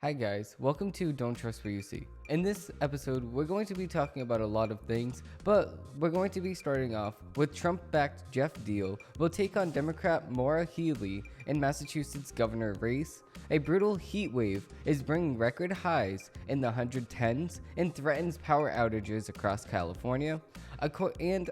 Hi guys, welcome to Don't Trust What You See. In this episode, we're going to be talking about a lot of things, but we're going to be starting off with Trump-backed Jeff Deal will take on Democrat Maura Healey in Massachusetts governor race. A brutal heat wave is bringing record highs in the 110s and threatens power outages across California. According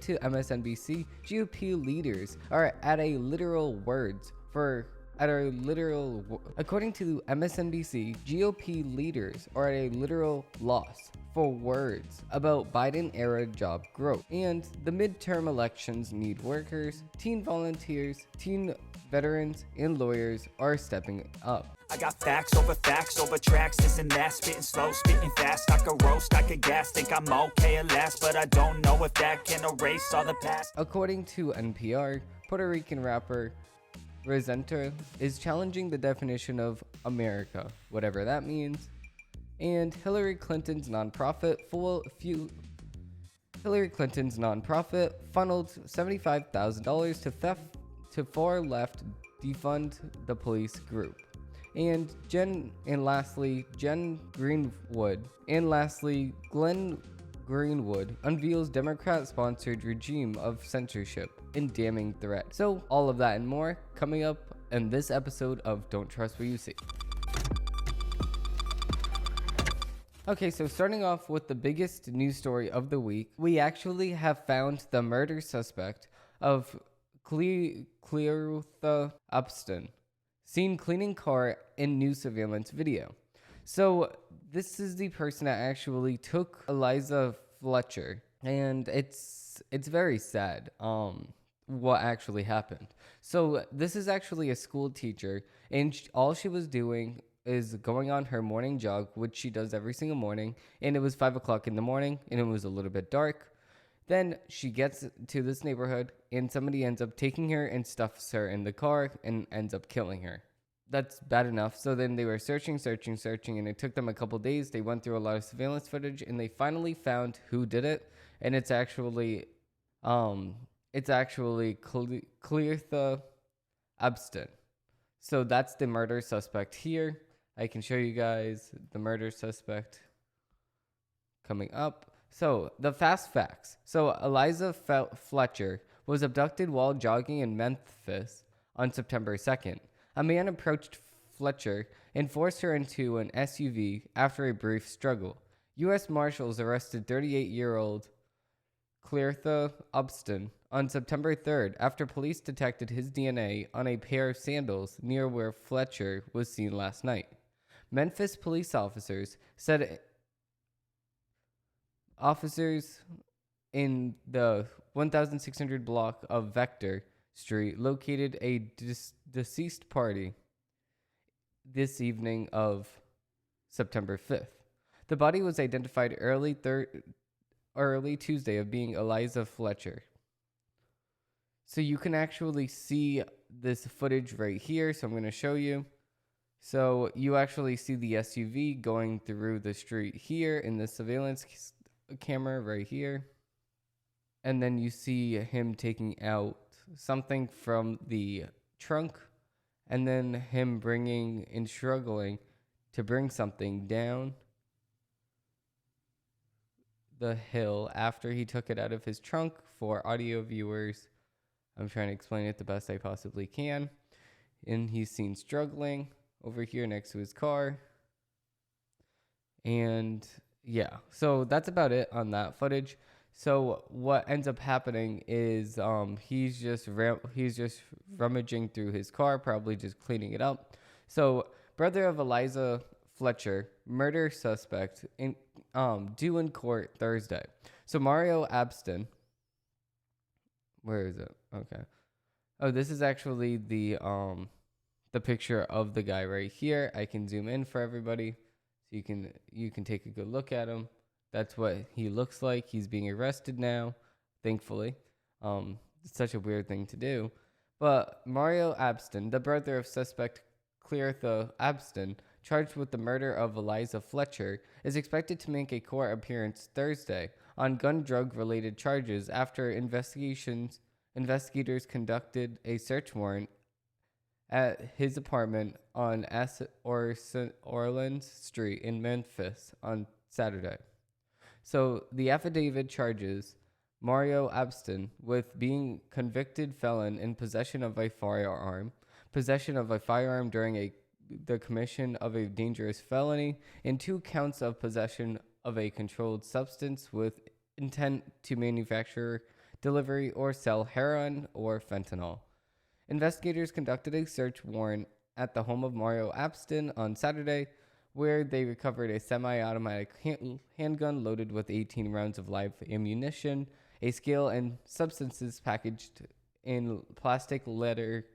to MSNBC, GOP leaders are at a literal words for According to MSNBC, GOP leaders are at a literal loss for words about Biden-era job growth. And the midterm elections need workers, teen volunteers, teen veterans, and lawyers are stepping up. I got facts over tracks, this and that, spitting slow, spitting fast, I could roast, I could gas, think I'm okay at last, but I don't know if that can erase all the past. According to NPR, Puerto Rican rapper Resenter is challenging the definition of America, whatever that means, and Hillary Clinton's nonprofit funneled $75,000 to far-left defund the police group. And Glenn Greenwood unveils Democrat-sponsored regime of censorship and damning threat. So all of that and more coming up in this episode of Don't Trust What You See. Okay, so starting off with the biggest news story of the week, we actually have found the murder suspect of Clarissa Upston, seen cleaning car in new surveillance video. So this is the person that actually took Eliza Fletcher, and it's very sad what actually happened. So this is actually a school teacher, and all she was doing is going on her morning jog, which she does every single morning, and it was 5 o'clock in the morning, and it was a little bit dark. Then she gets to this neighborhood, and somebody ends up taking her and stuffs her in the car and ends up killing her. That's bad enough. So then they were searching, and it took them a couple days. They went through a lot of surveillance footage, and they finally found who did it. And it's actually Clarissa Upston. So that's the murder suspect here. I can show you guys the murder suspect coming up. So the fast facts. So Eliza Fletcher was abducted while jogging in Memphis on September 2nd. A man approached Fletcher and forced her into an SUV after a brief struggle. U.S. Marshals arrested 38-year-old Clarissa Upston on September 3rd after police detected his DNA on a pair of sandals near where Fletcher was seen last night. Memphis police officers said officers in the 1600 block of Vector Street located a deceased party this evening of September 5th. The body was identified early Tuesday of being Eliza Fletcher. So you can actually see this footage right here. So I'm going to show you. So you actually see the SUV going through the street here in the surveillance camera right here. And then you see him taking out something from the trunk, and then him bringing and struggling to bring something down the hill after he took it out of his trunk. For audio viewers, I'm trying to explain it the best I possibly can. And he's seen struggling over here next to his car. And yeah, so that's about it on that footage. So what ends up happening is he's just rummaging through his car, probably just cleaning it up. So brother of Eliza Fletcher, murder suspect, due in court Thursday. So Mario Abston, where is it? Okay. Oh, this is actually the picture of the guy right here. I can zoom in for everybody, so you can take a good look at him. That's what he looks like. He's being arrested now, thankfully. It's such a weird thing to do. But Mario Abston, the brother of suspect Clarissa Upston, charged with the murder of Eliza Fletcher, is expected to make a court appearance Thursday on gun-drug-related charges after investigators conducted a search warrant at his apartment on Orleans Street in Memphis on Saturday. So the affidavit charges Mario Abstin with being convicted felon in possession of a firearm, possession of a firearm during the commission of a dangerous felony, and 2 counts of possession of a controlled substance with intent to manufacture, delivery, or sell heroin or fentanyl. Investigators conducted a search warrant at the home of Mario Abstin on Saturday, where they recovered a semi-automatic handgun loaded with 18 rounds of live ammunition, a scale, and substances packaged in plastic leather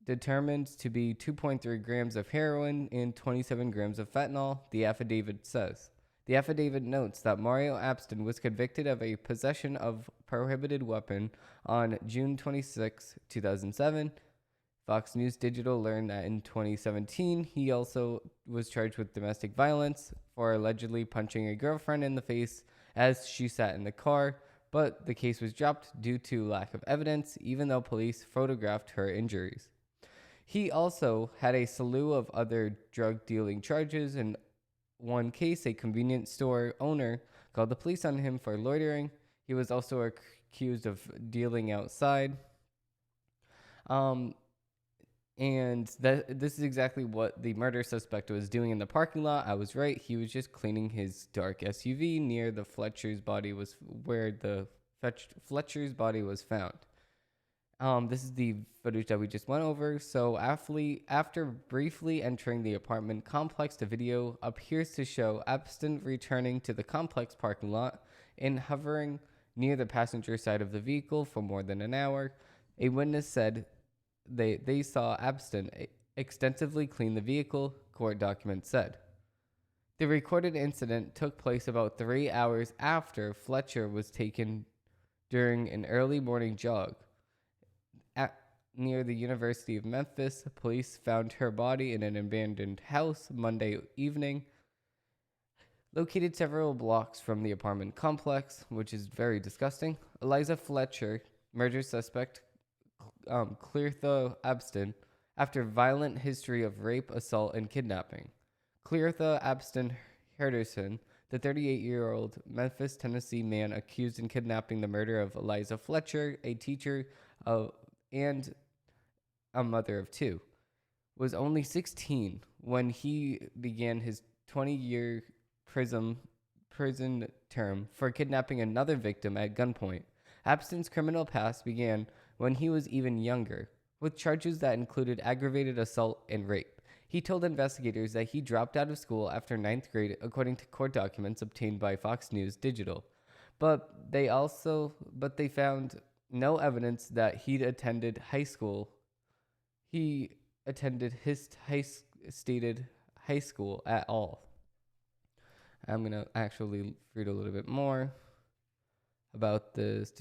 determined to be 2.3 grams of heroin and 27 grams of fentanyl, the affidavit says. The affidavit notes that Mario Abstin was convicted of a possession of prohibited weapon on June 26, 2007. Fox News Digital learned that in 2017, he also was charged with domestic violence for allegedly punching a girlfriend in the face as she sat in the car, but the case was dropped due to lack of evidence, even though police photographed her injuries. He also had a slew of other drug dealing charges. In one case, a convenience store owner called the police on him for loitering. He was also accused of dealing outside. And this is exactly what the murder suspect was doing in the parking lot. I was right. He was just cleaning his dark SUV near the Fletcher's body where the Fletcher's body was found. This is the footage that we just went over. So after briefly entering the apartment complex, the video appears to show Abstin returning to the complex parking lot and hovering near the passenger side of the vehicle for more than an hour. A witness said they saw Abstin extensively clean the vehicle, court documents said. The recorded incident took place about 3 hours after Fletcher was taken during an early morning jog. Near the University of Memphis, police found her body in an abandoned house Monday evening, located several blocks from the apartment complex, which is very disgusting. Eliza Fletcher, murder suspect, Cleartha Abstin, after violent history of rape, assault, and kidnapping. Cleartha Abstin Henderson, the 38-year-old Memphis, Tennessee man accused in kidnapping the murder of Eliza Fletcher, a teacher and a mother of 2, was only 16 when he began his 20-year prison term for kidnapping another victim at gunpoint. Abstin's criminal past began when he was even younger, with charges that included aggravated assault and rape. He told investigators that he dropped out of school after 9th grade, according to court documents obtained by Fox News Digital. But they found no evidence that he'd attended high school. He attended his stated high school at all. I'm going to actually read a little bit more about this.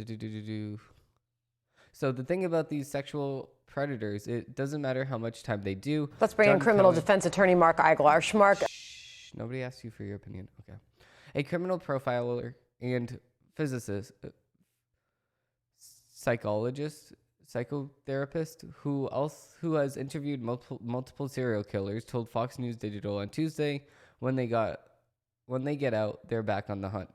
So the thing about these sexual predators, it doesn't matter how much time they do. Let's bring in criminal defense attorney Mark Eiglar. Mark. Shh, nobody asked you for your opinion. Okay. A criminal profiler and physicist, psychologist, psychotherapist who has interviewed multiple serial killers told Fox News Digital on Tuesday when they get out, they're back on the hunt.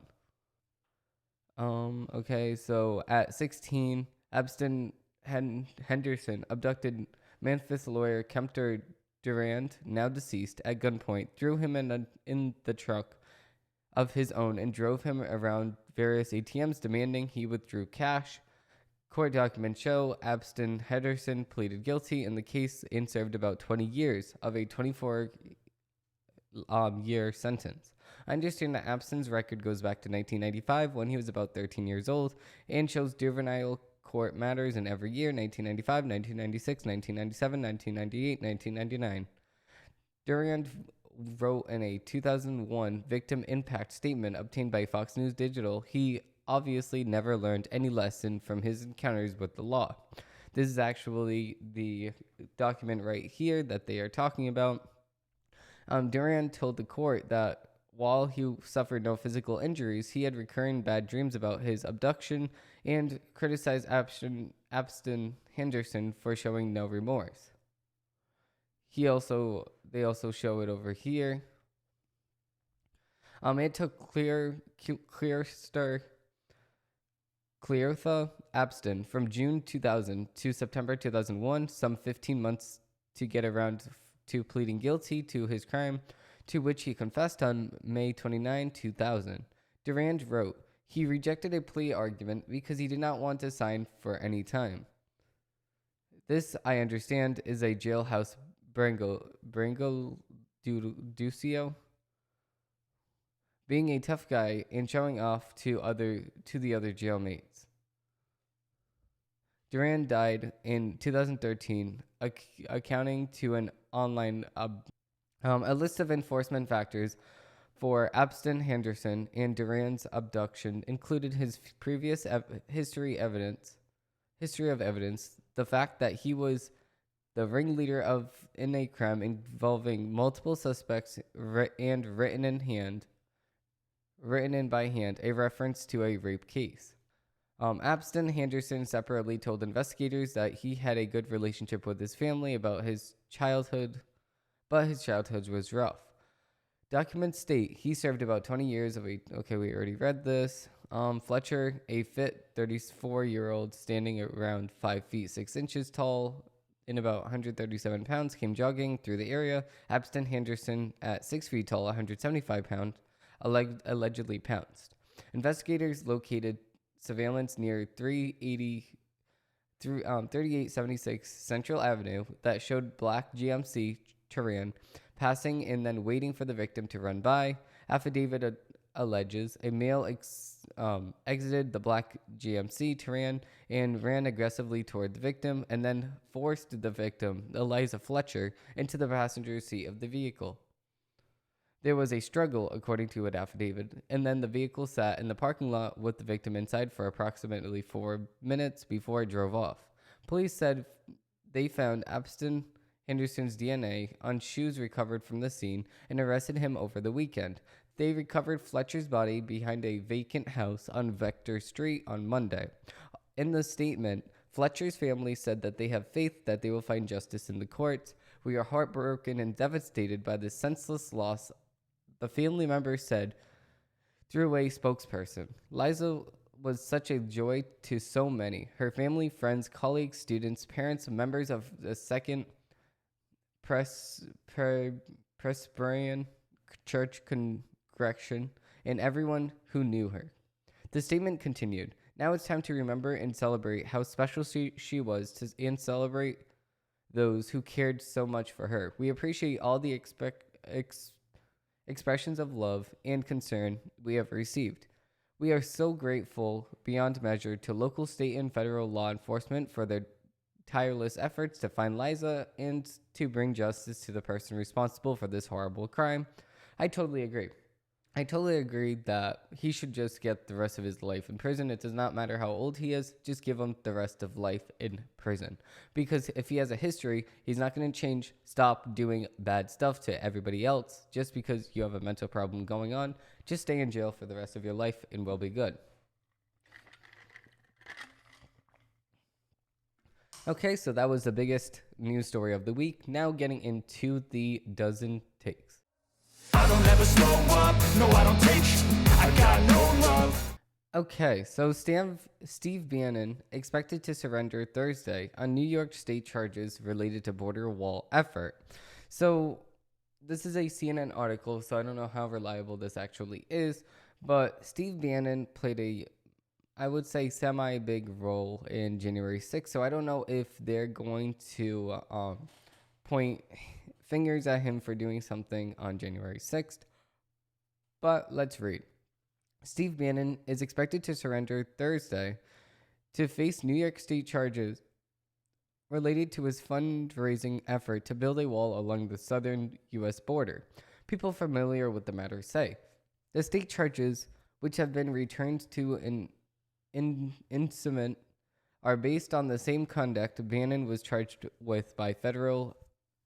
Okay, so at 16, Abstin Henderson abducted Memphis lawyer Kempter Durand, now deceased, at gunpoint, threw him in the truck of his own, and drove him around various ATMs, demanding he withdrew cash. Court documents show Abstin Henderson pleaded guilty in the case and served about 20 years of a 24-year sentence. I understand that Abstin's record goes back to 1995 when he was about 13 years old and shows juvenile court matters in every year: 1995, 1996, 1997, 1998, 1999. Durand wrote in a 2001 victim impact statement obtained by Fox News Digital he obviously never learned any lesson from his encounters with the law. This is actually the document right here that they are talking about. Durand told the court that while he suffered no physical injuries, he had recurring bad dreams about his abduction and criticized Abston Henderson for showing no remorse. They also show it over here. It took Cleartha Abston from June 2000 to September 2001, some 15 months to get around to pleading guilty to his crime, to which he confessed on May 29, 2000. Durand wrote, he rejected a plea argument because he did not want to sign for any time. This, I understand, is a jailhouse Ducio. Being a tough guy and showing off to the other jailmates. Durand died in 2013, accounting to an online a list of enforcement factors for Abston Henderson and Durand's abduction included his previous history of evidence, the fact that he was the ringleader in a crime involving multiple suspects, and written in by hand, a reference to a rape case. Abston Henderson separately told investigators that he had a good relationship with his family about his childhood, but his childhood was rough. Documents state he served about 20 years of we already read this. Fletcher, a fit 34-year-old standing around 5 feet 6 inches tall and about 137 pounds, came jogging through the area. Abston Henderson, at 6 feet tall, 175 pounds, allegedly pounced. Investigators located surveillance near 3876 Central Avenue that showed black GMC Terran passing and then waiting for the victim to run by. Affidavit alleges a male exited the black GMC Terran and ran aggressively toward the victim and then forced the victim, Eliza Fletcher, into the passenger seat of the vehicle. There was a struggle, according to an affidavit, and then the vehicle sat in the parking lot with the victim inside for approximately 4 minutes before it drove off. Police said they found Abston Henderson's DNA on shoes recovered from the scene and arrested him over the weekend. They recovered Fletcher's body behind a vacant house on Vector Street on Monday. In the statement, Fletcher's family said that they have faith that they will find justice in the courts. We are heartbroken and devastated by this senseless loss, the family member said through a spokesperson. Liza was such a joy to so many. Her family, friends, colleagues, students, parents, members of the Second Presbyterian Church Congregation, and everyone who knew her. The statement continued. Now it's time to remember and celebrate how special she was and celebrate those who cared so much for her. We appreciate all the expressions of love and concern we have received. We are so grateful beyond measure to local, state, and federal law enforcement for their tireless efforts to find Liza and to bring justice to the person responsible for this horrible crime. I totally agree. I totally agree that he should just get the rest of his life in prison. It does not matter how old he is, just give him the rest of life in prison. Because if he has a history, he's not going to stop doing bad stuff to everybody else just because you have a mental problem going on. Just stay in jail for the rest of your life and we'll be good. Okay, so that was the biggest news story of the week. Now getting into the dozen takes. I don't ever slow up, no I don't take I got no love. Okay, so Steve Bannon expected to surrender Thursday on New York State charges related to border wall effort. So this is a CNN article, so I don't know how reliable this actually is, but Steve Bannon played I would say semi-big role in January 6th, so I don't know if they're going to point fingers at him for doing something on January 6th, but let's read. Steve Bannon is expected to surrender Thursday to face New York State charges related to his fundraising effort to build a wall along the southern U.S. border. People familiar with the matter say the state charges, which have been returned to an instrument, are based on the same conduct Bannon was charged with by federal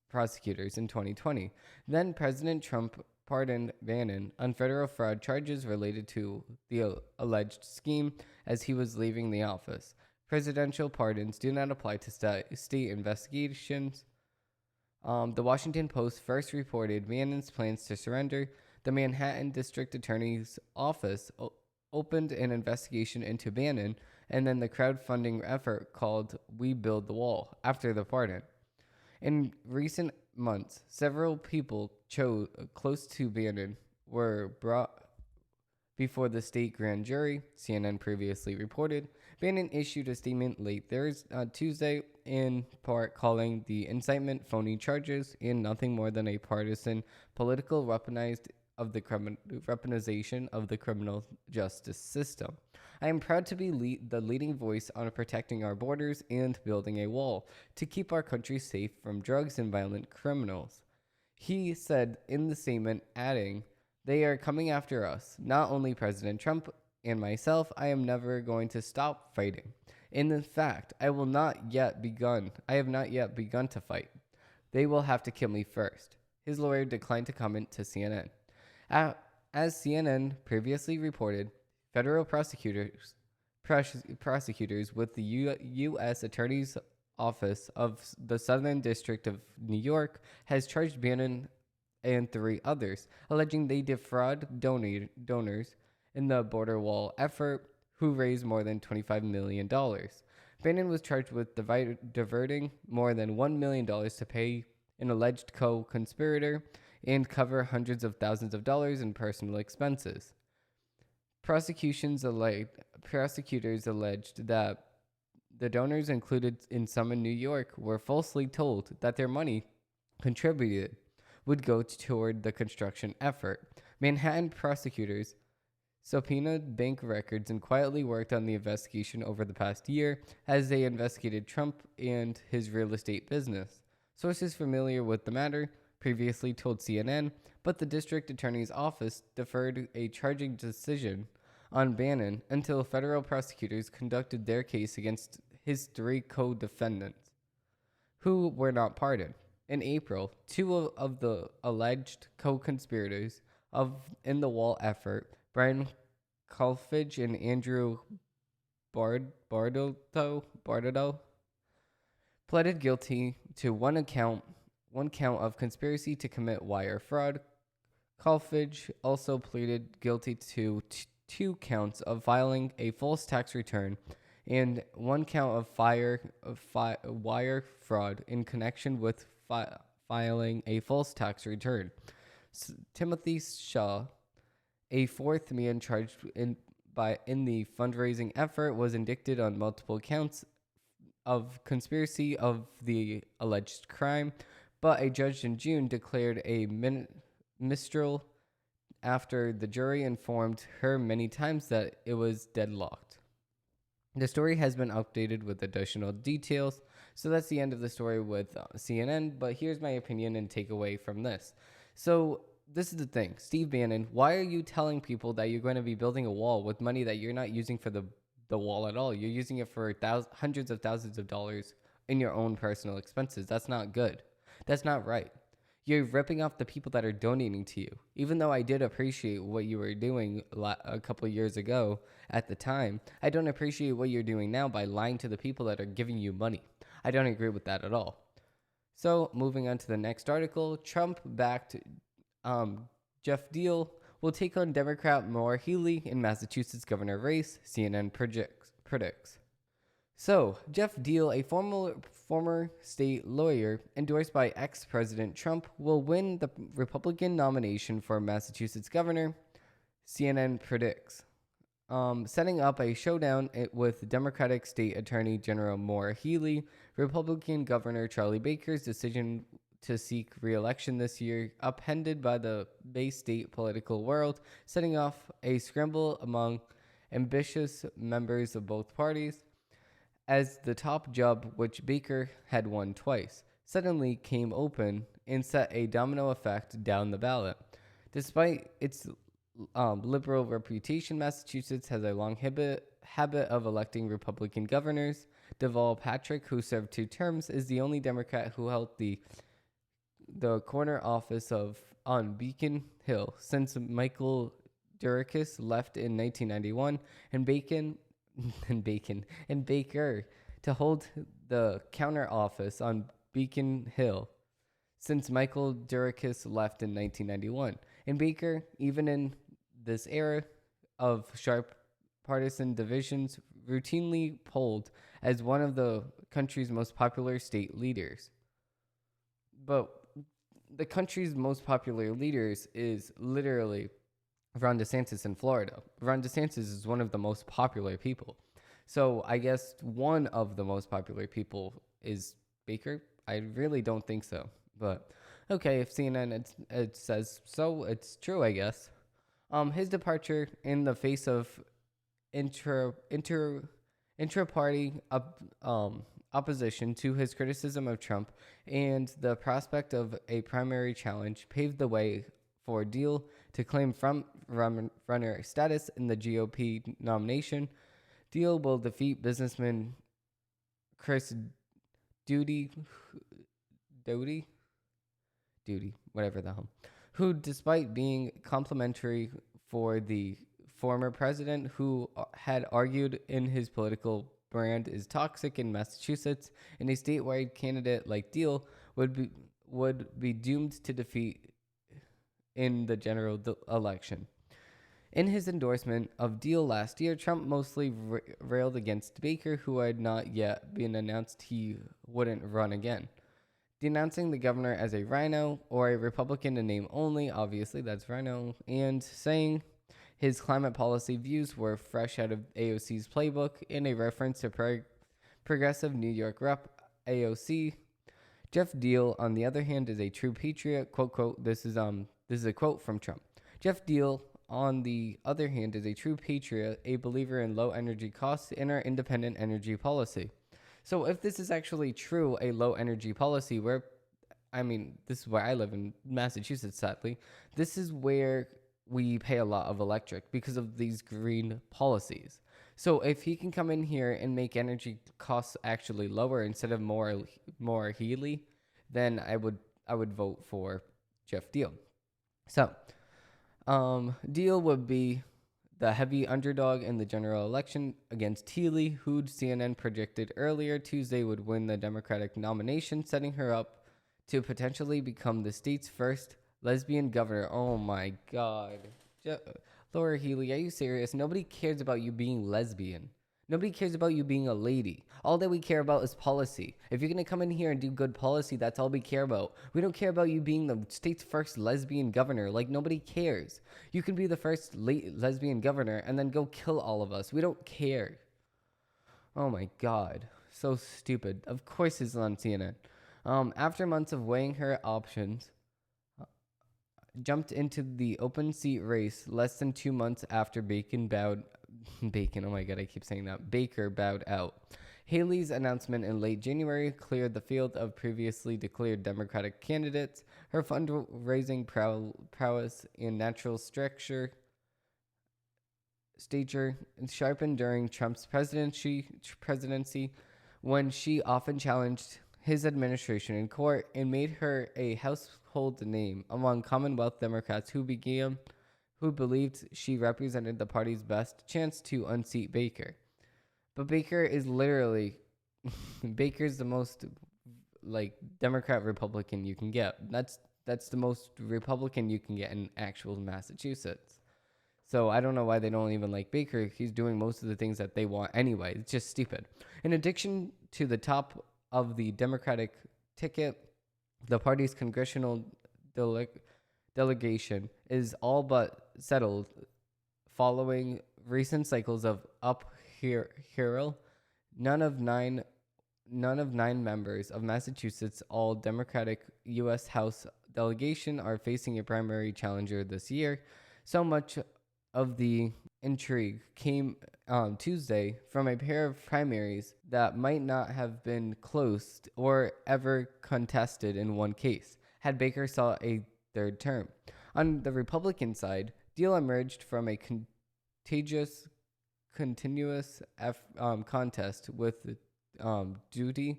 prosecutors in 2020. Then President Trump pardoned Bannon on federal fraud charges related to the alleged scheme as he was leaving the office. Presidential pardons do not apply to state investigations. The Washington Post first reported Bannon's plans to surrender. The Manhattan District Attorney's Office opened an investigation into Bannon, and then the crowdfunding effort called We Build the Wall after the pardon. In recent months, several people close to Bannon were brought before the state grand jury, CNN previously reported. Bannon issued a statement late Tuesday, in part calling the incitement phony charges and nothing more than a partisan political weaponization of the criminal justice system. I am proud to be the leading voice on protecting our borders and building a wall to keep our country safe from drugs and violent criminals, he said in the statement, adding, "They are coming after us, not only President Trump and myself. I am never going to stop fighting. In fact, I have not yet begun to fight. They will have to kill me first." His lawyer declined to comment to CNN. As CNN previously reported, federal prosecutors with the U.S. Attorney's Office of the Southern District of New York has charged Bannon and 3 others, alleging they defraud donors in the border wall effort who raised more than $25 million. Bannon was charged with diverting more than $1 million to pay an alleged co-conspirator and cover hundreds of thousands of dollars in personal expenses. Prosecutors alleged that the donors included in some in New York were falsely told that their money contributed would go toward the construction effort. Manhattan prosecutors subpoenaed bank records and quietly worked on the investigation over the past year as they investigated Trump and his real estate business. Sources familiar with the matter previously told CNN, but the district attorney's office deferred a charging decision on Bannon until federal prosecutors conducted their case against his 3 co-defendants, who were not pardoned. In April, 2 of the alleged co-conspirators in the wall effort, Brian Kolfage and Andrew Bardo, pleaded guilty to one count of conspiracy to commit wire fraud. Kolfage also pleaded guilty to 2 counts of filing a false tax return and 1 count of wire fraud in connection with filing a false tax return. Timothy Shaw, a 4th man charged in the fundraising effort, was indicted on multiple counts of conspiracy of the alleged crime, but a judge in June declared a mistrial after the jury informed her many times that it was deadlocked. The story has been updated with additional details. So that's the end of the story with CNN, but here's my opinion and takeaway from this. So this is the thing. Steve Bannon, why are you telling people that you're going to be building a wall with money that you're not using for the wall at all? You're using it for hundreds of thousands of dollars in your own personal expenses. That's not good. That's not right. You're ripping off the people that are donating to you. Even though I did appreciate what you were doing a couple of years ago at the time, I don't appreciate what you're doing now by lying to the people that are giving you money. I don't agree with that at all. So moving on to the next article, Trump-backed Jeff Deal will take on Democrat Maura Healey in Massachusetts governor race, CNN predicts. So, Jeff Deal, a former state lawyer endorsed by ex-President Trump, will win the Republican nomination for Massachusetts governor, CNN predicts, setting up a showdown with Democratic State Attorney General Maura Healey. Republican Governor Charlie Baker's decision to seek re-election this year upended by the Bay State political world, setting off a scramble among ambitious members of both parties, as the top job, which Baker had won twice, suddenly came open and set a domino effect down the ballot. Despite its liberal reputation, Massachusetts has a long habit of electing Republican governors. Deval Patrick, who served 2 terms, is the only Democrat who held the corner office of on Beacon Hill since Michael Dukakis left in 1991, and Baker to hold the counter office on Beacon Hill since Michael Dukakis left in 1991. And Baker, even in this era of sharp partisan divisions, routinely polled as one of the country's most popular state leaders. But the country's most popular leaders is literally Ron DeSantis in Florida. Ron DeSantis is one of the most popular people. So I guess one of the most popular people is Baker. I really don't think so. But okay, if CNN it says so, it's true, I guess. His departure in the face of intra-party opposition to his criticism of Trump and the prospect of a primary challenge paved the way for Deal to claim front-runner status in the GOP nomination. Deal will defeat businessman Chris Doty, whatever the hell, who, despite being complimentary for the former president, who had argued in his political brand is toxic in Massachusetts, and a statewide candidate like Deal would be doomed to defeat in the general election. In his endorsement of Deal last year, Trump mostly railed against Baker, who had not yet been announced he wouldn't run again, denouncing the governor as a rhino or a Republican in name only, obviously that's rhino, and saying his climate policy views were fresh out of AOC's playbook in a reference to progressive New York rep AOC. Jeff Deal, on the other hand, is a true patriot. Quote, this is a quote from Trump. Jeff Deal, on the other hand, is a true patriot, a believer in low energy costs and our independent energy policy. So if this is actually true, a low energy policy this is where I live in Massachusetts, sadly. This is where we pay a lot of electric because of these green policies. So if he can come in here and make energy costs actually lower instead of more Healy, then I would vote for Jeff Deal. So Deal would be the heavy underdog in the general election against Healy, who CNN predicted earlier Tuesday would win the Democratic nomination, setting her up to potentially become the state's first lesbian governor. Oh my God. Laura Healy, are you serious? Nobody cares about you being lesbian. Nobody cares about you being a lady. All that we care about is policy. If you're going to come in here and do good policy, that's all we care about. We don't care about you being the state's first lesbian governor. Like, nobody cares. You can be the first lesbian governor and then go kill all of us. We don't care. Oh my God. So stupid. Of course it's on CNN. After months of weighing her options, jumped into the open seat race less than 2 months after Baker bowed out. Haley's announcement in late January cleared the field of previously declared Democratic candidates. Her fundraising prowess and natural stature sharpened during Trump's presidency, when she often challenged his administration in court and made her a household name among Commonwealth Democrats who believed she represented the party's best chance to unseat Baker. But Baker is literally Baker's the most Democrat Republican you can get. That's the most Republican you can get in actual Massachusetts. So I don't know why they don't even like Baker. He's doing most of the things that they want anyway. It's just stupid. In addition to the top of the Democratic ticket, the party's congressional delegation is all but settled following recent cycles of upheaval. None of nine members of Massachusetts' all Democratic U.S. House delegation are facing a primary challenger this year. So much of the intrigue came on Tuesday from a pair of primaries that might not have been close or ever contested in one case had Baker sought a third term. On the Republican side, Deal emerged from a continuous contest with Doty,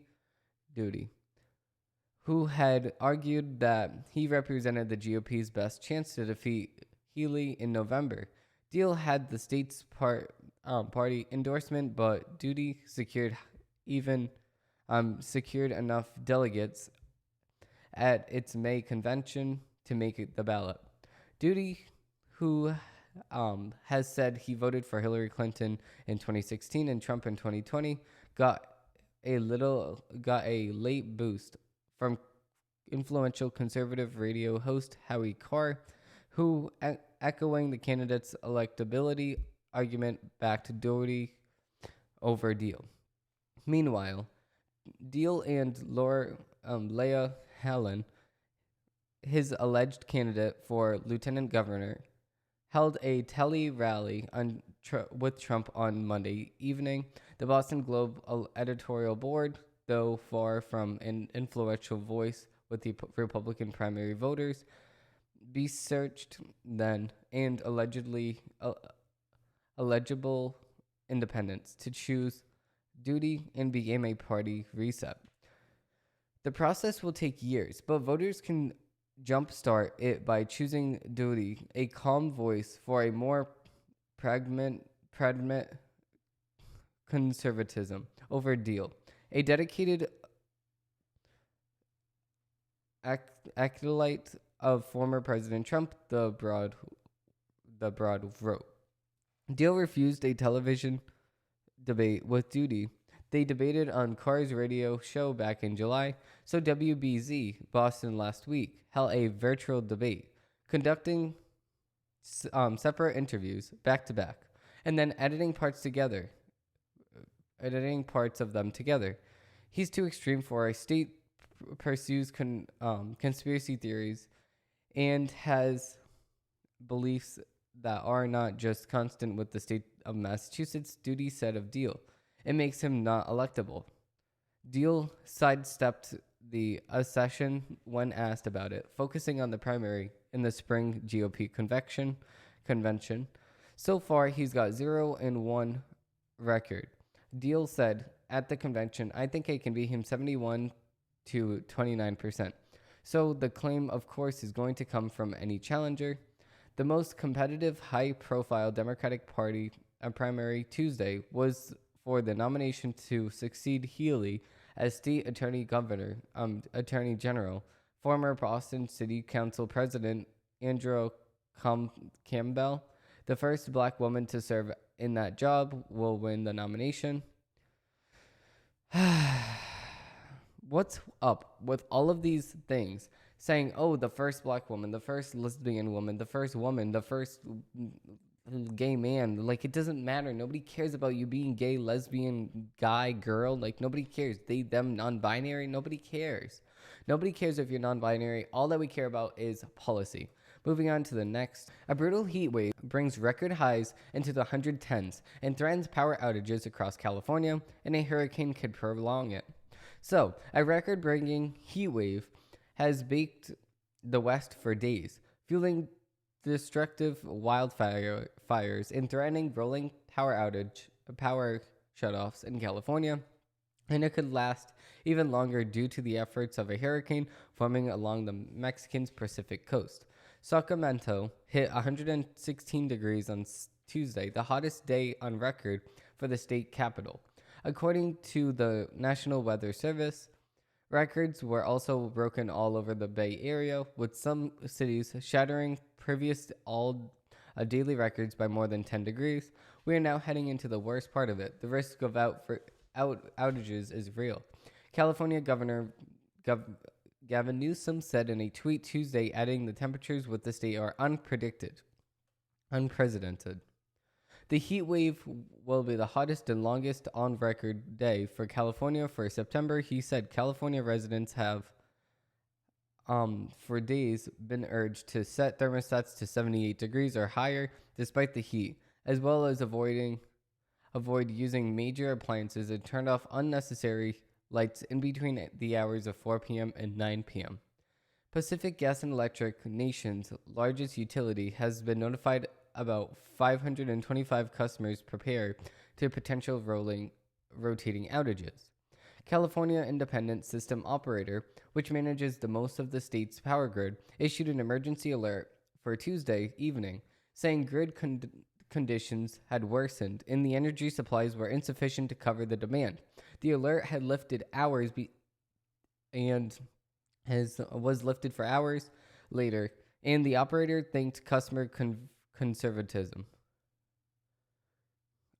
who had argued that he represented the GOP's best chance to defeat Healy in November. Deal had the state's party endorsement, but Duty secured enough delegates at its May convention to make it the ballot. Duty, who has said he voted for Hillary Clinton in 2016 and Trump in 2020, got a late boost from influential conservative radio host Howie Carr, who, echoing the candidate's electability argument, backed Doherty over Deal. Meanwhile, Deal and Leah Helen, his alleged candidate for lieutenant governor, held a tele rally with Trump on Monday evening. The Boston Globe editorial board, though far from an influential voice with the Republican primary voters, researched then and eligible independents to choose Duty and became a party reset. The process will take years, but voters can jumpstart it by choosing Duty, a calm voice for a more pragmatic conservatism, over Deal, a dedicated acolyte of former President Trump. The Broad wrote. Deal refused a television debate with Duty. They debated on Carr's radio show back in July, so WBZ Boston last week held a virtual debate, conducting separate interviews back to back, and then editing parts of them together. He's too extreme for our state, pursues conspiracy theories, and has beliefs that are not just constant with the state of Massachusetts. Duty said of Deal, it makes him not electable. Deal sidestepped the accession when asked about it, focusing on the primary in the spring GOP convention. So far, he's got 0-1 record. Deal said at the convention, I think I can beat him 71 to 29%. So the claim, of course, is going to come from any challenger. The most competitive, high-profile Democratic Party primary Tuesday was for the nomination to succeed Healy as state attorney general. Former Boston City Council President Andrew Campbell, the first black woman to serve in that job, will win the nomination. What's up with all of these things? Saying, oh, the first black woman, the first lesbian woman, the first woman, the first gay man. Like, it doesn't matter. Nobody cares about you being gay, lesbian, guy, girl. Like, nobody cares. They, them, non-binary. Nobody cares. Nobody cares if you're non-binary. All that we care about is policy. Moving on to the next. A brutal heat wave brings record highs into the 110s and threatens power outages across California, and a hurricane could prolong it. So, a record-breaking heat wave has baked the West for days, fueling destructive wildfires and threatening rolling power shutoffs in California, and it could last even longer due to the efforts of a hurricane forming along the Mexican Pacific coast. Sacramento hit 116 degrees on Tuesday, the hottest day on record for the state capital. According to the National Weather Service, records were also broken all over the Bay Area, with some cities shattering previous daily records by more than 10 degrees. We are now heading into the worst part of it. The risk of outages is real. California Governor Gavin Newsom said in a tweet Tuesday, adding the temperatures with the state are unprecedented. The heat wave will be the hottest and longest on record day for California for September. He said California residents have for days been urged to set thermostats to 78 degrees or higher despite the heat, as well as avoid using major appliances and turn off unnecessary lights in between the hours of 4 p.m. and 9 p.m. Pacific Gas and Electric, nation's largest utility, has been notified about 525 customers prepare to potential rotating outages. California Independent System Operator, which manages the most of the state's power grid, issued an emergency alert for Tuesday evening, saying grid conditions had worsened and the energy supplies were insufficient to cover the demand. The alert had lifted was lifted for hours later, and the operator thanked customer conservatism.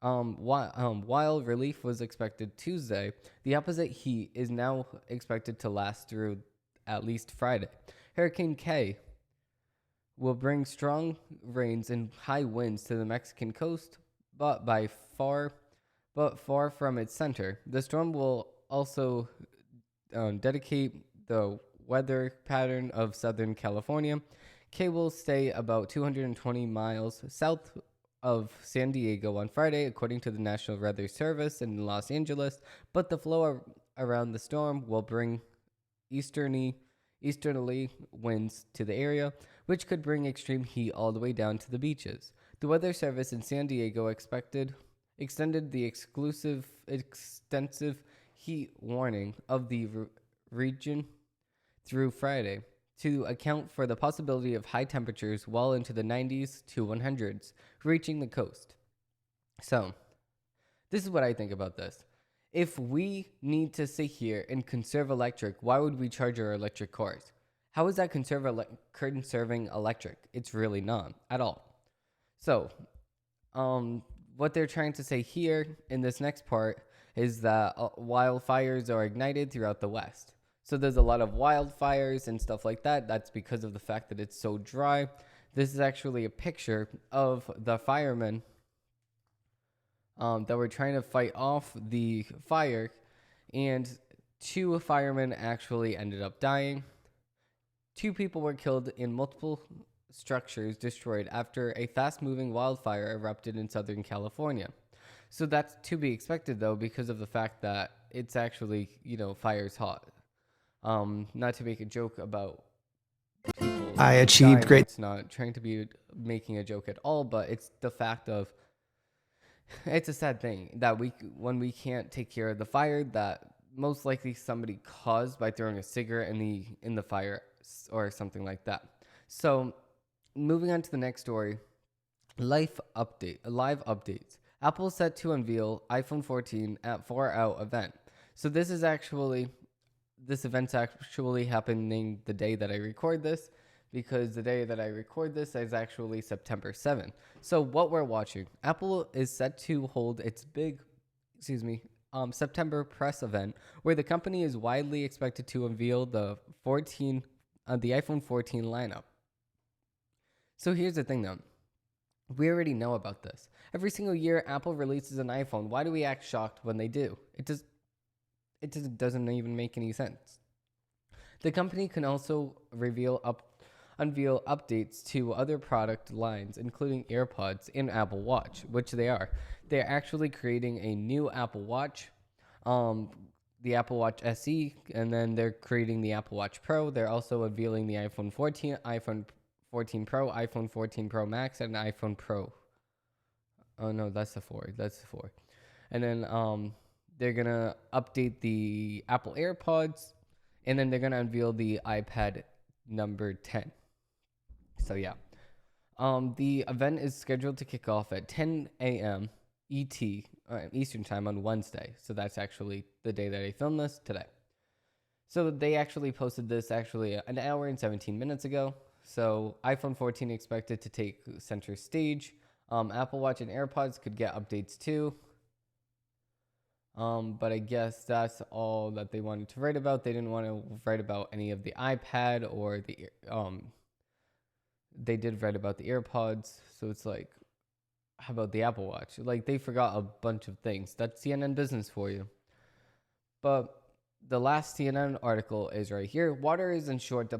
While relief was expected Tuesday, the opposite heat is now expected to last through at least Friday. Hurricane K will bring strong rains and high winds to the Mexican coast, but far from its center. The storm will also dedicate the weather pattern of Southern California. K will stay about 220 miles south of San Diego on Friday, according to the National Weather Service in Los Angeles, but the flow around the storm will bring easterly winds to the area, which could bring extreme heat all the way down to the beaches. The Weather Service in San Diego extended the extensive heat warning of the region through Friday to account for the possibility of high temperatures well into the 90s to 100s reaching the coast. So, this is what I think about this. If we need to sit here and conserve electric, why would we charge our electric cars? How is that conserving electric? It's really not at all. So, what they're trying to say here in this next part is that wildfires are ignited throughout the West. So there's a lot of wildfires and stuff like that. That's because of the fact that it's so dry. This is actually a picture of the firemen that were trying to fight off the fire, and 2 firemen actually ended up dying. 2 people were killed and multiple structures destroyed after a fast-moving wildfire erupted in Southern California. So that's to be expected, though, because of the fact that it's actually, fire's hot. Not to make a joke about people I achieved dying. great. It's not trying to be making a joke at all, but it's the fact of it's a sad thing that when we can't take care of the fire that most likely somebody caused by throwing a cigarette in the fire or something like that. So moving on to the next story, live updates. Apple set to unveil iPhone 14 at 4 Out event. So this event's actually happening the day that I record this, because the day that I record this is actually September 7th. So what we're watching, Apple is set to hold its big, September press event, where the company is widely expected to unveil the iPhone 14 lineup. So here's the thing though. We already know about this. Every single year Apple releases an iPhone. Why do we act shocked when they do? It doesn't even make any sense. The company can also unveil updates to other product lines, including AirPods and Apple Watch, which they are. They're actually creating a new Apple Watch, the Apple Watch SE, and then they're creating the Apple Watch Pro. They're also unveiling the iPhone 14, iPhone 14 Pro, iPhone 14 Pro Max, and iPhone Pro. Oh no, that's the 4. And then they're going to update the Apple AirPods, and then they're going to unveil the iPad number 10. So, yeah. The event is scheduled to kick off at 10 a.m. Eastern Time on Wednesday. So, that's actually the day that I filmed this today. So, they actually posted this an hour and 17 minutes ago. So, iPhone 14 expected to take center stage. Apple Watch and AirPods could get updates too. But I guess that's all that they wanted to write about. They didn't want to write about any of the iPad or the they did write about the AirPods. So it's like, how about the Apple Watch? Like, they forgot a bunch of things. That's CNN business for you. But the last CNN article is right here. Water is in short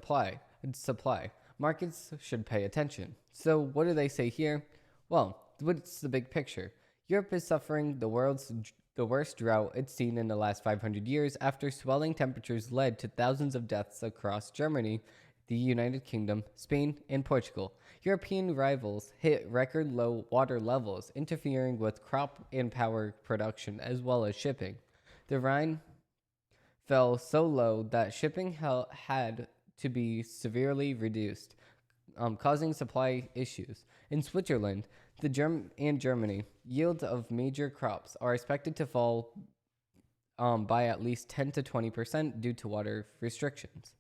supply. Markets should pay attention. So what do they say here? Well, what's the big picture? Europe is suffering the worst drought it's seen in the last 500 years after swelling temperatures led to thousands of deaths across Germany, the United Kingdom, Spain, and Portugal. European rivals hit record low water levels, interfering with crop and power production as well as shipping. The Rhine fell so low that shipping had to be severely reduced, causing supply issues. In Switzerland and Germany, yields of major crops are expected to fall by at least 10 to 20% due to water restrictions.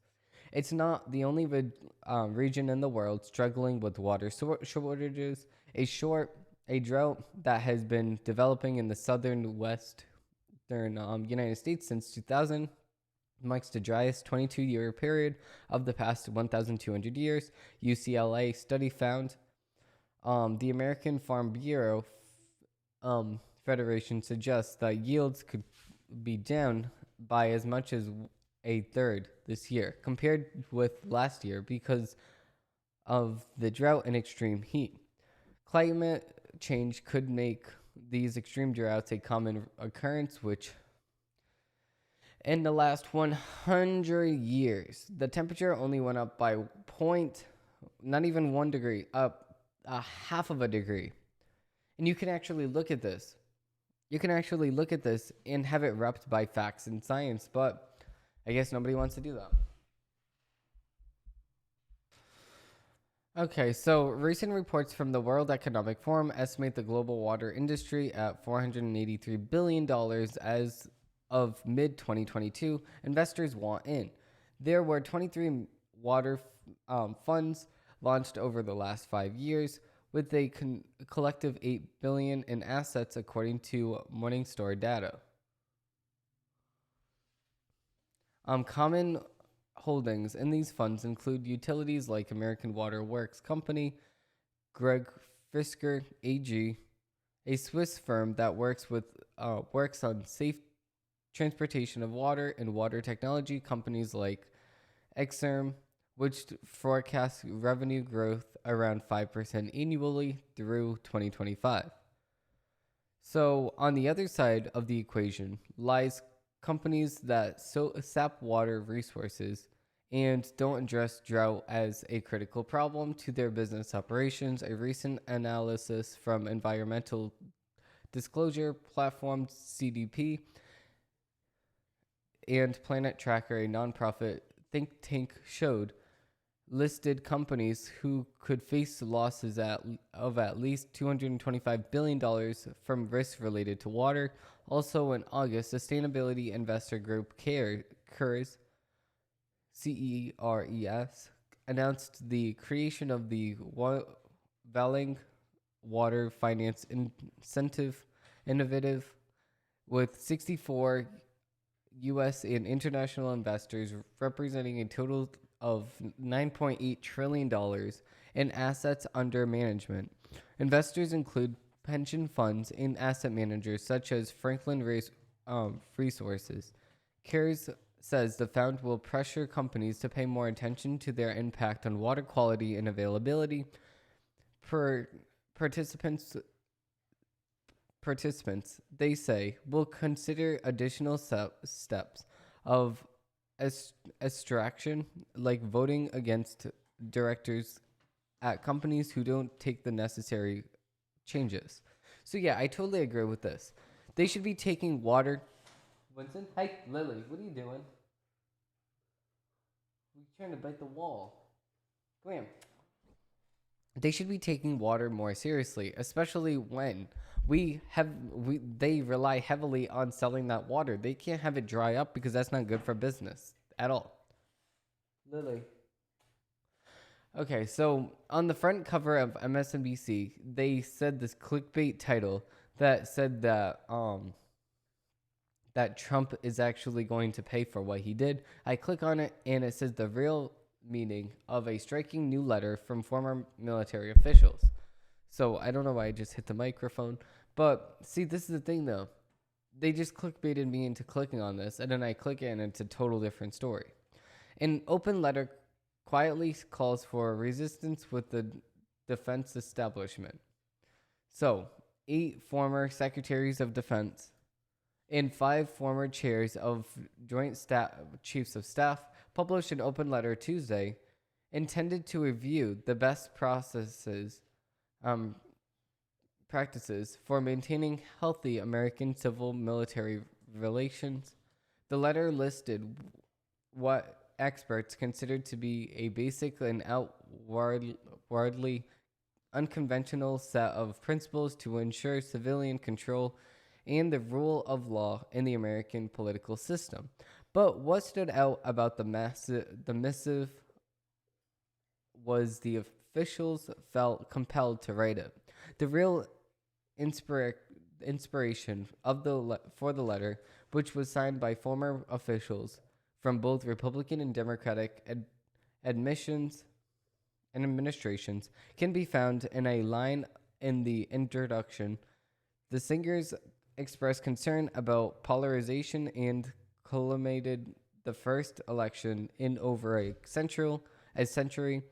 It's not the only region in the world struggling with water shortages. A drought that has been developing in the southern western United States since 2000 marks the driest 22-year period of the past 1,200 years. UCLA study found the American Farm Bureau Federation suggests that yields could be down by as much as a third this year compared with last year because of the drought and extreme heat. Climate change could make these extreme droughts a common occurrence, which in the last 100 years, the temperature only went up by not even 1 degree, up a half of a degree. And you can actually look at this. And have it wrapped by facts and science, but I guess nobody wants to do that. Okay, so recent reports from the World Economic Forum estimate the global water industry at $483 billion as of mid-2022. Investors want in. There were 23 water funds launched over the last 5 years, with a collective $8 billion in assets, according to Morningstar data. Common holdings in these funds include utilities like American Water Works Company, Greg Fisker AG, a Swiss firm that works on safe transportation of water, and water technology companies like Exerm, which forecasts revenue growth around 5% annually through 2025. So on the other side of the equation lies companies that sap water resources and don't address drought as a critical problem to their business operations. A recent analysis from environmental disclosure platform CDP and Planet Tracker, a nonprofit think tank, showed listed companies who could face losses of at least $225 billion from risks related to water. Also in August, sustainability investor group CERS, CERES, announced the creation of the Valang Water Finance Incentive Innovative, with 64 U.S. and international investors representing a total of $9.8 trillion in assets under management. Investors include pension funds and asset managers such as Franklin Resources. CARES says the fund will pressure companies to pay more attention to their impact on water quality and availability. Participants, they say, will consider additional steps of extraction, like voting against directors at companies who don't take the necessary changes. So yeah, I totally agree with this. They should be taking water. Winston? Hey, Lily, what are you doing? You're trying to bite the wall. Come here. They should be taking water more seriously, especially when they rely heavily on selling that water. They can't have it dry up because that's not good for business at all. Lily. Okay, so on the front cover of MSNBC, they said this clickbait title that said that that Trump is actually going to pay for what he did. I click on it and it says the real meaning of a striking new letter from former military officials. So I don't know why I just hit the microphone, but see, this is the thing though. They just clickbaited me into clicking on this, and then I click it and it's a total different story. An open letter quietly calls for resistance with the defense establishment. So 8 former secretaries of defense and 5 former chairs of joint chiefs of staff published an open letter Tuesday intended to review the best practices for maintaining healthy American civil-military relations The letter listed what experts considered to be a basic and outwardly unconventional set of principles to ensure civilian control and the rule of law in the American political system. But what stood out about the missive was the officials felt compelled to write it. The real inspiration of for the letter, which was signed by former officials from both Republican and Democratic administrations, can be found in a line in the introduction. The singers expressed concern about polarization and culminated the first election in over a century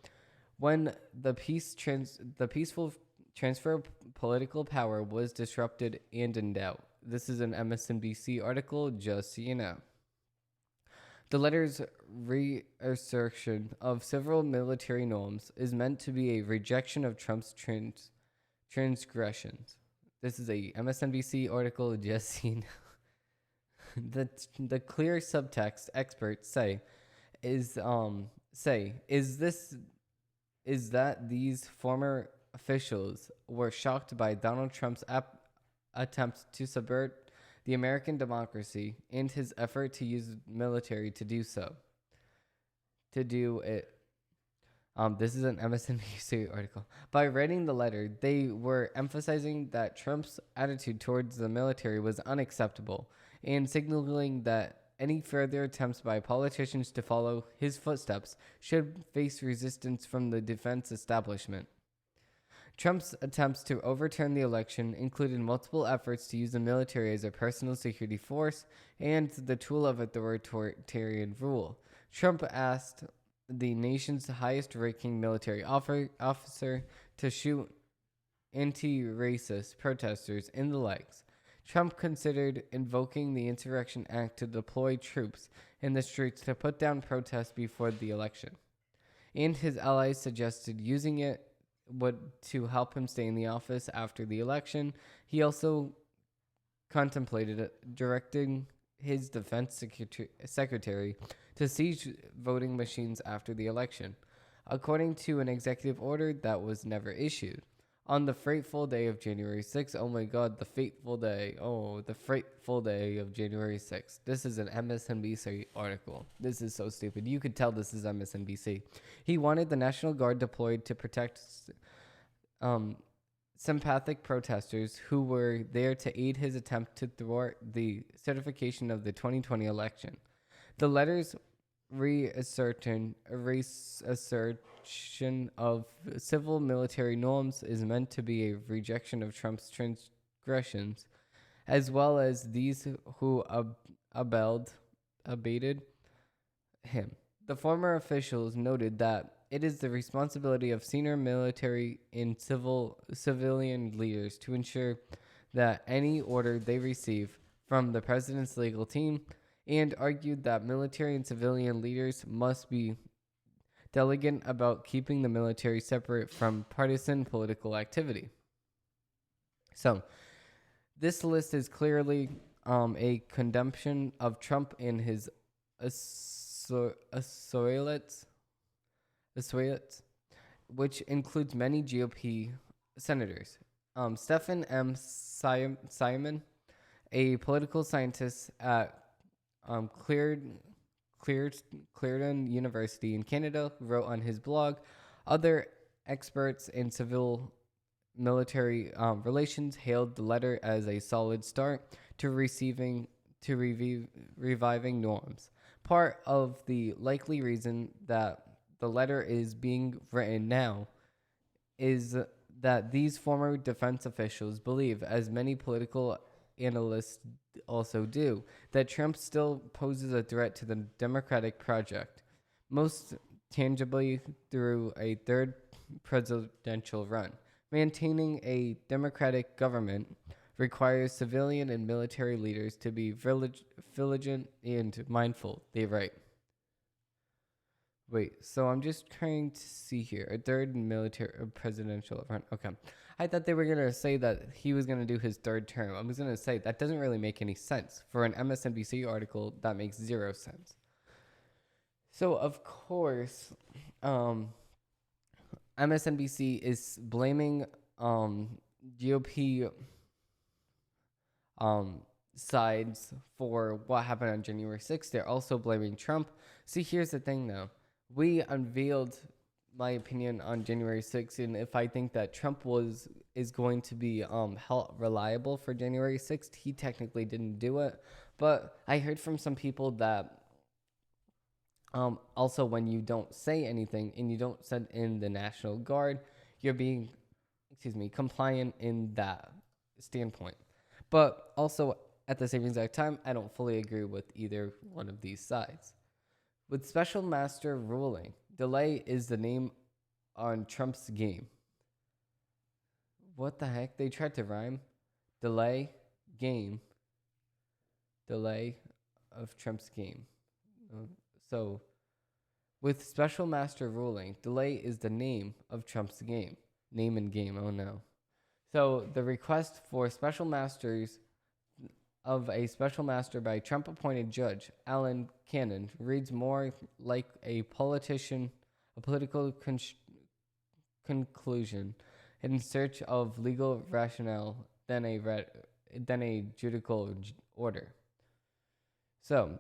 when the peaceful transfer of political power was disrupted and in doubt. This is an MSNBC article, just so you know. The letter's reassertion of several military norms is meant to be a rejection of Trump's transgressions. This is a MSNBC article, just so you know. The clear subtext experts say is that these former officials were shocked by Donald Trump's attempt to subvert the American democracy and his effort to use military to do so. To do it. This is an MSNBC article. By writing the letter, they were emphasizing that Trump's attitude towards the military was unacceptable and signaling that any further attempts by politicians to follow his footsteps should face resistance from the defense establishment. Trump's attempts to overturn the election included multiple efforts to use the military as a personal security force and the tool of authoritarian rule. Trump asked the nation's highest-ranking military officer to shoot anti-racist protesters in the legs. Trump considered invoking the Insurrection Act to deploy troops in the streets to put down protests before the election, and his allies suggested using it to help him stay in the office after the election. He also contemplated directing his defense secretary to seize voting machines after the election, according to an executive order that was never issued. On the fateful day of January 6th, oh my God, the fateful day of January 6th. This is an MSNBC article. This is so stupid. You could tell this is MSNBC. He wanted the National Guard deployed to protect sympathetic protesters who were there to aid his attempt to thwart the certification of the 2020 election. The letter's reassertion of civil military norms is meant to be a rejection of Trump's transgressions, as well as these who abated him. The former officials noted that it is the responsibility of senior military and civilian leaders to ensure that any order they receive from the president's legal team, and argued that military and civilian leaders must be diligent about keeping the military separate from partisan political activity. So, this list is clearly a condemnation of Trump and his associates, which includes many GOP senators. Stephen M. Simon, a political scientist at Clarendon University in Canada, wrote on his blog, other experts in civil military relations hailed the letter as a solid start to reviving norms. Part of the likely reason that the letter is being written now is that these former defense officials believe, as many political analysts also do, that Trump still poses a threat to the Democratic project, most tangibly through a third presidential run. Maintaining a democratic government requires civilian and military leaders to be vigilant and mindful, they write. Wait, so I'm just trying to see here. A third military presidential event. Okay. I thought they were going to say that he was going to do his third term. I was going to say that doesn't really make any sense. For an MSNBC article, that makes zero sense. So, of course, MSNBC is blaming GOP sides for what happened on January 6th. They're also blaming Trump. See, here's the thing, though. We unveiled my opinion on January 6th, and if I think that Trump is going to be reliable for January 6th, he technically didn't do it. But I heard from some people that also when you don't say anything and you don't send in the National Guard, you're being, compliant in that standpoint. But also at the same exact time, I don't fully agree with either one of these sides. With special master ruling, delay is the name on Trump's game. What the heck? They tried to rhyme. Delay, game. Delay of Trump's game. So, with special master ruling, delay is the name of Trump's game. Name and game, oh no. So, the request for special masters of a special master by Trump-appointed judge Alan Cannon reads more like a political conclusion in search of legal rationale than a judicial order. So,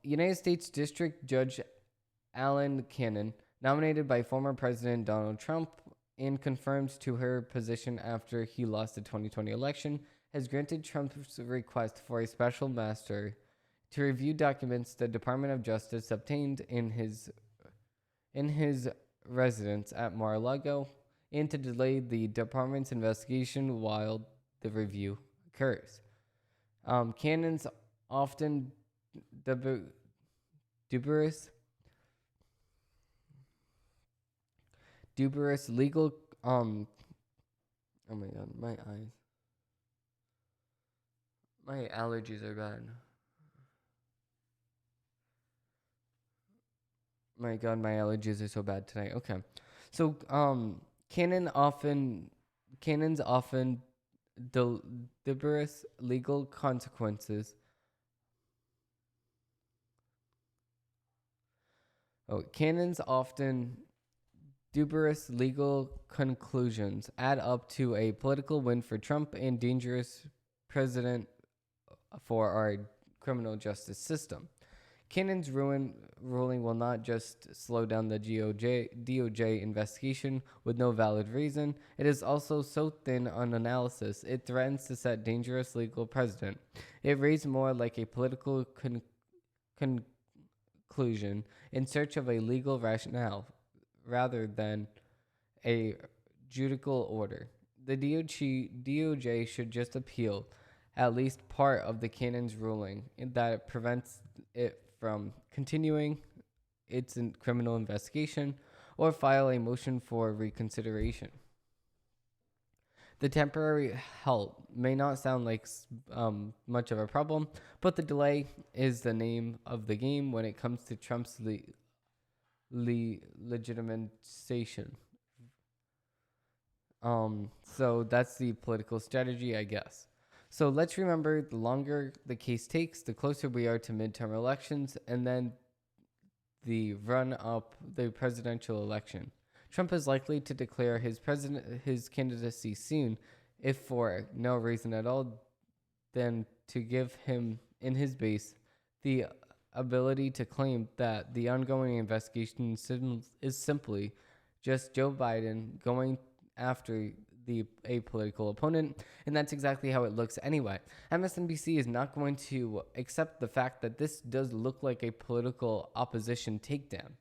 United States District Judge Alan Cannon, nominated by former President Donald Trump and confirmed to her position after he lost the 2020 election, has granted Trump's request for a special master to review documents the Department of Justice obtained in his residence at Mar-a-Lago and to delay the department's investigation while the review occurs. Cannon's often dubious legal oh my god, my eyes. My allergies are bad. My god, my allergies are so bad tonight. Okay. So, Cannon's often dubious legal consequences. Cannon's often dubious legal conclusions add up to a political win for Trump and dangerous precedent for our criminal justice system. Cannon's ruling will not just slow down the DOJ investigation with no valid reason. It is also so thin on analysis, it threatens to set dangerous legal precedent. It reads more like a political conclusion in search of a legal rationale rather than a judicial order. The DOJ should just appeal at least part of the Cannon's ruling that prevents it from continuing its criminal investigation or file a motion for reconsideration. The temporary halt may not sound like much of a problem, but the delay is the name of the game when it comes to Trump's legitimization. So that's the political strategy, I guess. So let's remember, the longer the case takes, the closer we are to midterm elections and then the run-up, the presidential election. Trump is likely to declare his candidacy soon, if for no reason at all, than to give him, in his base, the ability to claim that the ongoing investigation is simply just Joe Biden going after a political opponent, and that's exactly how it looks anyway. MSNBC is not going to accept the fact that this does look like a political opposition takedown.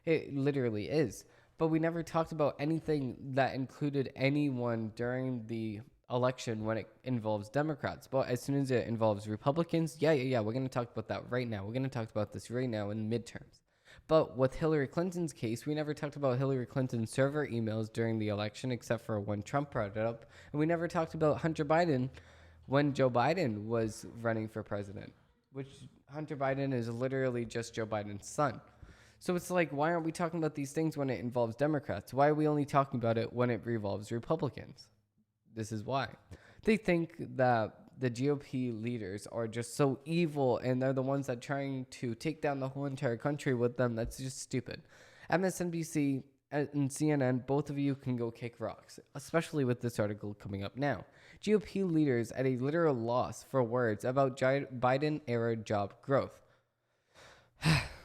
It literally is. But we never talked about anything that included anyone during the election when it involves Democrats. But as soon as it involves Republicans, yeah, we're going to talk about that right now. We're going to talk about this right now in midterms. But with Hillary Clinton's case, we never talked about Hillary Clinton's server emails during the election, except for when Trump brought it up. And we never talked about Hunter Biden when Joe Biden was running for president, which Hunter Biden is literally just Joe Biden's son. So it's like, why aren't we talking about these things when it involves Democrats? Why are we only talking about it when it revolves Republicans? This is why. They think that the GOP leaders are just so evil and they're the ones that are trying to take down the whole entire country with them. That's just stupid. MSNBC and CNN, both of you can go kick rocks, especially with this article coming up now. GOP leaders at a literal loss for words about Biden-era job growth.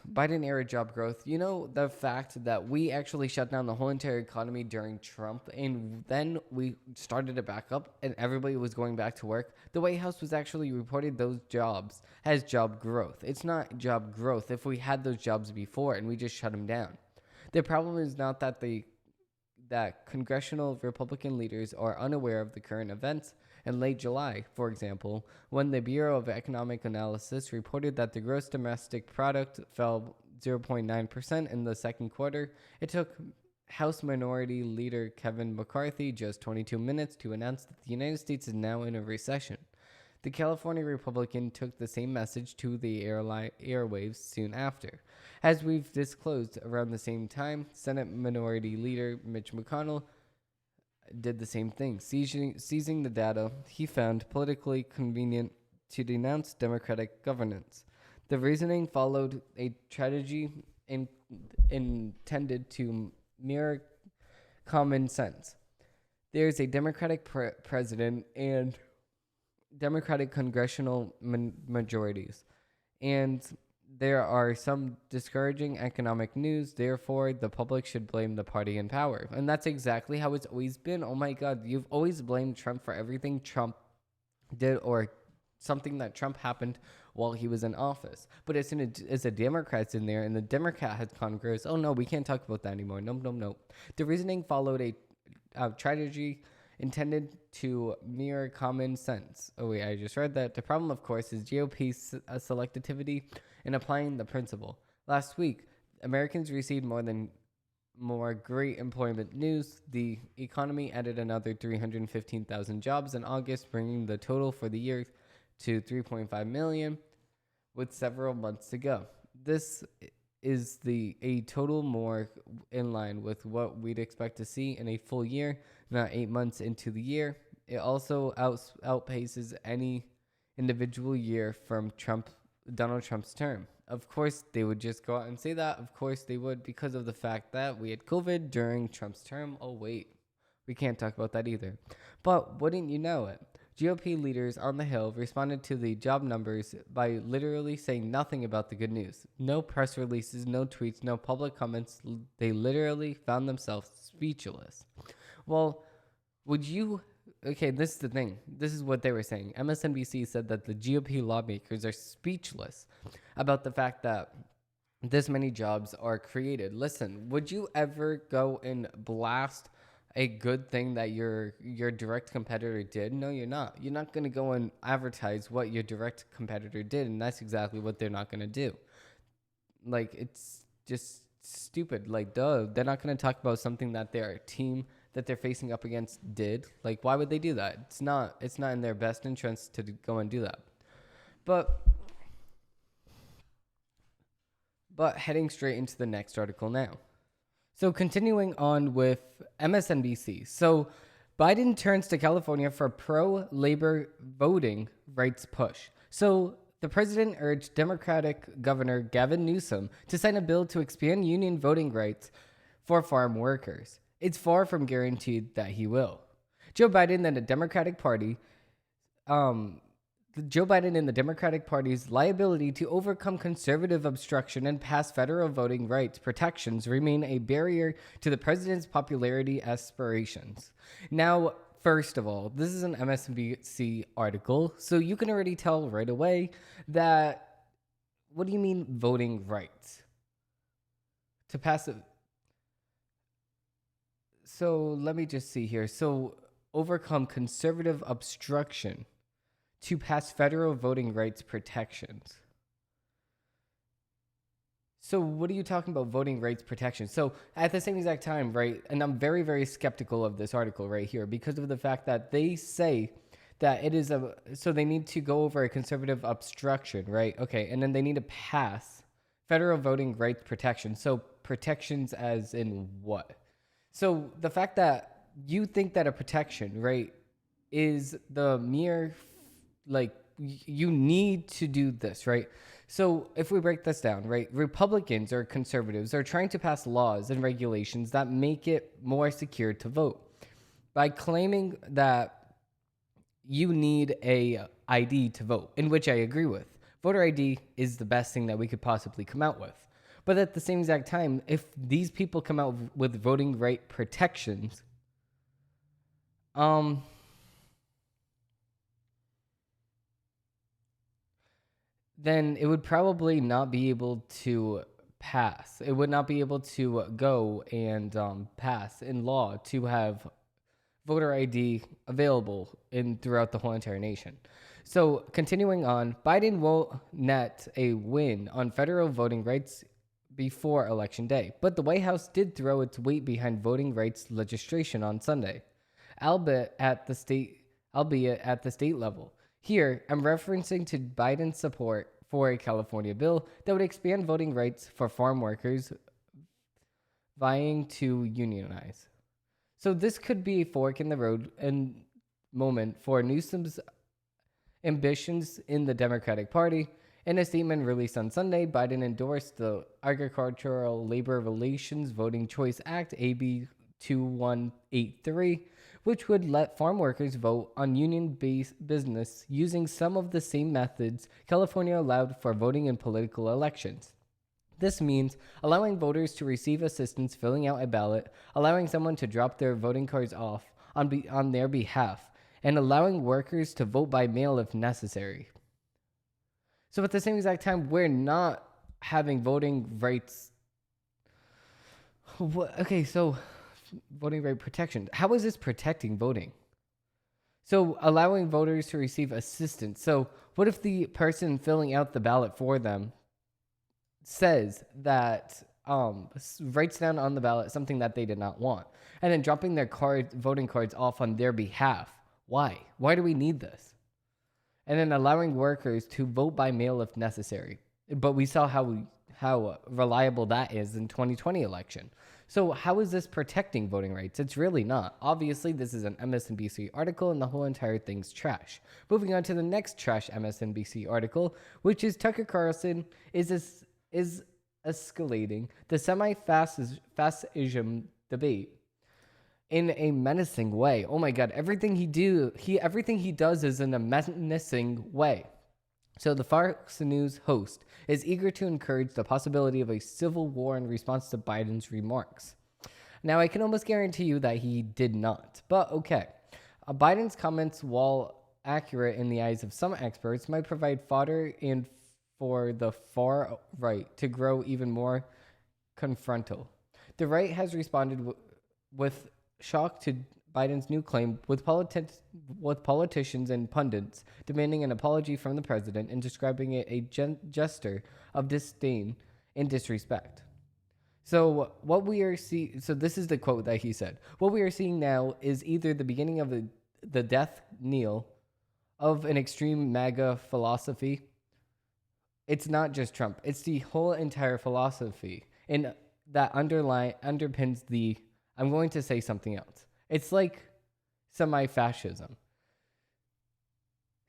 Biden-era job growth. You know, the fact that we actually shut down the whole entire economy during Trump, and then we started it back up, and everybody was going back to work. The White House was actually reported those jobs as job growth. It's not job growth if we had those jobs before and we just shut them down. The problem is not that congressional Republican leaders are unaware of the current events. In late July, for example, when the Bureau of Economic Analysis reported that the gross domestic product fell 0.9% in the second quarter, it took House Minority Leader Kevin McCarthy just 22 minutes to announce that the United States is now in a recession. The California Republican took the same message to the airwaves soon after. As we've disclosed around the same time, Senate Minority Leader Mitch McConnell did the same thing, seizing the data he found politically convenient to denounce Democratic governance. The reasoning followed a strategy intended to mirror common sense. There's a Democratic president and Democratic congressional majorities, and there are some discouraging economic news. Therefore, the public should blame the party in power. And that's exactly how it's always been. Oh my God, you've always blamed Trump for everything Trump did or something that Trump happened while he was in office. But it's a Democrats in there, and the Democrat has Congress. Oh no, we can't talk about that anymore. No. The reasoning followed a strategy intended to mirror common sense. Oh wait, I just read that. The problem, of course, is GOP's selectivity in applying the principle. Last week, Americans received more great employment news. The economy added another 315,000 jobs in August, bringing the total for the year to 3.5 million, with several months to go. This is a total more in line with what we'd expect to see in a full year, not 8 months into the year. It also outpaces any individual year from Donald Trump's term. Of course, they would just go out and say that. Of course, they would, because of the fact that we had COVID during Trump's term. Oh, wait, we can't talk about that either. But wouldn't you know it? GOP leaders on the Hill responded to the job numbers by literally saying nothing about the good news. No press releases, no tweets, no public comments. They literally found themselves speechless. Well, okay, this is the thing. This is what they were saying. MSNBC said that the GOP lawmakers are speechless about the fact that this many jobs are created. Listen, would you ever go and blast a good thing that your direct competitor did? No, you're not. You're not going to go and advertise what your direct competitor did, and that's exactly what they're not going to do. Like, it's just stupid. Like, duh, they're not going to talk about something that their team that they're facing up against did. Like, why would they do that? It's not in their best interest to go and do that. But heading straight into the next article now. So continuing on with MSNBC. So Biden turns to California for pro-labor voting rights push. So the president urged Democratic Governor Gavin Newsom to sign a bill to expand union voting rights for farm workers. It's far from guaranteed that he will. Joe Biden and the Democratic Party's liability to overcome conservative obstruction and pass federal voting rights protections remain a barrier to the president's popularity aspirations. Now, first of all, this is an MSNBC article, so you can already tell right away that, what do you mean voting rights? To pass it. So let me just see here. So overcome conservative obstruction to pass federal voting rights protections. So what are you talking about, voting rights protection? So at the same exact time, right, and I'm very, very skeptical of this article right here because of the fact that they say that it is so they need to go over a conservative obstruction, right? Okay, and then they need to pass federal voting rights protection. So protections as in what? So the fact that you think that a protection, right, is the mere, like, you need to do this, right? So if we break this down, right, Republicans or conservatives are trying to pass laws and regulations that make it more secure to vote by claiming that you need a ID to vote, in which I agree with. Voter ID is the best thing that we could possibly come out with. But at the same exact time, if these people come out with voting right protections, then it would probably not be able to pass. It would not be able to go and pass in law to have voter ID available throughout the whole entire nation. So continuing on, Biden won't net a win on federal voting rights before Election Day, but the White House did throw its weight behind voting rights legislation on Sunday, albeit at the state level. Here, I'm referencing to Biden's support for a California bill that would expand voting rights for farm workers vying to unionize. So this could be a fork in the road and moment for Newsom's ambitions in the Democratic Party. In a statement released on Sunday, Biden endorsed the Agricultural Labor Relations Voting Choice Act, AB 2183, which would let farm workers vote on union-based business using some of the same methods California allowed for voting in political elections. This means allowing voters to receive assistance filling out a ballot, allowing someone to drop their voting cards off on their behalf, and allowing workers to vote by mail if necessary. So at the same exact time, we're not having voting rights. Okay, so voting right protection. How is this protecting voting? So allowing voters to receive assistance. So what if the person filling out the ballot for them says that writes down on the ballot something that they did not want, and then dropping their voting cards off on their behalf? Why? Why do we need this? And then allowing workers to vote by mail if necessary. But we saw how reliable that is in 2020 election. So how is this protecting voting rights? It's really not. Obviously, this is an MSNBC article and the whole entire thing's trash. Moving on to the next trash MSNBC article, which is Tucker Carlson is escalating the semi-fascism debate in a menacing way. Oh my God, everything he does is in a menacing way. So the Fox News host is eager to encourage the possibility of a civil war in response to Biden's remarks. Now, I can almost guarantee you that he did not, but okay. Biden's comments, while accurate in the eyes of some experts, might provide fodder and for the far right to grow even more confrontal. The right has responded with shock to Biden's new claim, with politicians and pundits demanding an apology from the president and describing it a gesture of disdain and disrespect. So what we are seeing, so this is the quote that he said. What we are seeing now is either the beginning of the death knell of an extreme MAGA philosophy. It's not just Trump. It's the whole entire philosophy, and that underpins the, I'm going to say something else. It's like semi-fascism.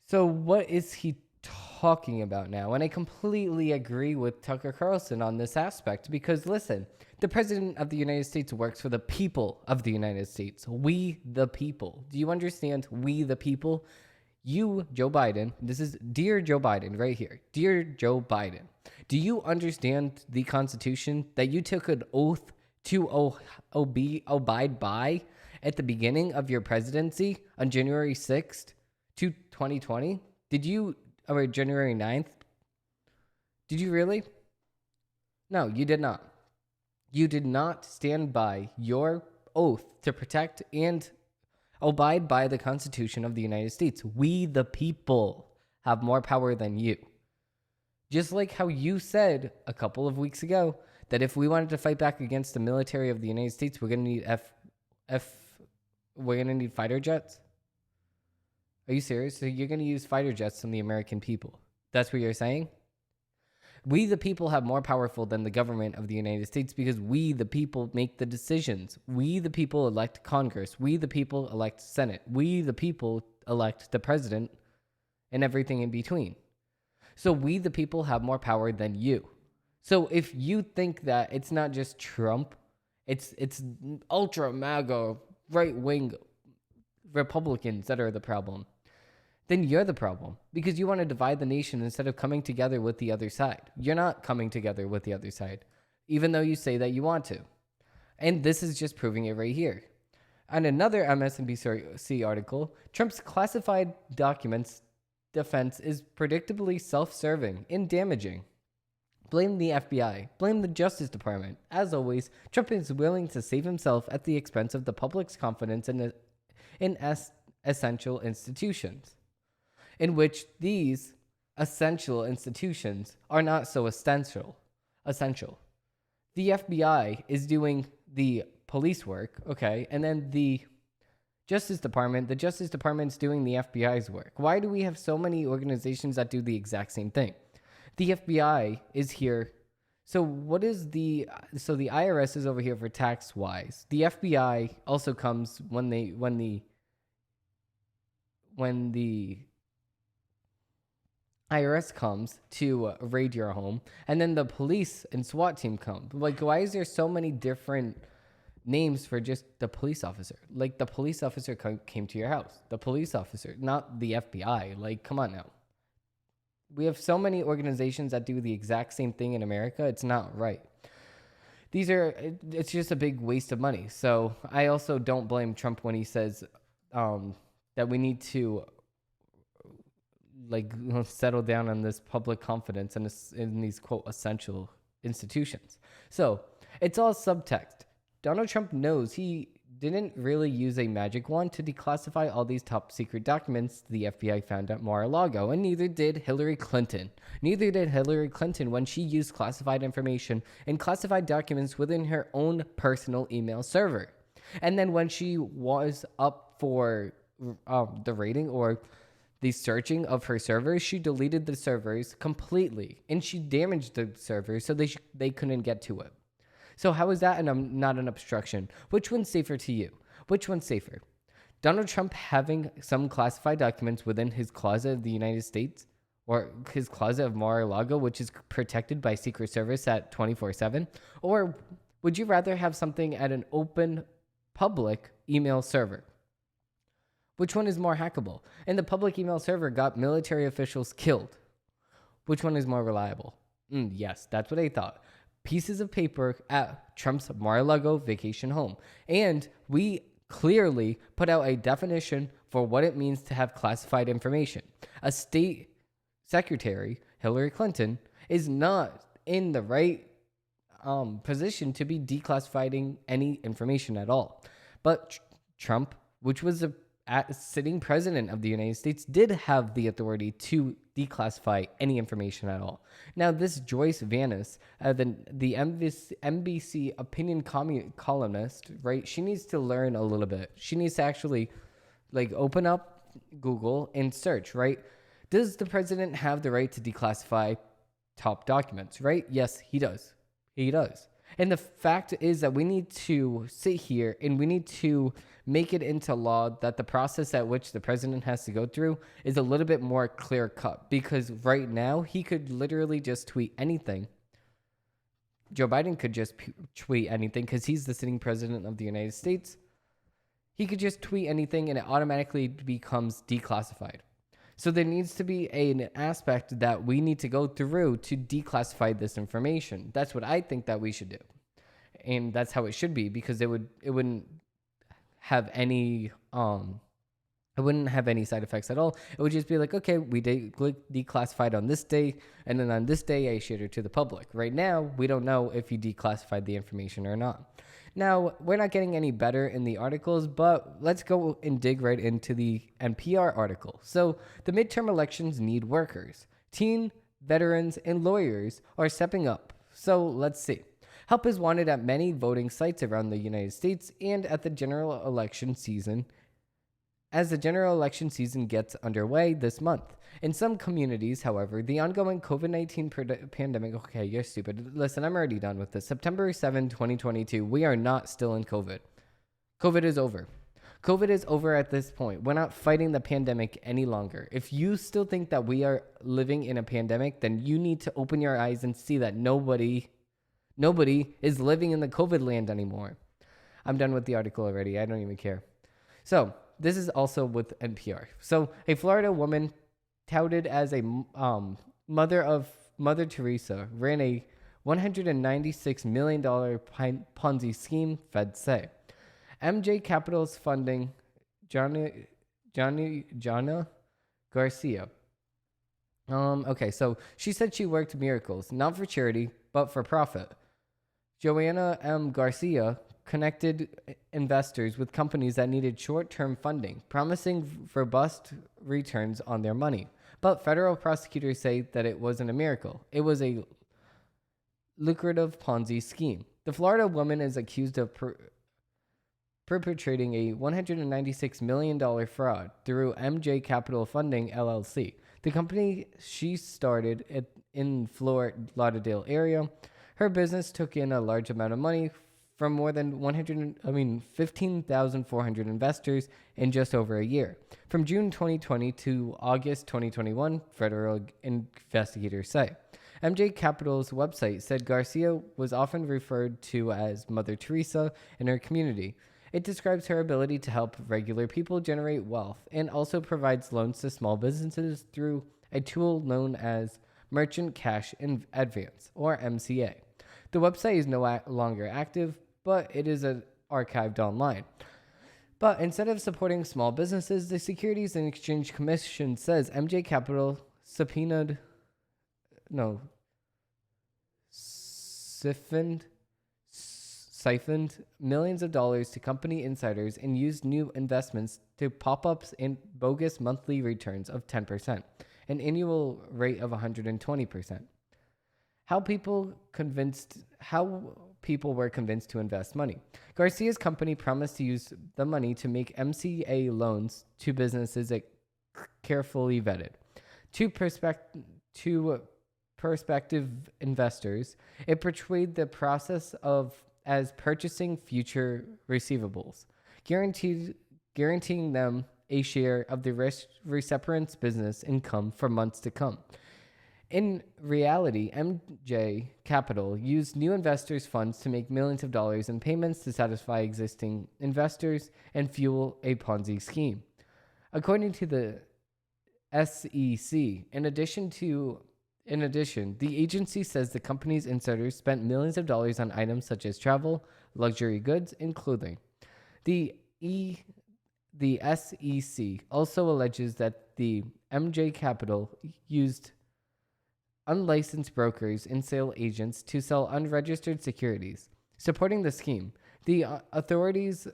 So what is he talking about now? And I completely agree with Tucker Carlson on this aspect, because listen, the president of the United States works for the people of the United States. We the people. Do you understand? We the people. You, Joe Biden, this is Dear Joe Biden right here. Dear Joe Biden, do you understand the Constitution that you took an oath to abide by at the beginning of your presidency on January 6th, 2020? Did you, or January 9th? Did you really? No, you did not. You did not stand by your oath to protect and abide by the Constitution of the United States. We, the people, have more power than you. Just like how you said a couple of weeks ago that if we wanted to fight back against the military of the United States, we're going to need we're going to need fighter jets. Are you serious? So you're going to use fighter jets from the American people? That's what you're saying? We, the people, have more powerful than the government of the United States because we, the people, make the decisions. We, the people, elect Congress. We, the people, elect Senate. We, the people, elect the president and everything in between. So we, the people, have more power than you. So if you think that it's not just Trump, it's ultra MAGA right-wing Republicans that are the problem, then you're the problem because you want to divide the nation instead of coming together with the other side. You're not coming together with the other side, even though you say that you want to. And this is just proving it right here. On another MSNBC article, Trump's classified documents defense is predictably self-serving and damaging. Blame the FBI. Blame the Justice Department. As always, Trump is willing to save himself at the expense of the public's confidence in essential institutions, in which these essential institutions are not so essential. The FBI is doing the police work, okay, and then the Justice Department's doing the FBI's work. Why do we have so many organizations that do the exact same thing? The FBI is here. So the IRS is over here for tax wise. The FBI also comes when the IRS comes to raid your home, and then the police and SWAT team come. Like, why is there so many different names for just the police officer? Like, the police officer came to your house. The police officer, not the FBI. Like, come on now. We have so many organizations that do the exact same thing in America. It's not right. It's just a big waste of money. So I also don't blame Trump when he says that we need to settle down on this public confidence in these, quote, essential institutions. So it's all subtext. Donald Trump knows he didn't really use a magic wand to declassify all these top secret documents the FBI found at Mar-a-Lago, and neither did Hillary Clinton. Neither did Hillary Clinton when she used classified information and classified documents within her own personal email server. And then when she was up for the rating or the searching of her servers, she deleted the servers completely, and she damaged the servers so they couldn't get to it. So how is that not an obstruction? Which one's safer to you? Which one's safer? Donald Trump having some classified documents within his closet of the United States, or his closet of Mar-a-Lago, which is protected by Secret Service at 24/7? Or would you rather have something at an open public email server? Which one is more hackable? And the public email server got military officials killed. Which one is more reliable? Yes, that's what I thought. Pieces of paper at Trump's Mar-a-Lago vacation home. And we clearly put out a definition for what it means to have classified information. A state secretary, Hillary Clinton, is not in the right position to be declassifying any information at all. But Trump, which was a sitting president of the United States, did have the authority to declassify any information at all. Now, this Joyce Vanis, the NBC opinion columnist, right? She needs to learn a little bit. She needs to actually open up Google and search, right? Does the president have the right to declassify top documents, right? Yes, he does. He does. And the fact is that we need to sit here and we need to make it into law that the process at which the president has to go through is a little bit more clear cut, because right now he could literally just tweet anything. Joe Biden could just tweet anything because he's the sitting president of the United States. He could just tweet anything and it automatically becomes declassified. So there needs to be an aspect that we need to go through to declassify this information. That's what I think that we should do. And that's how it should be, because it wouldn't have any side effects at all. It would just be like, okay, we declassified on this day, and then on this day I issued it to the public. Right now, we don't know if you declassified the information or not. Now, we're not getting any better in the articles, but let's go and dig right into the NPR article. So, the midterm elections need workers. Teen, veterans, and lawyers are stepping up. So, let's see. Help is wanted at many voting sites around the United States and at the general election season as the general election season gets underway this month. In some communities, however, the ongoing COVID-19 pandemic... Okay, you're stupid. Listen, I'm already done with this. September 7, 2022, we are not still in COVID. COVID is over. COVID is over at this point. We're not fighting the pandemic any longer. If you still think that we are living in a pandemic, then you need to open your eyes and see that nobody is living in the COVID land anymore. I'm done with the article already. I don't even care. So this is also with NPR. So a Florida woman touted as a mother of Mother Teresa ran a $196 million Ponzi scheme, feds say. MJ Capital's funding Jana Garcia. Okay, so she said she worked miracles, not for charity, but for profit. Joanna M. Garcia connected investors with companies that needed short-term funding, promising robust returns on their money. But federal prosecutors say that it wasn't a miracle. It was a lucrative Ponzi scheme. The Florida woman is accused of perpetrating a $196 million fraud through MJ Capital Funding, LLC. The company she started in Fort Lauderdale area. Her business took in a large amount of money from more than 15,400 investors in just over a year. From June 2020 to August 2021, federal investigators say. MJ Capital's website said Garcia was often referred to as Mother Teresa in her community. It describes her ability to help regular people generate wealth and also provides loans to small businesses through a tool known as Merchant Cash in Advance, or MCA. The website is no longer active, but it is archived online. But instead of supporting small businesses, the Securities and Exchange Commission says MJ Capital siphoned millions of dollars to company insiders and used new investments to pop-ups and bogus monthly returns of 10%, an annual rate of 120%. How people were convinced to invest money. Garcia's company promised to use the money to make MCA loans to businesses it carefully vetted. To prospective investors, it portrayed the process as purchasing future receivables, guaranteeing them a share of the recipient's business income for months to come. In reality, MJ Capital used new investors' funds to make millions of dollars in payments to satisfy existing investors and fuel a Ponzi scheme. According to the SEC, in addition, the agency says the company's insiders spent millions of dollars on items such as travel, luxury goods, and clothing. The SEC also alleges that the MJ Capital used unlicensed brokers and sale agents to sell unregistered securities. Supporting the scheme, the authorities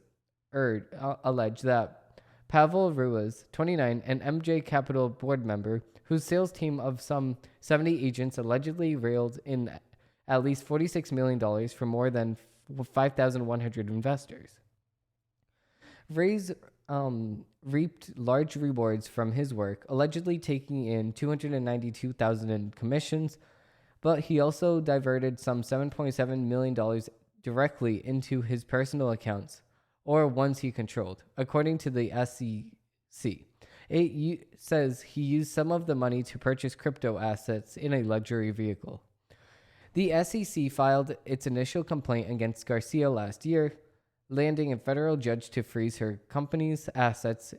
allege that Pavel Ruiz, 29, an MJ Capital board member, whose sales team of some 70 agents allegedly railed in at least $46 million from more than 5,100 investors. Ray's reaped large rewards from his work, allegedly taking in $292,000 in commissions, but he also diverted some $7.7 million directly into his personal accounts, or ones he controlled, according to the SEC. It says he used some of the money to purchase crypto assets in a luxury vehicle. The SEC filed its initial complaint against Garcia last year, landing a federal judge to freeze her company's assets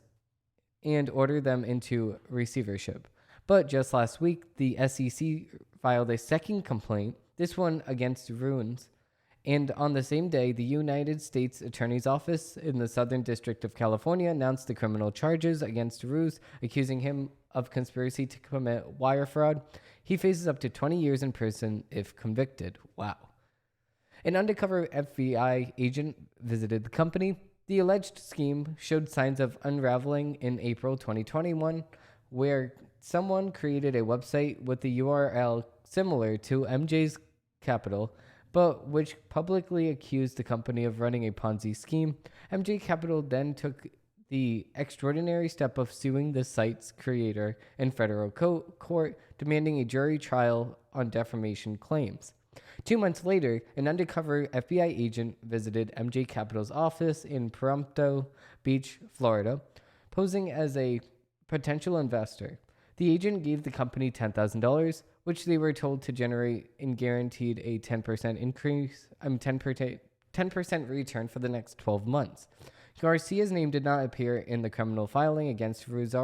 and order them into receivership. But just last week, the SEC filed a second complaint, this one against Ruins, and on the same day, the United States Attorney's Office in the Southern District of California announced the criminal charges against Ruiz, accusing him of conspiracy to commit wire fraud. He faces up to 20 years in prison if convicted. Wow. An undercover FBI agent visited the company. The alleged scheme showed signs of unraveling in April 2021, where someone created a website with the URL similar to MJ's Capital, but which publicly accused the company of running a Ponzi scheme. MJ Capital then took the extraordinary step of suing the site's creator in federal court, demanding a jury trial on defamation claims. 2 months later, an undercover FBI agent visited MJ Capital's office in Pahrump Beach, Florida, posing as a potential investor. The agent gave the company $10,000, which they were told to generate and guaranteed a 10% increase, 10% return for the next 12 months. Garcia's name did not appear in the criminal filing against Reese.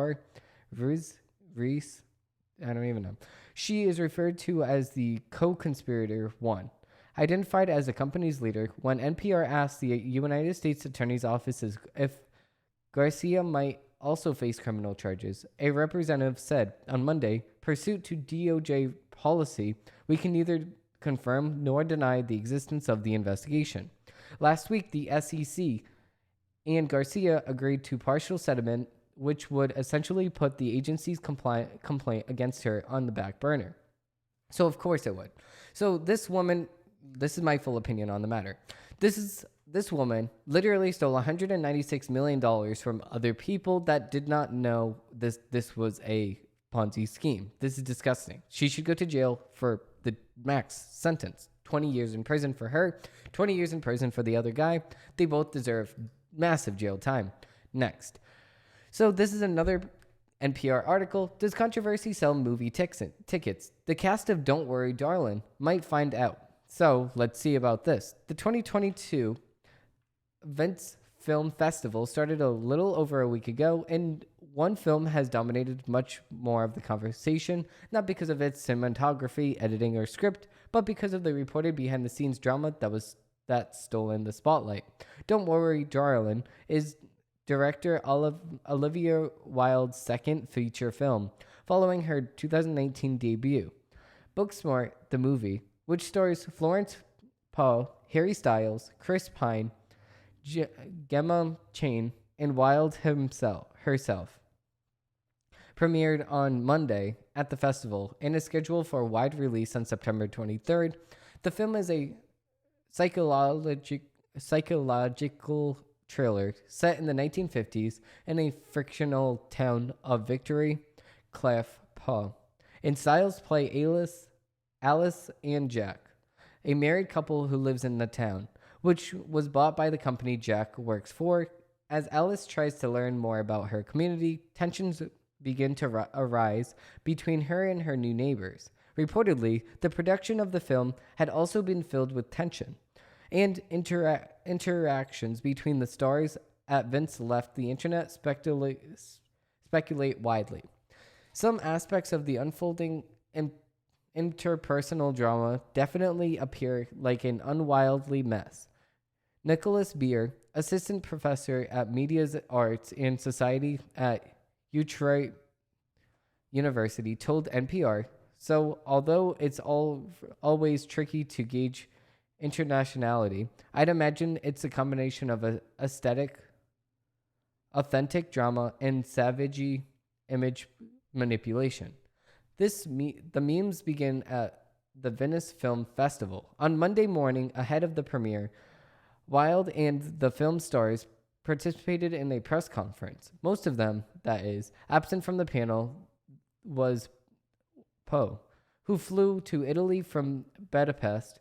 I don't even know. She is referred to as the co-conspirator 1. Identified as the company's leader, when NPR asked the United States Attorney's Office if Garcia might also face criminal charges, a representative said on Monday, pursuant to DOJ policy, we can neither confirm nor deny the existence of the investigation. Last week, the SEC and Garcia agreed to partial settlement, which would essentially put the agency's complaint against her on the back burner. So of course it would. So this woman, this is my full opinion on the matter. This woman literally stole $196 million from other people that did not know this was a Ponzi scheme. This is disgusting. She should go to jail for the max sentence. 20 years in prison for her, 20 years in prison for the other guy. They both deserve massive jail time. Next. So this is another NPR article. Does controversy sell movie tickets? The cast of Don't Worry, Darling might find out. So let's see about this. The 2022 Venice Film Festival started a little over a week ago, and one film has dominated much more of the conversation, not because of its cinematography, editing, or script, but because of the reported behind-the-scenes drama that stole in the spotlight. Don't Worry, Darling is director Olivia Wilde's second feature film, following her 2019 debut. Booksmart, the movie, which stars Florence Pugh, Harry Styles, Chris Pine, Gemma Chan, and Wilde herself, premiered on Monday at the festival and is scheduled for a wide release on September 23rd. The film is a psychological thriller set in the 1950s in a fictional town of Victory, Clef Paw. And Styles play Alice and Jack, a married couple who lives in the town, which was bought by the company Jack works for. As Alice tries to learn more about her community, tensions begin to arise between her and her new neighbors. Reportedly, the production of the film had also been filled with tension, and interactions between the stars at Vince left the internet speculate widely. Some aspects of the unfolding interpersonal drama definitely appear like an unwildly mess. Nicholas Beer, assistant professor at Media Arts and Society at Utrecht University, told NPR, so although it's always tricky to gauge internationality, I'd imagine it's a combination of authentic drama and savage image manipulation. The memes begin at the Venice Film Festival. On Monday morning, ahead of the premiere, Wilde and the film stars participated in a press conference. Most of them, that is, absent from the panel was Poe, who flew to Italy from Budapest,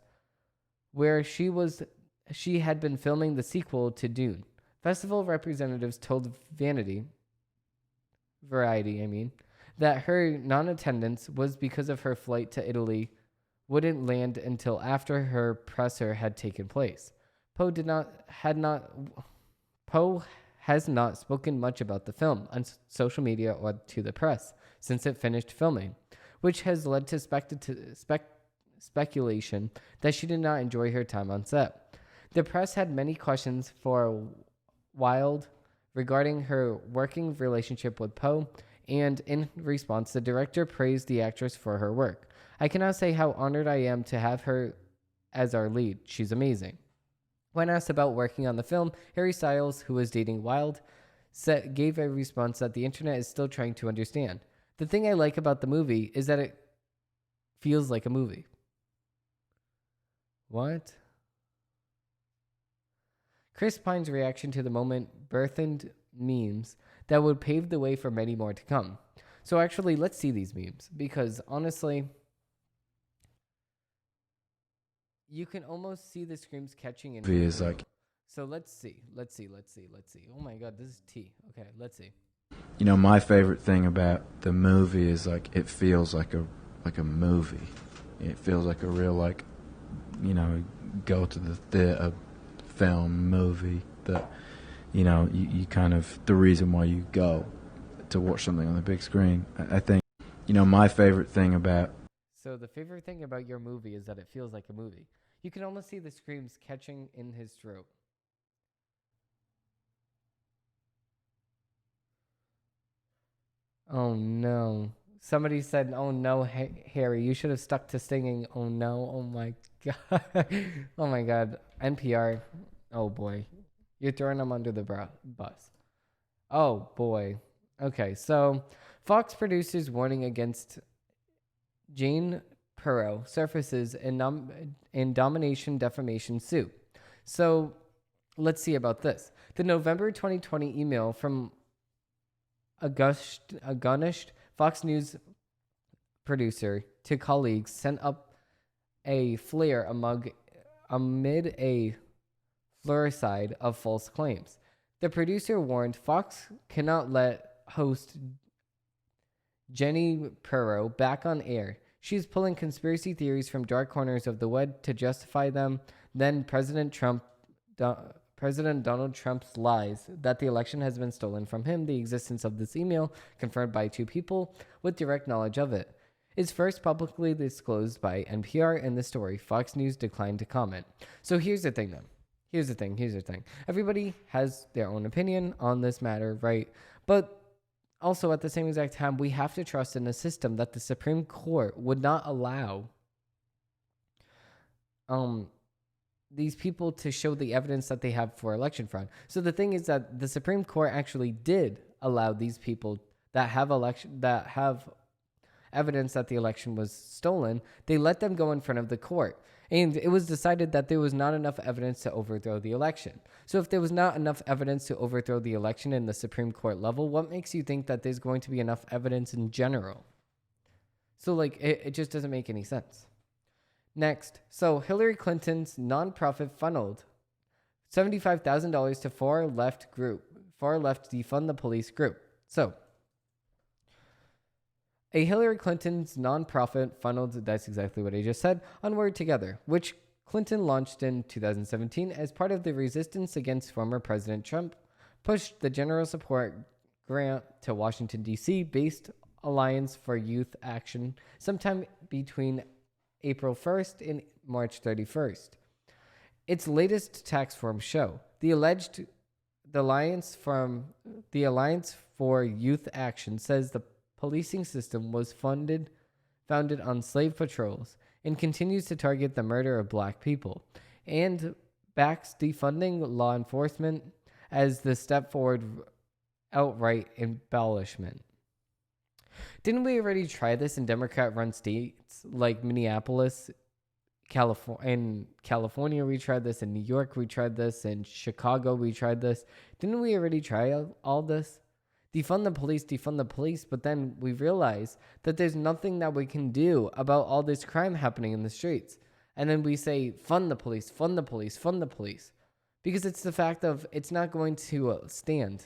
where she had been filming the sequel to Dune. Festival representatives told Variety, that her non-attendance was because of her flight to Italy wouldn't land until after her presser had taken place. Poe has not spoken much about the film on social media or to the press since it finished filming, which has led to speculation that she did not enjoy her time on set. The press had many questions for Wilde regarding her working relationship with Poe, and in response, the director praised the actress for her work. I cannot say how honored I am to have her as our lead. She's amazing. When asked about working on the film, Harry Styles, who was dating Wilde, gave a response that the internet is still trying to understand. The thing I like about the movie is that it feels like a movie. What? Chris Pine's reaction to the moment burthened memes that would pave the way for many more to come. So actually, let's see these memes, because honestly, you can almost see the screams catching in. Is like, so let's see. Oh my God, this is tea. Okay, let's see. you know, my favorite thing about the movie is like it feels like a movie. It feels like a real, like, you know, go to the theater film movie that, you know, you kind of, the reason why you go to watch something on the big screen. I think, you know, my favorite thing about. So the favorite thing about your movie is that it feels like a movie. You can almost see the screams catching in his throat. Oh no. Somebody said, oh no, Harry, you should have stuck to singing. Oh no. Oh my God. Oh my God. NPR. Oh boy. You're throwing them under the bus. Oh boy. Okay, so Fox producers warning against Jane Perot surfaces in domination defamation suit. So let's see about this. The November 2020 email from Agonished Fox News producer to colleagues sent up a flare amid a flurricide of false claims. The producer warned Fox cannot let host Jenny Perot back on air. She's pulling conspiracy theories from dark corners of the web to justify them. Then President Donald Trump's lies that the election has been stolen from him. The existence of this email, confirmed by two people with direct knowledge of it, is first publicly disclosed by NPR. In the story, Fox News declined to comment. So here's the thing, then. Here's the thing. Everybody has their own opinion on this matter, right? But also, at the same exact time, we have to trust in a system that the Supreme Court would not allow these people to show the evidence that they have for election fraud. So the thing is that the Supreme Court actually did allow these people that have evidence that the election was stolen. They let them go in front of the court. And it was decided that there was not enough evidence to overthrow the election. So if there was not enough evidence to overthrow the election in the Supreme Court level, what makes you think that there's going to be enough evidence in general? So, like, it just doesn't make any sense. Next, so Hillary Clinton's nonprofit funneled $75,000 to far left defund the police group. So, a Hillary Clinton's nonprofit funneled, that's exactly what I just said, Onward Together, which Clinton launched in 2017 as part of the resistance against former President Trump, pushed the general support grant to Washington, D.C. based Alliance for Youth Action sometime between April 1st and March 31st. Its latest tax form show the Alliance for Youth Action says the policing system was founded on slave patrols and continues to target the murder of black people, and backs defunding law enforcement as the step forward outright embellishment. Didn't we already try this in Democrat-run states like Minneapolis, California? In California, we tried this. In New York, we tried this. In Chicago, we tried this. Didn't we already try all this? Defund the police, but then we realize that there's nothing that we can do about all this crime happening in the streets. And then we say, fund the police. Because it's the fact of it's not going to stand.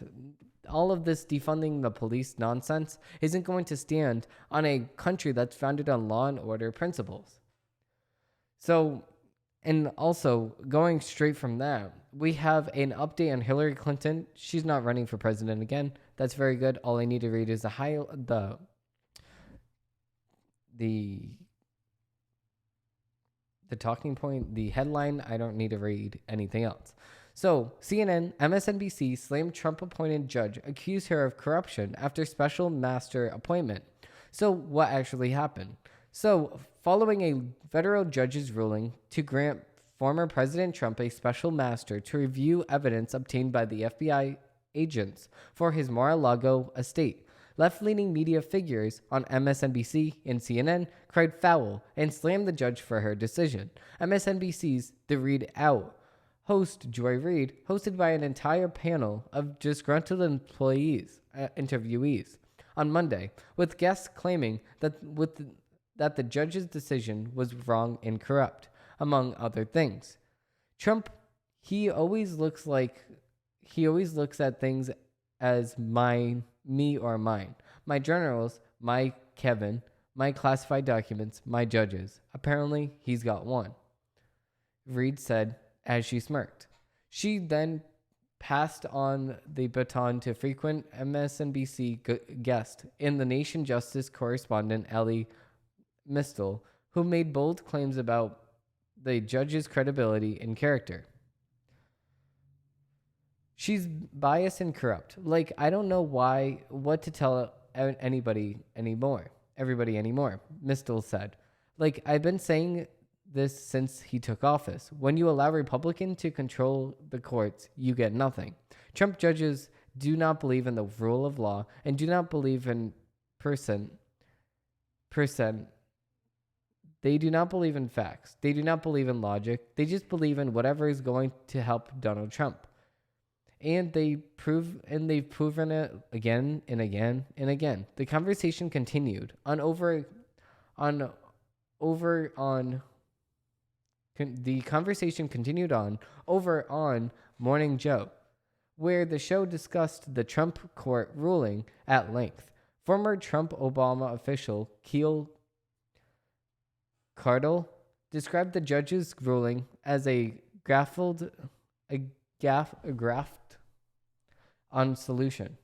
All of this defunding the police nonsense isn't going to stand on a country that's founded on law and order principles. So, and also going straight from that, we have an update on Hillary Clinton. She's not running for president again. That's very good. All I need to read is the talking point, the headline. I don't need to read anything else. So, CNN, MSNBC slammed Trump-appointed judge, accused her of corruption after special master appointment. So, what actually happened? So, following a federal judge's ruling to grant former President Trump a special master to review evidence obtained by the FBI agents for his Mar-a-Lago estate, left-leaning media figures on MSNBC and CNN cried foul and slammed the judge for her decision. MSNBC's The Read Out host Joy Reid, hosted by an entire panel of disgruntled interviewees on Monday, with guests claiming that the judge's decision was wrong and corrupt, among other things. Trump, he always looks at things as me or mine. My journals, my Kevin, my classified documents, my judges. Apparently, he's got one, Reid said as she smirked. She then passed on the baton to frequent MSNBC guest and the Nation Justice correspondent Ellie Mistel, who made bold claims about the judge's credibility and character. She's biased and corrupt. Like, I don't know what to tell everybody anymore, Mistel said. Like, I've been saying this since he took office. When you allow Republicans to control the courts, you get nothing. Trump judges do not believe in the rule of law and do not believe in percent. They do not believe in facts. They do not believe in logic. They just believe in whatever is going to help Donald Trump. And they've proven it again and again and again. The conversation continued on Morning Joe, where the show discussed the Trump court ruling at length. Former Trump-Obama official Keel Cardle described the judge's ruling as a graft on solution.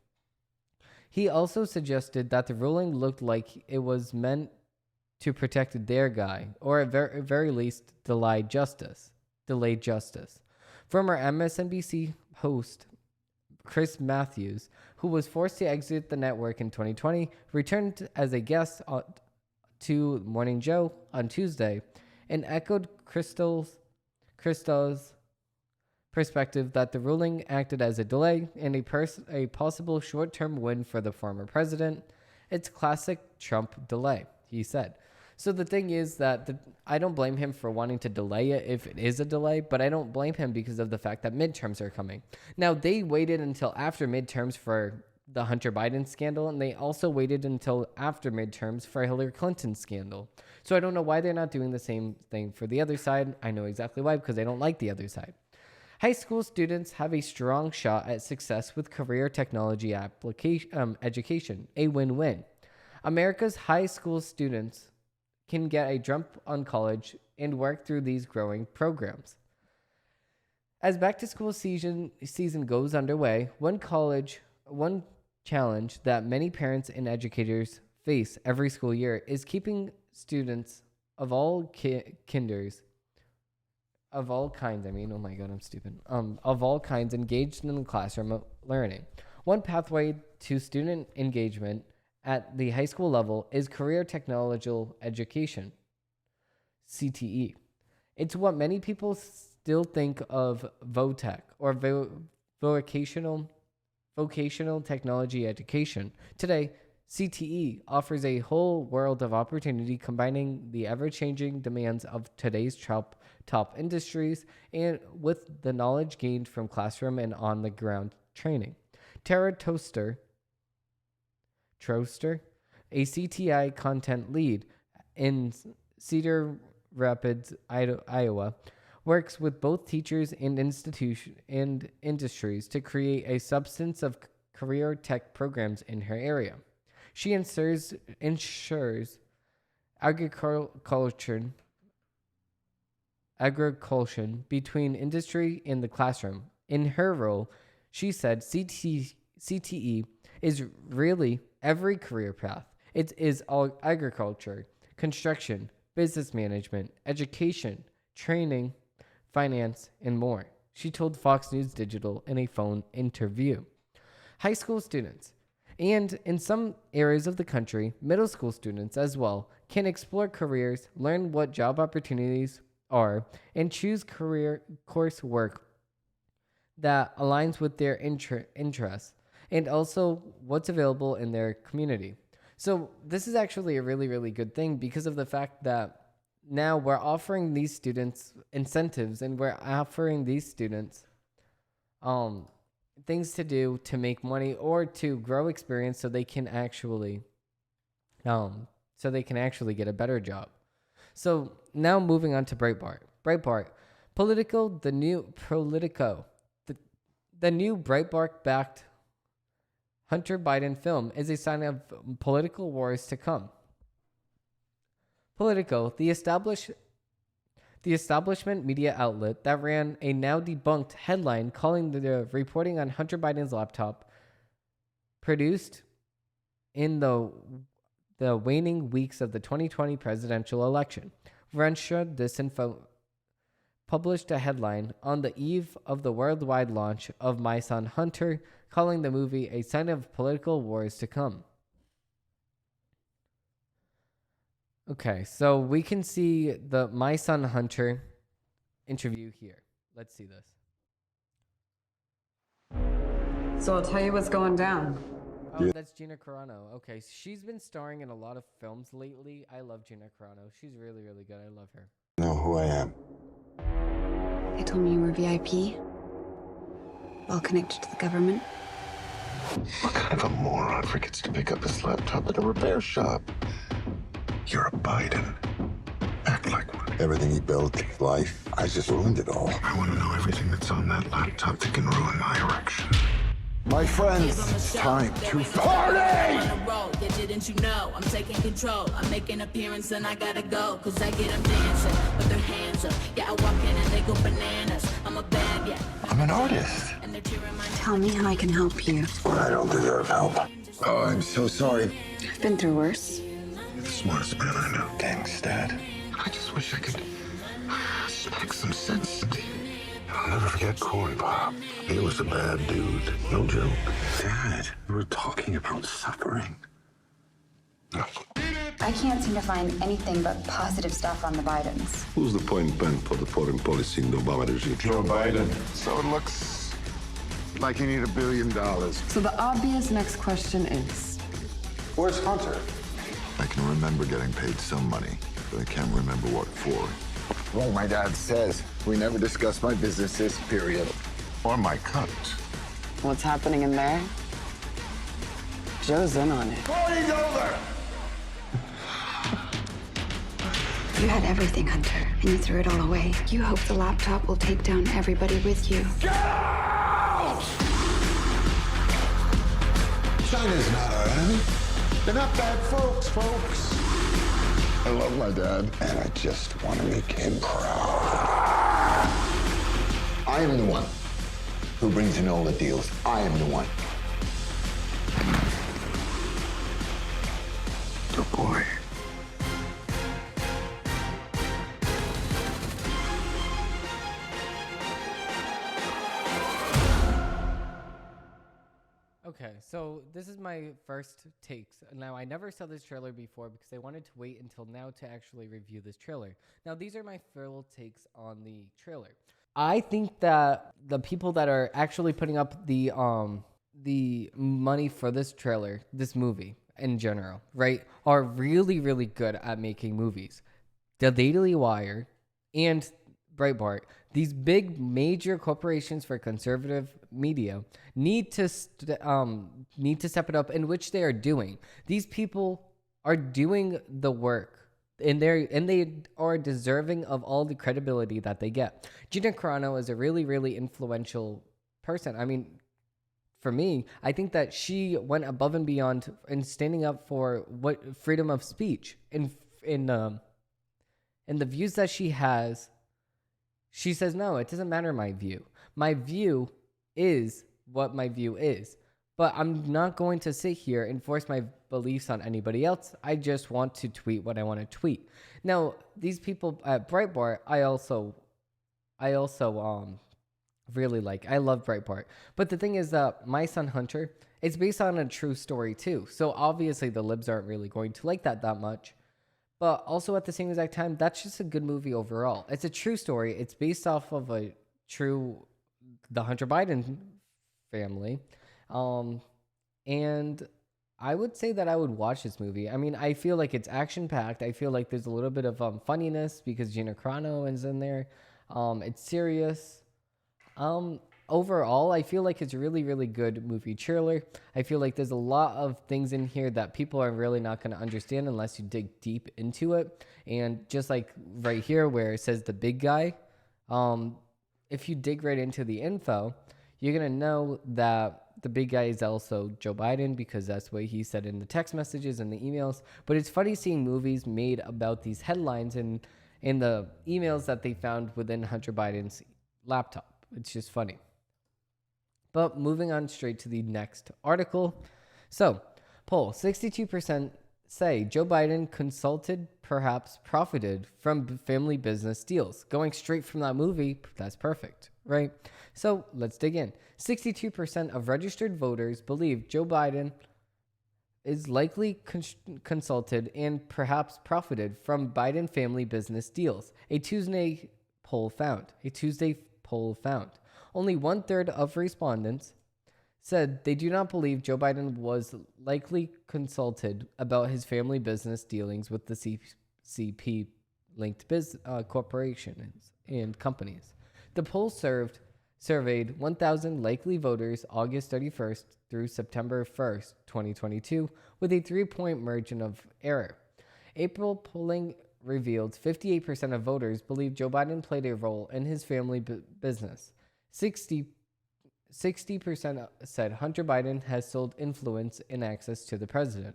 He also suggested that the ruling looked like it was meant to protect their guy, or at very least delayed justice. Former MSNBC host Chris Matthews, who was forced to exit the network in 2020, returned as a guest to Morning Joe on Tuesday and echoed Crystal's perspective that the ruling acted as a delay and a possible short-term win for the former president. It's classic Trump delay, he said. So the thing is that I don't blame him for wanting to delay it if it is a delay, but I don't blame him because of the fact that midterms are coming. Now, they waited until after midterms for the Hunter Biden scandal, and they also waited until after midterms for Hillary Clinton's scandal. So I don't know why they're not doing the same thing for the other side. I know exactly why, because they don't like the other side. High school students have a strong shot at success with career technology education, a win-win. America's high school students can get a jump on college and work through these growing programs. As back-to-school season goes underway, one challenge that many parents and educators face every school year is keeping students of all of all kinds engaged in the classroom learning. One pathway to student engagement at the high school level is career technological education, CTE. It's what many people still think of VOTEC, or vocational technology education. Today, CTE offers a whole world of opportunity, combining the ever-changing demands of today's top industries and with the knowledge gained from classroom and on-the-ground training. Tara Troster, a CTI content lead in Cedar Rapids, Iowa, works with both teachers and industries to create a substance of career tech programs in her area. She ensures agriculture between industry and the classroom. In her role, she said CTE is really every career path. It is all agriculture, construction, business management, education, training, finance, and more, she told Fox News Digital in a phone interview. High school students, and in some areas of the country, middle school students as well, can explore careers, learn what job opportunities are, and choose career coursework that aligns with their interests and also what's available in their community. So this is actually a really, really good thing because of the fact that now we're offering these students incentives, and we're offering these students things to do to make money or to grow experience so they can actually get a better job. So now moving on to Breitbart. The new Breitbart-backed Hunter Biden film is a sign of political wars to come. Politico, the establishment media outlet that ran a now debunked headline calling the reporting on Hunter Biden's laptop produced in the waning weeks of the 2020 presidential election. Russia Disinfo published a headline on the eve of the worldwide launch of My Son Hunter, calling the movie a sign of political wars to come. Okay, so we can see the My Son Hunter interview here. Let's see this. So I'll tell you what's going down. Oh, that's Gina Carano. Okay, she's been starring in a lot of films lately. I love Gina Carano. She's really, really good. I love her. Know who I am. They told me you were VIP. Well connected to the government. What kind of a moron forgets to pick up his laptop at a repair shop? You're a Biden. Act like one. Everything he built, his life, I just ruined it all. I want to know everything that's on that laptop that can ruin my erection. My friends, it's time to party! Yeah, didn't you know? I'm taking control. I make an appearance and I gotta go. Cause I get them dancing with their hands up. Yeah, I walk in and they go bananas. I'm a bad, yeah. I'm an artist. And they're cheering my Tell me how I can help you. I don't deserve help. Oh, I'm so sorry. I've been through worse. You're the smartest man I know. Thanks, Dad. I just wish I could smack some sense into you. I'll never forget Corey Bob. He was a bad dude. No joke. Dad, we were talking about suffering. No. I can't seem to find anything but positive stuff on the Bidens. Who's the point man for the foreign policy in the Obama regime? Joe Biden. So it looks like you need $1 billion. So the obvious next question is, Where's Hunter? I can remember getting paid some money, but I can't remember what for. Well, my dad says we never discuss my businesses, period. Or my cut. what's happening in there? Joe's in on it. Party's over! You had everything, Hunter, and you threw it all away. You hope the laptop will take down everybody with you. Get out! China's not our enemy. They're not bad folks. I love my dad, and I just want to make him proud. I am the one who brings in all the deals. I am the one. Good boy. Okay, so this is my first takes. Now, I never saw this trailer before because I wanted to wait until now to actually review this trailer. Now, these are my full takes on the trailer. I think that the people that are actually putting up the money for this trailer, this movie in general, right, are really, really good at making movies. The Daily Wire and Breitbart, these big major corporations for conservative media need to step it up, in which they are doing. These people are doing the work, and they are deserving of all the credibility that they get. Gina Carano is a really, really influential person. I mean, for me, I think that she went above and beyond in standing up for what freedom of speech in the views that she has. She says, no, it doesn't matter my view. My view is what my view is. But I'm not going to sit here and force my beliefs on anybody else. I just want to tweet what I want to tweet. Now, these people at Breitbart, I also really like. I love Breitbart. But the thing is that My Son Hunter, it's based on a true story too. So obviously the libs aren't really going to like that much. But also at the same exact time, that's just a good movie overall. It's a true story. It's based off of the Hunter Biden family. And I would say that I would watch this movie. I mean, I feel like it's action packed. I feel like there's a little bit of funniness because Gina Carano is in there. It's serious. Overall, I feel like it's a really, really good movie trailer. I feel like there's a lot of things in here that people are really not going to understand unless you dig deep into it. And just like right here where it says the big guy, if you dig right into the info, you're going to know that the big guy is also Joe Biden because that's what he said in the text messages and the emails. But it's funny seeing movies made about these headlines and in the emails that they found within Hunter Biden's laptop. It's just funny. But moving on straight to the next article. So, poll, 62% say Joe Biden consulted, perhaps profited from family business deals. Going straight from that movie, that's perfect, right? So, let's dig in. 62% of registered voters believe Joe Biden is likely consulted and perhaps profited from Biden family business deals. A Tuesday poll found. Only 1/3 of respondents said they do not believe Joe Biden was likely consulted about his family business dealings with the CCP-linked corporations and companies. The poll surveyed 1,000 likely voters August 31st through September 1st, 2022, with a 3-point margin of error. April polling revealed 58% of voters believe Joe Biden played a role in his family business. 60% said Hunter Biden has sold influence and access to the president.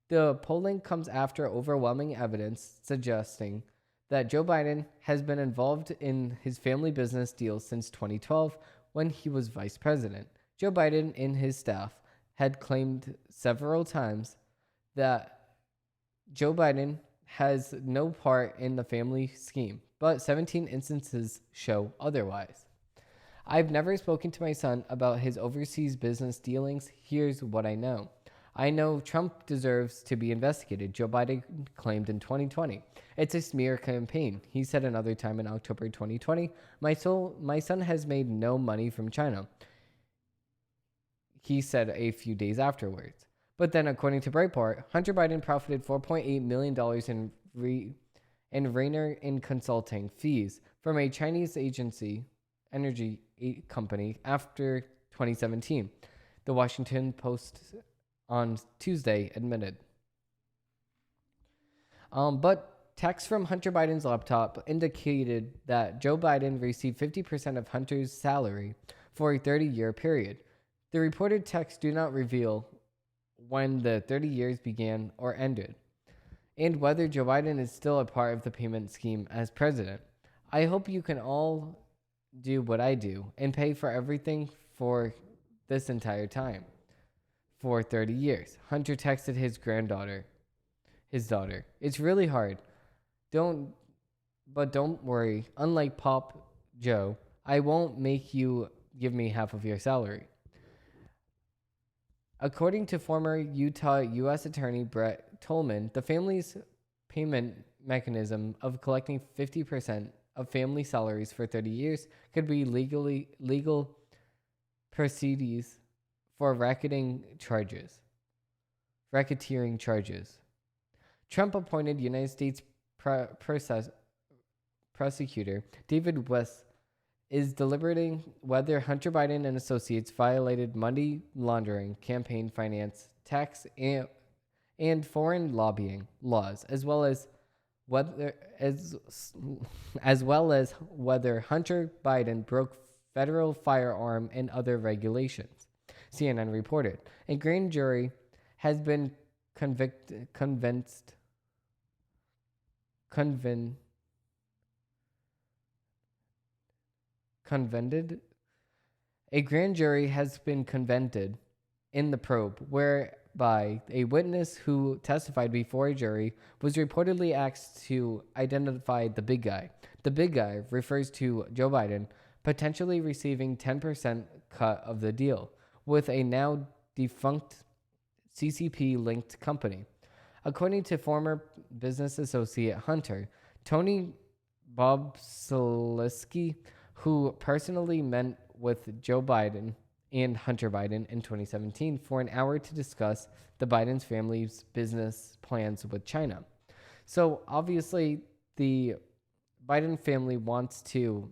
The polling comes after overwhelming evidence suggesting that Joe Biden has been involved in his family business deals since 2012 when he was vice president. Joe Biden and his staff had claimed several times that Joe Biden has no part in the family scheme, but 17 instances show otherwise. I've never spoken to my son about his overseas business dealings. Here's what I know. I know Trump deserves to be investigated, Joe Biden claimed in 2020. It's a smear campaign. He said another time in October 2020, my son has made no money from China. He said a few days afterwards. But then, according to Breitbart, Hunter Biden profited $4.8 million in Rayner in consulting fees from a Chinese energy company after 2017. The Washington Post on Tuesday admitted. But texts from Hunter Biden's laptop indicated that Joe Biden received 50% of Hunter's salary for a 30-year period. The reported texts do not reveal when the 30 years began or ended, and whether Joe Biden is still a part of the payment scheme as president. I hope you can all do what I do and pay for everything for this entire time. For 30 years. Hunter texted his daughter. It's really hard. Don't worry. Unlike Pop Joe, I won't make you give me half of your salary. According to former Utah U.S. Attorney Brett Tolman, the family's payment mechanism of collecting 50% of family salaries for 30 years could be legal proceedings for racketeering charges. Trump appointed United States prosecutor David West is deliberating whether Hunter Biden and associates violated money laundering, campaign finance, tax, and foreign lobbying laws, as well as whether Hunter Biden broke federal firearm and other regulations. CNN reported a grand jury has been convicted. A grand jury has been convened in the probe, whereby a witness who testified before a jury was reportedly asked to identify the big guy. The big guy refers to Joe Biden potentially receiving 10% cut of the deal with a now defunct CCP-linked company. According to former business associate Hunter, Tony Bobsliski, who personally met with Joe Biden and Hunter Biden in 2017 for an hour to discuss the Biden's family's business plans with China. So obviously, the Biden family wants to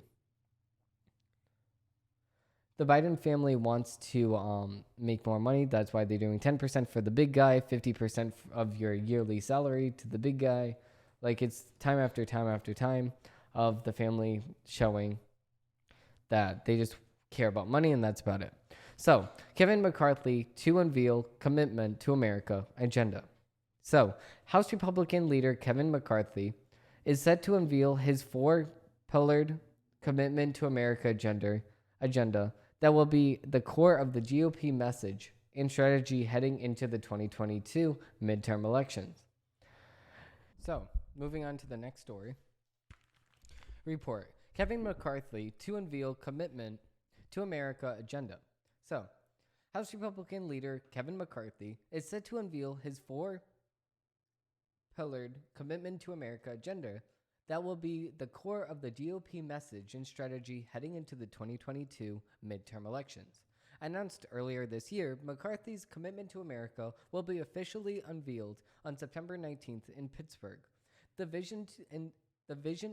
make more money. That's why they're doing 10% for the big guy, 50% of your yearly salary to the big guy. Like, it's time after time after time of the family showing that they just care about money, and that's about it. So, Kevin McCarthy to unveil commitment to America agenda. So, House Republican leader Kevin McCarthy is set to unveil his four-pillared commitment to America agenda that will be the core of the GOP message and strategy heading into the 2022 midterm elections. So, moving on to the next story. Report. Kevin McCarthy to unveil commitment to America agenda. So, House Republican leader Kevin McCarthy is set to unveil his four-pillared commitment to America agenda that will be the core of the GOP message and strategy heading into the 2022 midterm elections. Announced earlier this year, McCarthy's commitment to America will be officially unveiled on September 19th in Pittsburgh. The vision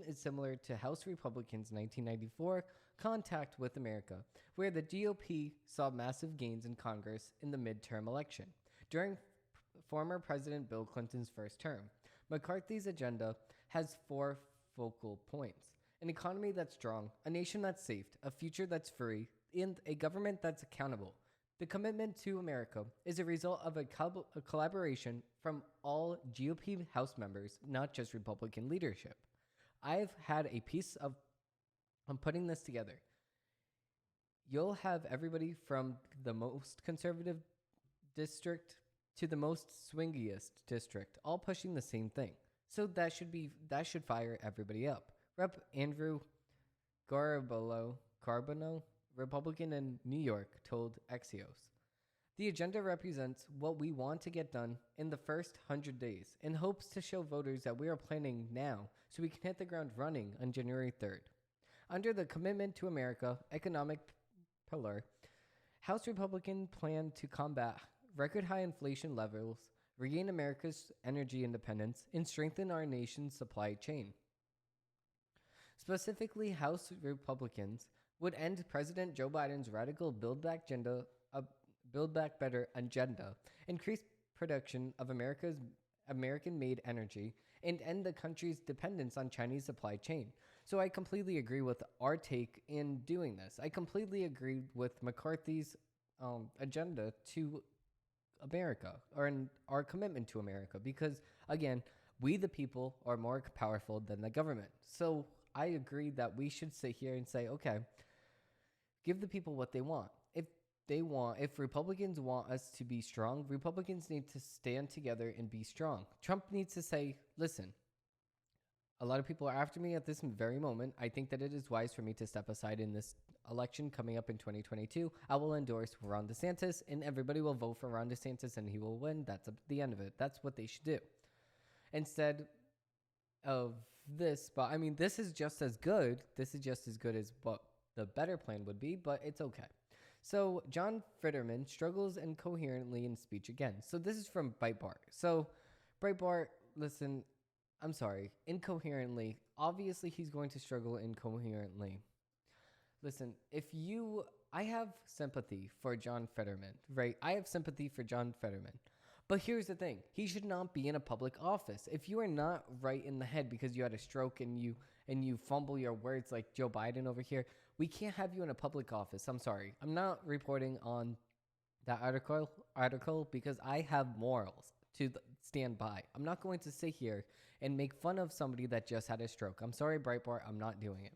is similar to House Republicans' 1994 Contact with America, where the GOP saw massive gains in Congress in the midterm election during former President Bill Clinton's first term. McCarthy's agenda has four focal points: an economy that's strong, a nation that's safe, a future that's free, and a government that's accountable. The commitment to America is a result of a collaboration from all GOP House members, not just Republican leadership. I've had a piece of putting this together. You'll have everybody from the most conservative district to the most swingiest district, all pushing the same thing. So that should fire everybody up. Rep. Andrew Carbone, Republican in New York, told Axios. The agenda represents what we want to get done in the first 100 days and hopes to show voters that we are planning now so we can hit the ground running on January 3rd. Under the Commitment to America economic pillar, House Republicans plan to combat record high inflation levels, regain America's energy independence, and strengthen our nation's supply chain. Specifically, House Republicans would end President Joe Biden's radical Build Back Better agenda, increase production of American-made energy, and end the country's dependence on Chinese supply chain. So I completely agree with our take in doing this. I completely agree with McCarthy's agenda to America, or in our commitment to America, because again, we the people are more powerful than the government. So I agree that we should sit here and say, okay, give the people what they want. If Republicans want us to be strong, Republicans need to stand together and be strong. Trump needs to say, listen, a lot of people are after me at this very moment. I think that it is wise for me to step aside in this election coming up in 2022. I will endorse Ron DeSantis, and everybody will vote for Ron DeSantis, and he will win. That's the end of it. That's what they should do. Instead of this, but I mean, this is just as good. This is just as good as what the better plan would be, but it's okay. So John Fetterman struggles incoherently in speech again. So this is from Breitbart. So Breitbart, listen, I'm sorry, incoherently. Obviously, he's going to struggle incoherently. Listen, I have sympathy for John Fetterman, right? I have sympathy for John Fetterman. But here's the thing. He should not be in a public office. If you are not right in the head because you had a stroke and you fumble your words like Joe Biden over here, we can't have you in a public office. I'm sorry. I'm not reporting on that article because I have morals to stand by. I'm not going to sit here and make fun of somebody that just had a stroke. I'm sorry, Breitbart. I'm not doing it.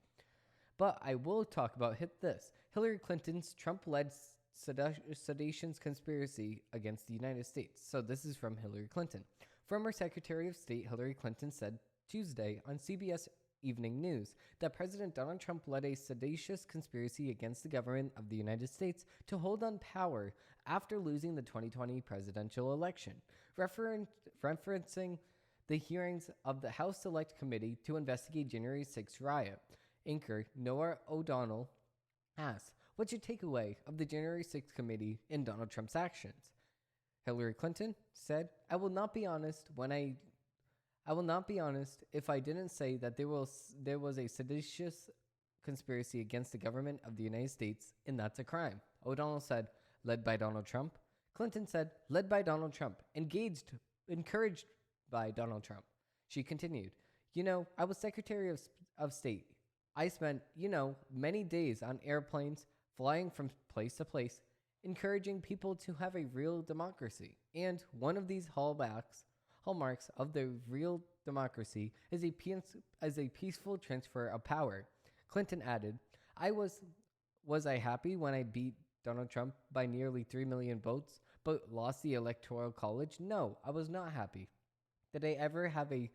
But I will talk about this. Hillary Clinton's Trump-led sedations conspiracy against the United States. So this is from Hillary Clinton. Former Secretary of State Hillary Clinton said Tuesday on CBS Evening News that President Donald Trump led a seditious conspiracy against the government of the United States to hold on power after losing the 2020 presidential election, referencing the hearings of the House Select Committee to investigate January 6th riot. Anchor Noah O'Donnell asked, What's your takeaway of the January 6th committee and Donald Trump's actions? Hillary Clinton said, I will not be honest if I didn't say that there was a seditious conspiracy against the government of the United States, and that's a crime. O'Donnell said, led by Donald Trump. Clinton said, led by Donald Trump, encouraged by Donald Trump. She continued, I was Secretary of State. I spent, many days on airplanes, flying from place to place, encouraging people to have a real democracy. And one of these hallmarks of the real democracy is a peaceful transfer of power. Clinton added, was I happy when I beat Donald Trump by nearly 3 million votes, but lost the Electoral College? No, I was not happy. Did I ever have a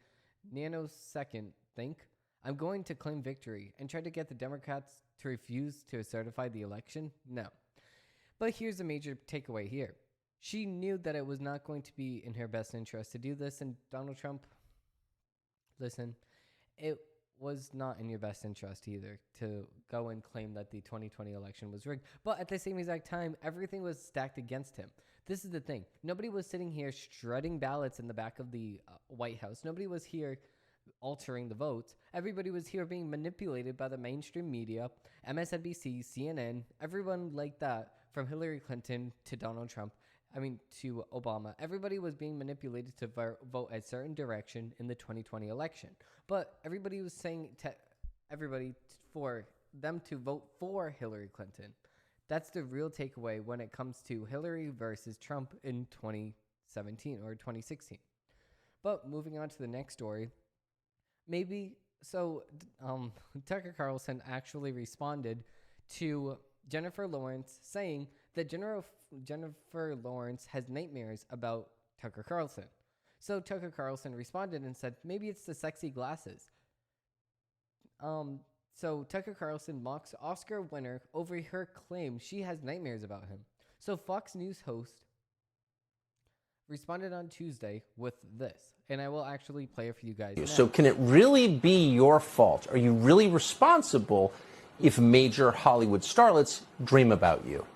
nanosecond think, I'm going to claim victory and try to get the Democrats to refuse to certify the election? No. But here's a major takeaway here. She knew that it was not going to be in her best interest to do this, and Donald Trump, listen, it was not in your best interest either to go and claim that the 2020 election was rigged. But at the same exact time, everything was stacked against him. This is the thing. Nobody was sitting here shredding ballots in the back of the White House. Nobody was here altering the votes. Everybody was here being manipulated by the mainstream media, MSNBC, CNN, everyone like that, from Hillary Clinton to Donald Trump. To Obama. Everybody was being manipulated to vote a certain direction in the 2020 election. But everybody was saying to everybody for them to vote for Hillary Clinton. That's the real takeaway when it comes to Hillary versus Trump in 2017 or 2016. But moving on to the next story, Tucker Carlson actually responded to Jennifer Lawrence saying that Jennifer Lawrence has nightmares about Tucker Carlson. So Tucker Carlson responded and said, maybe it's the sexy glasses. So Tucker Carlson mocks Oscar winner over her claim she has nightmares about him. So Fox News host responded on Tuesday with this, and I will actually play it for you guys now. So can it really be your fault? Are you really responsible if major Hollywood starlets dream about you?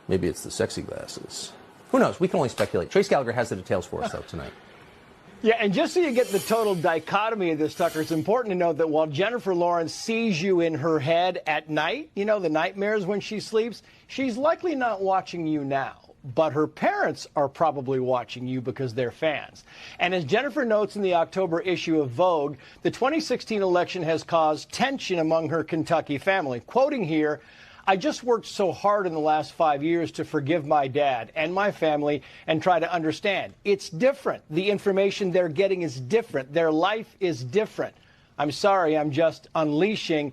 Maybe it's the sexy glasses. Who knows? We can only speculate. Trace Gallagher has the details for us, though, tonight. Yeah, and just so you get the total dichotomy of this, Tucker, it's important to note that while Jennifer Lawrence sees you in her head at night, the nightmares when she sleeps, she's likely not watching you now. But her parents are probably watching you because they're fans. And as Jennifer notes in the October issue of Vogue, the 2016 election has caused tension among her Kentucky family. Quoting here, I just worked so hard in the last 5 years to forgive my dad and my family and try to understand. It's different. The information they're getting is different. Their life is different. I'm sorry, I'm just unleashing.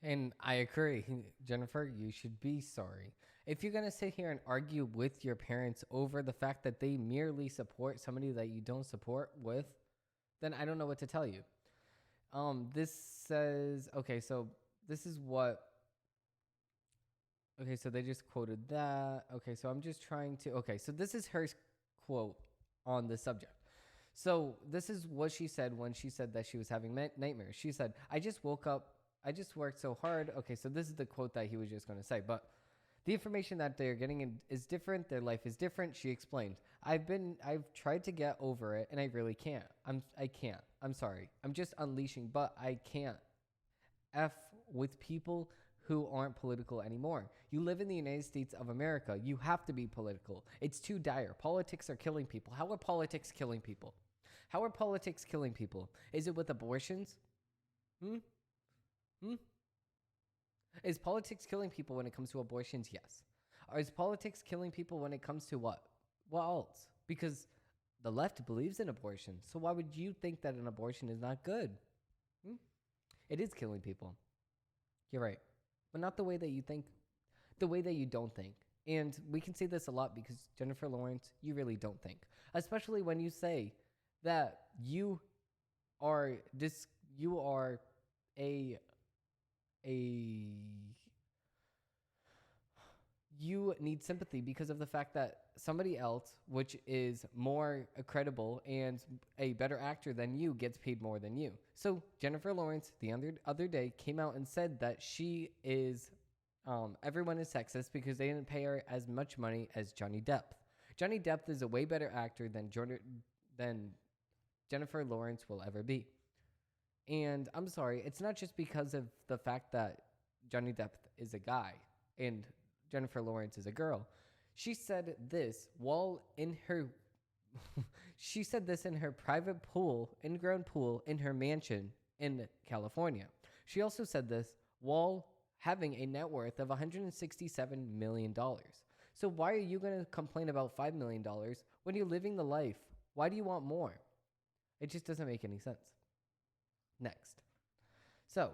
And I agree. Jennifer, you should be sorry. If you're going to sit here and argue with your parents over the fact that they merely support somebody that you don't support with, then I don't know what to tell you. This says, okay, so this is what, okay, so they just quoted that. Okay, so I'm just trying to, okay, so this is her quote on the subject. So this is what she said when she said that she was having nightmares. She said, I just woke up, I just worked so hard. Okay, so this is the quote that he was just going to say, but the information that they're getting is different. Their life is different. She explained, I've tried to get over it and I really can't. I can't. I'm sorry. I'm just unleashing, but I can't F with people who aren't political anymore. You live in the United States of America. You have to be political. It's too dire. Politics are killing people. How are politics killing people? How are politics killing people? Is it with abortions? Is politics killing people when it comes to abortions? Yes. Or is politics killing people when it comes to what? What else? Because the left believes in abortion. So why would you think that an abortion is not good? It is killing people. You're right. But not the way that you think. The way that you don't think. And we can say this a lot because Jennifer Lawrence, you really don't think. Especially when you say that you need sympathy because of the fact that somebody else, which is more credible and a better actor than you, gets paid more than you. So Jennifer Lawrence the other day came out and said that she is everyone is sexist because they didn't pay her as much money as Johnny Depp. Johnny Depp is a way better actor than Jennifer Lawrence will ever be. And I'm sorry, it's not just because of the fact that Johnny Depp is a guy and Jennifer Lawrence is a girl. She said this while in her she said this in her private pool, in-ground pool in her mansion in California. She also said this while having a net worth of $167 million. So why are you going to complain about $5 million when you're living the life? Why do you want more? It just doesn't make any sense. Next. So,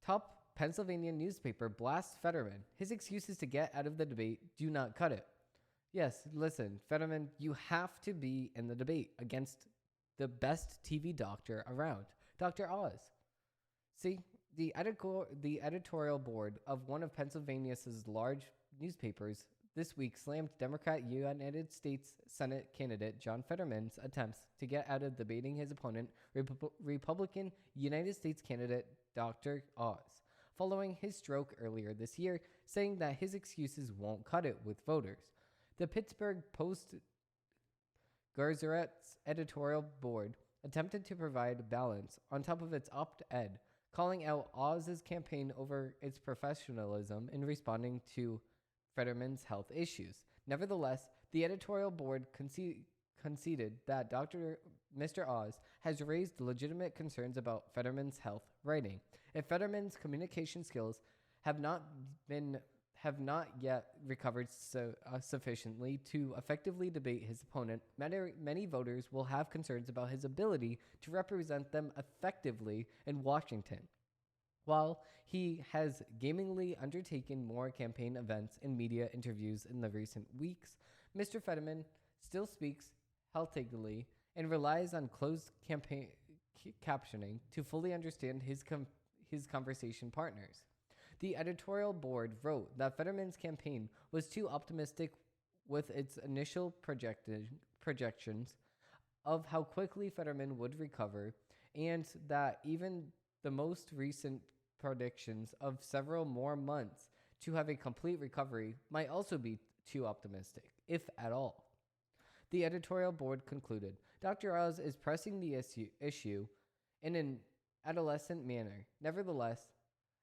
top Pennsylvania newspaper blasts Fetterman. His excuses to get out of the debate do not cut it. Yes, listen, Fetterman, you have to be in the debate against the best TV doctor around, Dr. Oz. See, the editorial board of one of Pennsylvania's large newspapers this week slammed Democrat United States Senate candidate John Fetterman's attempts to get out of debating his opponent, Republican United States candidate Dr. Oz, following his stroke earlier this year, saying that his excuses won't cut it with voters. The Pittsburgh Post-Gazette's editorial board attempted to provide balance on top of its op-ed, calling out Oz's campaign over its professionalism in responding to Fetterman's health issues. Nevertheless, the editorial board conceded that Mr. Oz has raised legitimate concerns about Fetterman's health, writing, "If Fetterman's communication skills have not yet recovered sufficiently to effectively debate his opponent, many voters will have concerns about his ability to represent them effectively in Washington." While he has gamingly undertaken more campaign events and media interviews in the recent weeks, Mr. Fetterman still speaks haltingly and relies on closed campaign captioning to fully understand his conversation partners. The editorial board wrote that Fetterman's campaign was too optimistic with its initial projections of how quickly Fetterman would recover, and that even the most recent predictions of several more months to have a complete recovery might also be too optimistic, if at all. The editorial board concluded, Dr. Oz is pressing the issue in an adolescent manner. Nevertheless,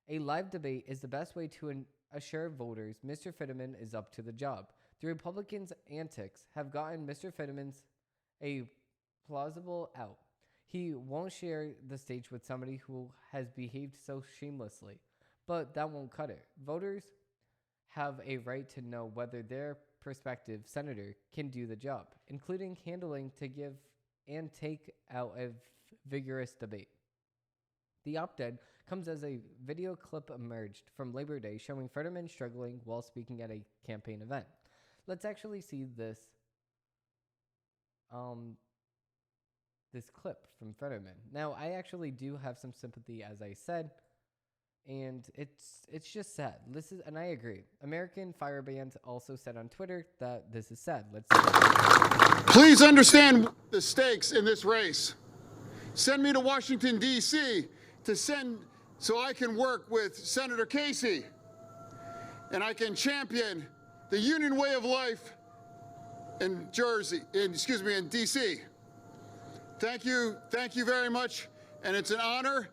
a live debate is the best way to assure voters Mr. Fetterman is up to the job. The Republicans' antics have gotten Mr. Fetterman's a plausible out. He won't share the stage with somebody who has behaved so shamelessly, but that won't cut it. Voters have a right to know whether their prospective senator can do the job, including handling to give and take out a vigorous debate. The op-ed comes as a video clip emerged from Labor Day showing Fetterman struggling while speaking at a campaign event. Let's actually see this this clip from Fetterman. Now, I actually do have some sympathy, as I said, and it's just sad. And I agree. American Fire Band also said on Twitter that this is sad. Let's see. Please understand the stakes in this race. Send me to Washington, D.C. so I can work with Senator Casey, and I can champion the union way of life in D.C. Thank you very much, and it's an honor.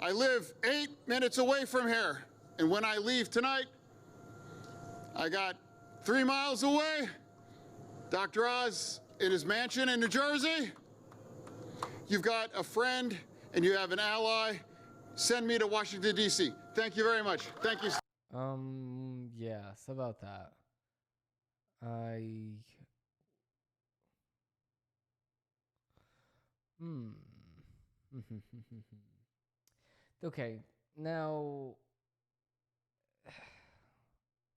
I live 8 minutes away from here, and when I leave tonight, I got 3 miles away, Dr. Oz in his mansion in New Jersey. You've got a friend, and you have an ally. Send me to Washington, D.C. Thank you very much. Thank you. Yeah, so about that. Okay, now,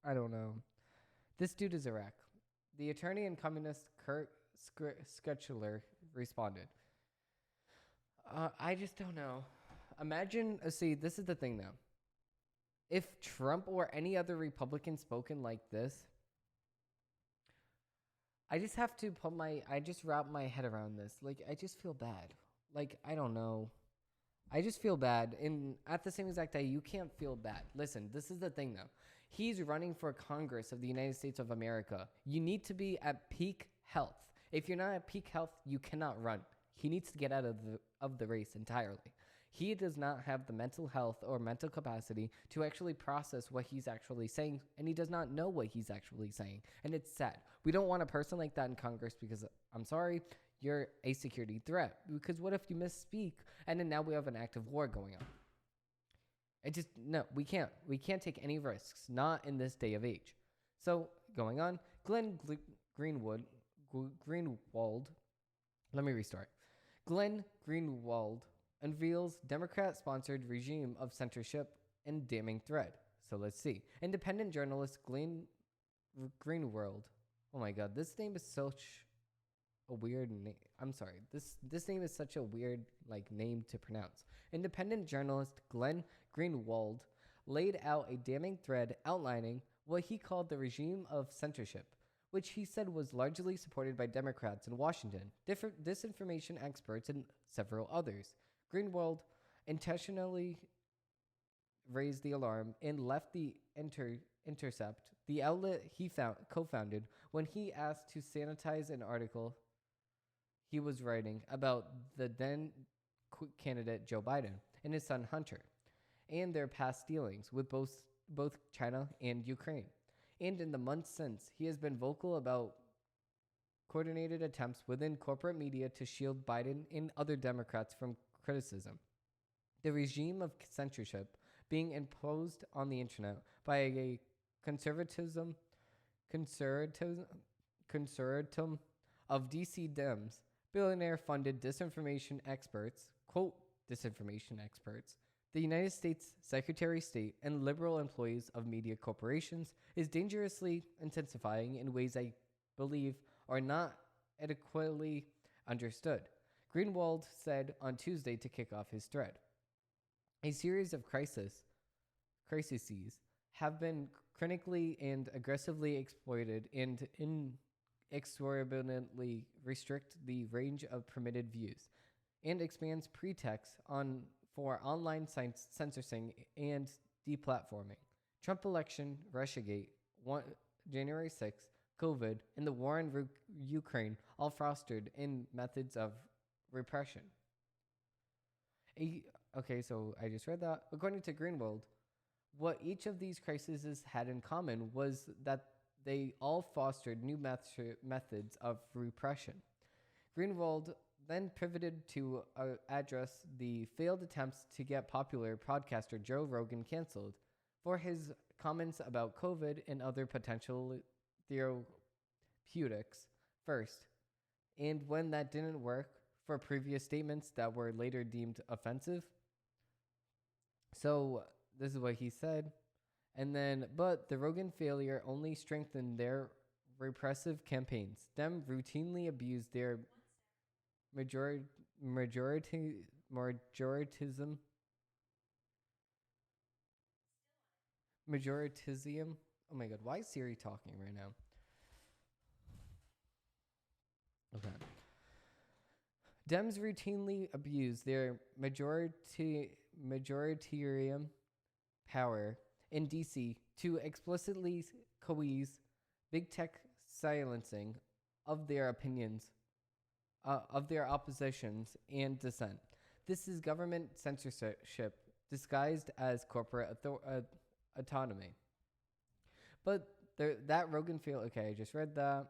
I don't know. This dude is Iraq. The attorney and communist Kurt Sketchler responded. I just don't know. Imagine, see, this is the thing though. If Trump or any other Republican spoken like this, I just have to wrap my head around this. Like, I just feel bad. Like, I don't know. I just feel bad. And at the same exact day, you can't feel bad. Listen, this is the thing, though. He's running for Congress of the United States of America. You need to be at peak health. If you're not at peak health, you cannot run. He needs to get out of the race entirely. He does not have the mental health or mental capacity to actually process what he's actually saying, and he does not know what he's actually saying. And it's sad. We don't want a person like that in Congress because, I'm sorry, you're a security threat. Because what if you misspeak and then now we have an active war going on? No, we can't. We can't take any risks, not in this day of age. So, going on, Greenwald, let me restart. Glenn Greenwald unveils Democrat-sponsored regime of censorship and damning threat. So let's see. Independent journalist Glenn Greenwald. Oh my God, this name is such a weird name. I'm sorry. This name is such a weird name to pronounce. Independent journalist Glenn Greenwald laid out a damning thread outlining what he called the regime of censorship, which he said was largely supported by Democrats in Washington, different disinformation experts, and several others. Greenwald intentionally raised the alarm and left the Intercept, the outlet he co-founded, when he asked to sanitize an article he was writing about the then candidate Joe Biden and his son Hunter, and their past dealings with both China and Ukraine. And in the months since, he has been vocal about coordinated attempts within corporate media to shield Biden and other Democrats from criticism. The regime of censorship being imposed on the internet by a conservatism of DC Dems, billionaire-funded disinformation experts, quote, disinformation experts, the United States Secretary of State, and liberal employees of media corporations is dangerously intensifying in ways I believe are not adequately understood, Greenwald said on Tuesday to kick off his thread. A series of crises have been chronically and aggressively exploited and inexorably restrict the range of permitted views and expands pretext for online censoring and deplatforming. Trump election, Russiagate, January 6th, COVID, and the war in Ukraine all fostered in methods of repression. Okay, so I just read that. According to Greenwald, what each of these crises had in common was that they all fostered new methods of repression. Greenwald then pivoted to address the failed attempts to get popular podcaster Joe Rogan canceled for his comments about COVID and other potential therapeutics first, and when that didn't work, for previous statements that were later deemed offensive. So this is what he said. And then, but the Rogan failure only strengthened their repressive campaigns. Them routinely abused their majoritism. Oh my God, why is Siri talking right now? Okay. Dems routinely abuse their majoritarian power in DC to explicitly coerce big tech silencing of their opinions, of their oppositions and dissent. This is government censorship disguised as corporate autonomy. But that Rogan failed. Okay, I just read that.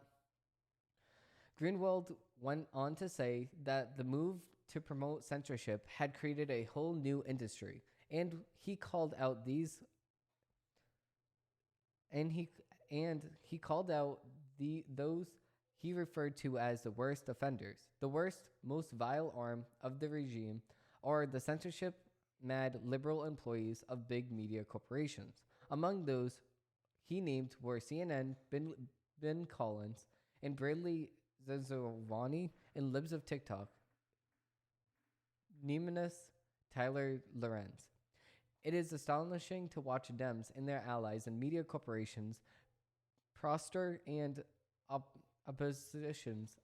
Greenwald went on to say that the move to promote censorship had created a whole new industry, and he called out those he referred to as the worst offenders. The worst, most vile arm of the regime are the censorship-mad liberal employees of big media corporations. Among those he named were CNN, Ben Collins, and Bradley Zazovani, and libs of TikTok, Nemesis Tyler Lorenz. It is astonishing to watch Dems and their allies and media corporations prosper and oppositions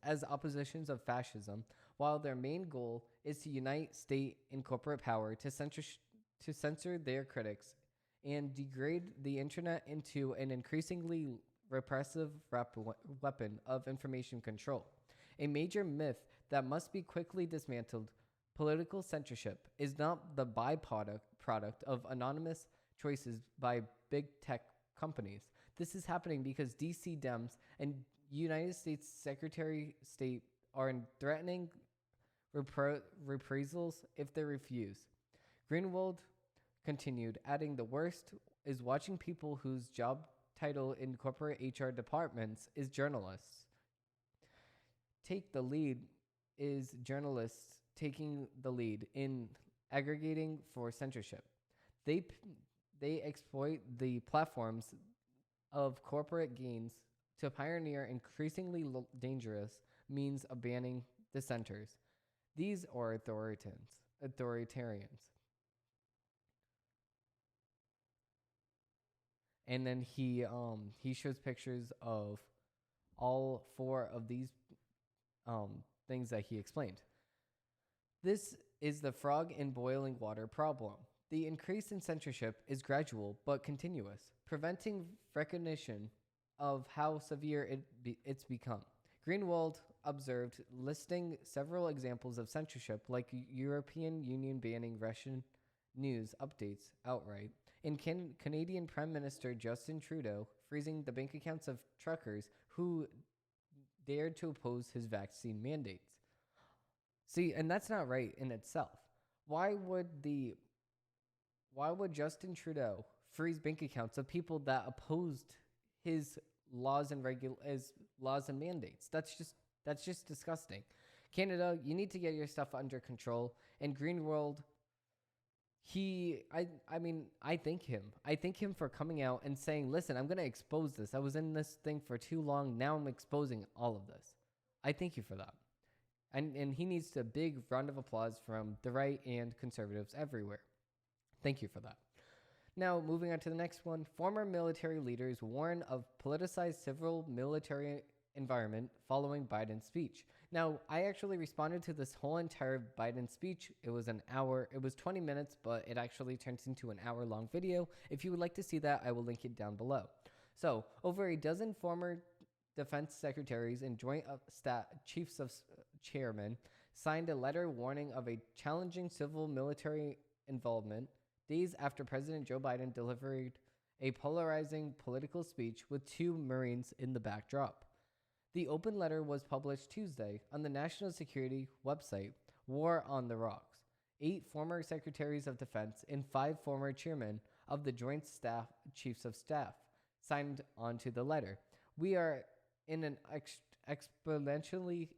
of fascism, while their main goal is to unite state and corporate power to censor their critics and degrade the internet into an increasingly repressive weapon of information control. A major myth that must be quickly dismantled: political censorship is not the product of anonymous choices by big tech companies. This is happening because DC Dems and United States Secretary of State are threatening reprisals if they refuse. Greenwald continued, adding, "The worst is watching people whose job title in corporate HR departments is journalists. Take the lead is journalists taking the lead in aggregating for censorship. They exploit the platforms of corporate gains to pioneer increasingly dangerous means of banning dissenters. These are authoritarians." And then he shows pictures of all four of these things that he explained. This is the frog in boiling water problem. The increase in censorship is gradual but continuous, preventing recognition of how severe it's become. Greenwald observed, listing several examples of censorship, like European Union banning Russian news updates outright, and Canadian Prime Minister Justin Trudeau freezing the bank accounts of truckers who dared to oppose his vaccine mandates. See, and that's not right in itself. Why would Justin Trudeau freeze bank accounts of people that opposed his laws and mandates? That's just disgusting. Canada, you need to get your stuff under control. And Greenwald, I thank him. I thank him for coming out and saying, "Listen, I'm going to expose this. I was in this thing for too long. Now I'm exposing all of this." I thank you for that. And he needs a big round of applause from the right and conservatives everywhere. Thank you for that. Now, moving on to the next one. Former military leaders warn of politicized civil military environment following Biden's speech. Now, I actually responded to this whole entire Biden speech. It was 20 minutes, but it actually turns into an hour-long video. If you would like to see that, I will link it down below. So, over a dozen former defense secretaries and joint chiefs of chairmen signed a letter warning of a challenging civil military involvement days after President Joe Biden delivered a polarizing political speech with two Marines in the backdrop. The open letter was published Tuesday on the National Security website, War on the Rocks. 8 former secretaries of defense and 5 former chairmen of the Joint Chiefs of Staff signed onto the letter. "We are in an exponentially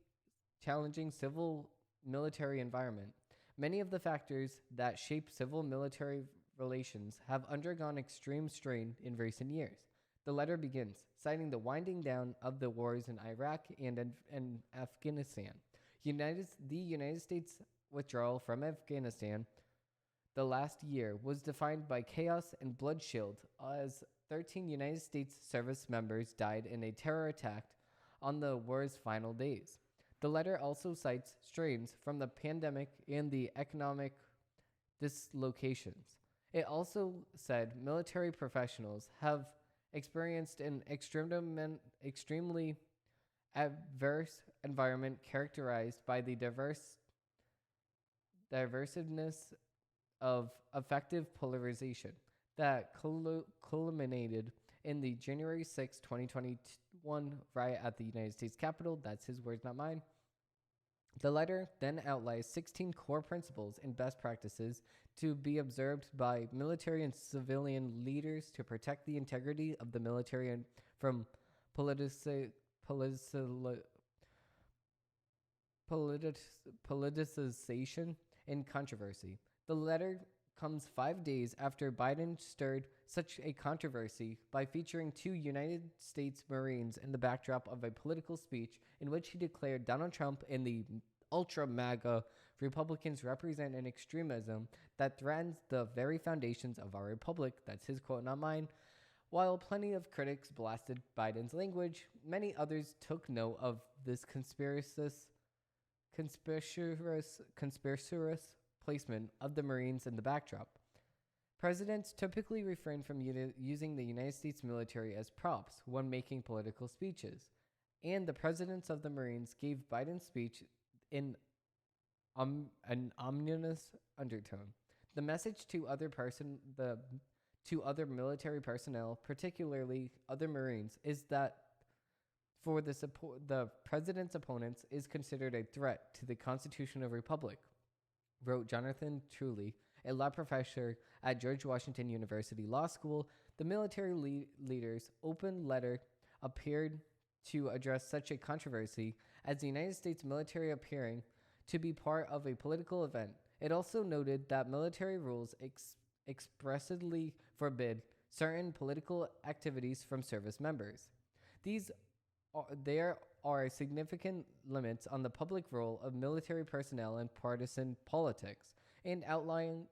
challenging civil military environment. Many of the factors that shape civil military relations have undergone extreme strain in recent years." The letter begins, citing the winding down of the wars in Iraq and Afghanistan. The United States withdrawal from Afghanistan the last year was defined by chaos and bloodshed as 13 United States service members died in a terror attack on the war's final days. The letter also cites strains from the pandemic and the economic dislocations. It also said military professionals have experienced an extremely adverse environment characterized by the diversiveness of effective polarization that culminated in the January 6, 2021 riot at the United States Capitol. That's his words, not mine. The letter then outlines 16 core principles and best practices to be observed by military and civilian leaders to protect the integrity of the military and from politicization and controversy. The letter comes 5 days after Biden stirred such a controversy by featuring 2 United States Marines in the backdrop of a political speech in which he declared Donald Trump and the ultra MAGA Republicans represent an extremism that threatens the very foundations of our republic. That's his quote, not mine. While plenty of critics blasted Biden's language, many others took note of this conspiracious placement of the Marines in the backdrop. Presidents typically refrain from using the United States military as props when making political speeches, and the presidents of the Marines gave Biden's speech in an ominous undertone. The message to other military personnel, particularly other Marines, is that for the president's opponents is considered a threat to the Constitution of the Republic, wrote Jonathan Truly, a law professor at George Washington University Law School. The military leader's open letter appeared to address such a controversy as the United States military appearing to be part of a political event. It also noted that military rules expressly forbid certain political activities from service members. There are significant limits on the public role of military personnel in partisan politics, and outlined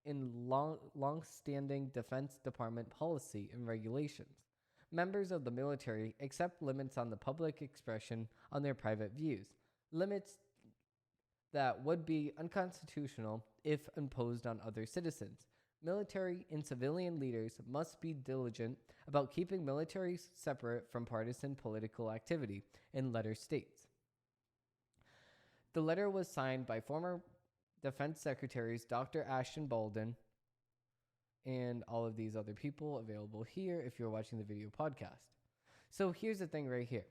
in long-standing Defense Department policy and regulations. Members of the military accept limits on the public expression on their private views, limits that would be unconstitutional if imposed on other citizens. Military and civilian leaders must be diligent about keeping military separate from partisan political activity, in letter states. The letter was signed by former Defense Secretaries Dr. Ashton Baldwin and all of these other people available here if you're watching the video podcast. So here's the thing right here.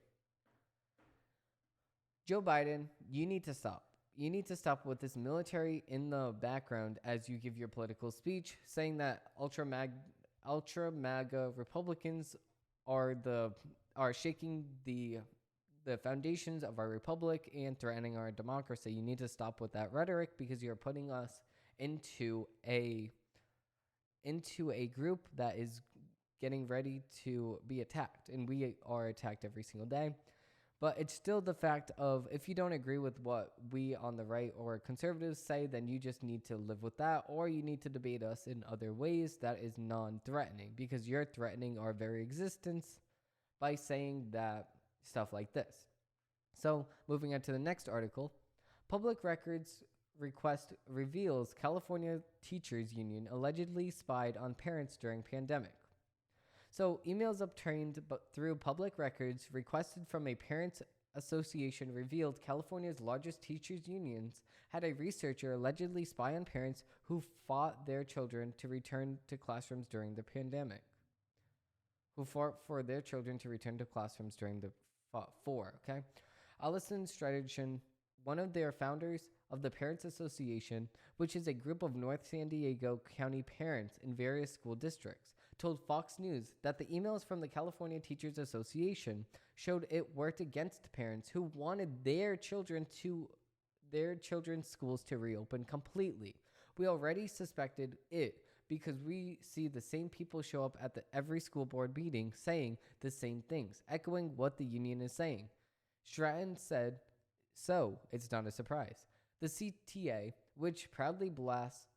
Joe Biden, you need to stop. You need to stop with this military in the background as you give your political speech, saying that ultra MAGA Republicans are shaking the foundations of our republic and threatening our democracy. You need to stop with that rhetoric because you're putting us into a group that is getting ready to be attacked, and we are attacked every single day. But it's still the fact of, if you don't agree with what we on the right or conservatives say, then you just need to live with that, or you need to debate us in other ways that is non-threatening, because you're threatening our very existence by saying that stuff like this. So moving on to the next article, Public Records Request reveals California Teachers Union allegedly spied on parents during pandemic. So emails obtained through public records requested from a parents association revealed California's largest teachers unions had a researcher allegedly spy on parents who fought their children to return to classrooms during the pandemic. Okay? Allison Strategian, one of their founders of the Parents Association, which is a group of North San Diego County parents in various school districts, told Fox News that the emails from the California Teachers Association showed it worked against parents who wanted their children's schools to reopen completely. We already suspected it because we see the same people show up at every school board meeting saying the same things, echoing what the union is saying. Stratton said, so it's not a surprise. The CTA, which proudly boasts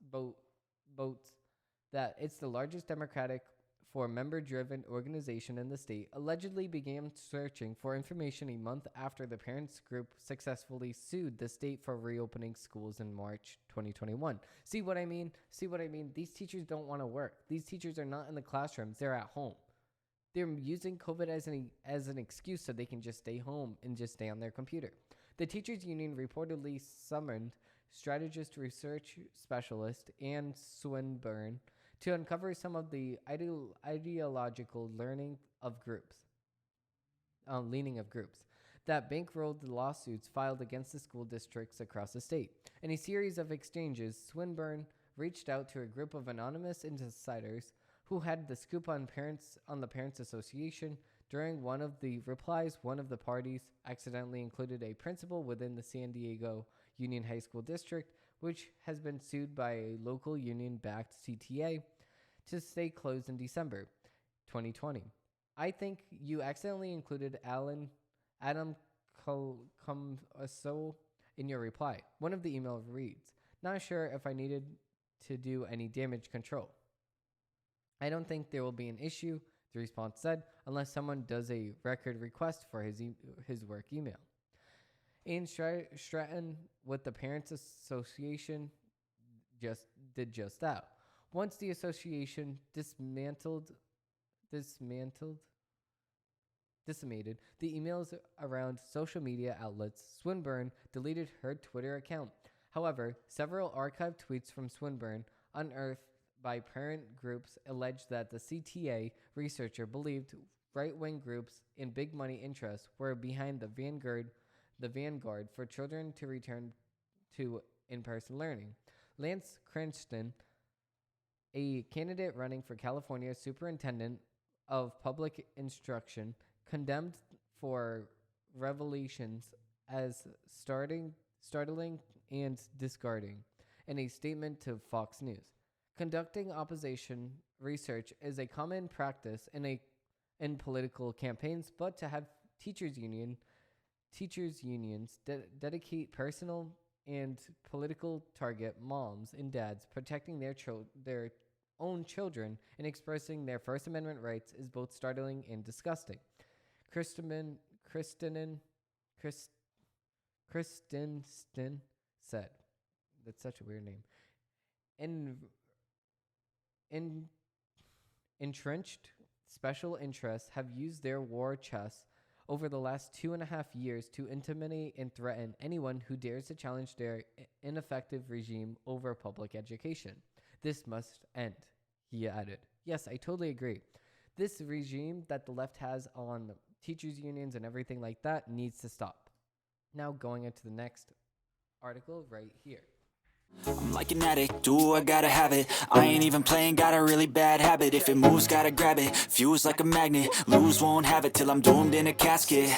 that it's the largest Democratic for member-driven organization in the state, allegedly began searching for information a month after the parents group successfully sued the state for reopening schools in March 2021. See what I mean? These teachers don't want to work. These teachers are not in the classrooms. They're at home. They're using COVID as an excuse so they can just stay home and just stay on their computer. The teachers union reportedly summoned strategist research specialist Ann Swinburne to uncover some of the ideological leaning of groups that bankrolled the lawsuits filed against the school districts across the state. In a series of exchanges, Swinburne reached out to a group of anonymous insiders who had the scoop on the Parents Association. During one of the replies, one of the parties accidentally included a principal within the San Diego Union High School District, which has been sued by a local union-backed CTA to stay closed in December 2020. I think you accidentally included Adam Comso in your reply. One of the emails reads, not sure if I needed to do any damage control. I don't think there will be an issue, the response said, unless someone does a record request for his work email. Ian Stratton with the Parents Association did just that. Once the association disseminated the emails around social media outlets, Swinburne deleted her Twitter account. However, several archived tweets from Swinburne unearthed by parent groups alleged that the CTA researcher believed right-wing groups and big money interests were behind the vanguard for children to return to in-person learning. Lance Cranston, a candidate running for California Superintendent of Public Instruction, condemned for revelations as startling and discarding in a statement to Fox News. Conducting opposition research is a common practice in political campaigns, but to have teachers unions dedicate personal and political target moms and dads protecting their own children and expressing their First Amendment rights is both startling and disgusting. Christensen said, that's such a weird name. Entrenched special interests have used their war chest over the last 2.5 years to intimidate and threaten anyone who dares to challenge their ineffective regime over public education. This must end, he added. Yes, I totally agree. This regime that the left has on teachers' unions and everything like that needs to stop. Now going into the next article right here. I'm like an addict, do I gotta have it. I ain't even playing, got a really bad habit. If it moves, gotta grab it. Fuse like a magnet, lose, won't have it till I'm doomed in a casket.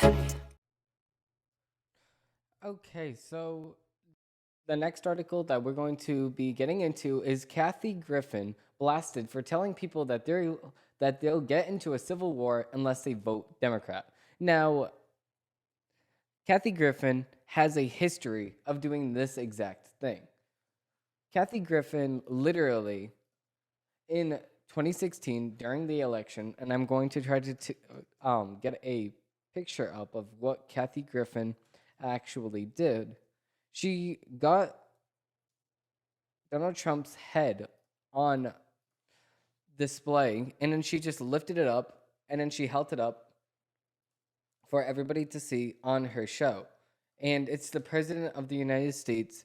Okay, so the next article that we're going to be getting into is Kathy Griffin blasted for telling people that they'll get into a civil war unless they vote Democrat. Now, Kathy Griffin has a history of doing this exact thing. Kathy Griffin literally, in 2016, during the election, and I'm going to try to get a picture up of what Kathy Griffin actually did. She got Donald Trump's head on display, and then she just lifted it up, and then she held it up for everybody to see on her show. And it's the President of the United States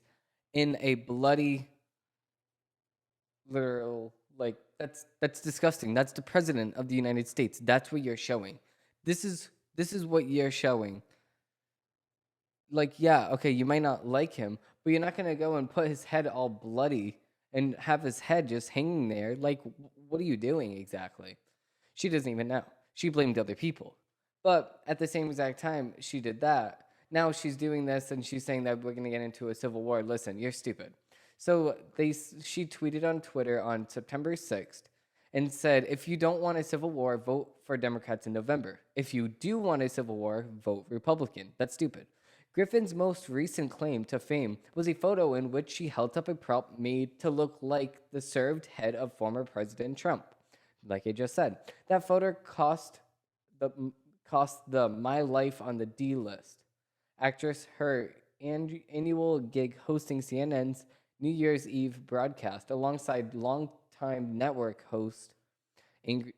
in a bloody, literal, like, that's disgusting. That's the President of the United States. That's what you're showing. This is what you're showing. Like, yeah, okay, you might not like him, but you're not going to go and put his head all bloody and have his head just hanging there. Like, what are you doing exactly? She doesn't even know. She blamed other people. But at the same exact time she did that, now she's doing this and she's saying that we're going to get into a civil war. Listen, you're stupid. So she tweeted on Twitter on September 6th and said, if you don't want a civil war, vote for Democrats in November. If you do want a civil war, vote Republican. That's stupid. Griffin's most recent claim to fame was a photo in which she held up a prop made to look like the served head of former President Trump. Like I just said, that photo cost the My Life on the D list actress her annual gig hosting CNN's New Year's Eve broadcast alongside longtime network host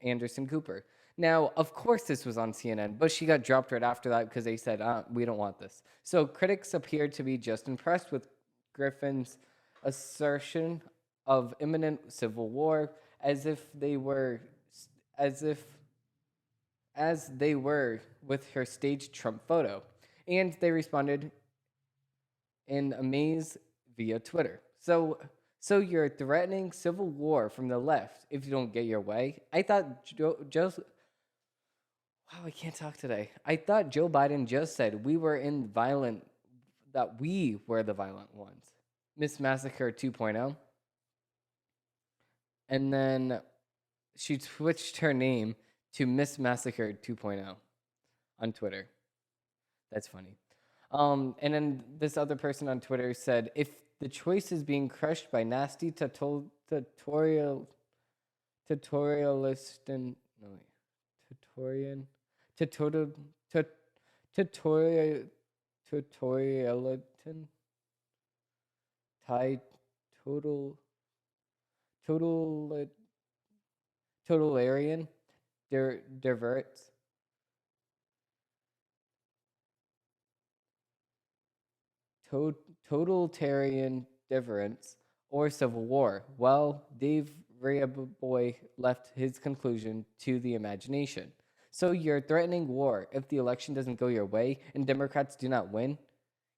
Anderson Cooper. Now, of course this was on CNN, but she got dropped right after that because they said, we don't want this. So critics appeared to be just impressed with Griffin's assertion of imminent civil war as they were with her staged Trump photo. And they responded in amaze via Twitter. So you're threatening civil war from the left if you don't get your way? I thought I can't talk today. I thought Joe Biden just said we were the violent ones. Miss Massacre 2.0. And then she switched her name to Miss Massacre 2.0 on Twitter. That's funny. And then this other person on Twitter said, if the choice is being crushed by nasty tutorialistin, no wait, tutorian, tutorial, tutorial, tutorialitin, Thai, total, total, totalitarian, diverts, totalitarian difference, or civil war. Well, Dave Raboy left his conclusion to the imagination. So you're threatening war if the election doesn't go your way and Democrats do not win?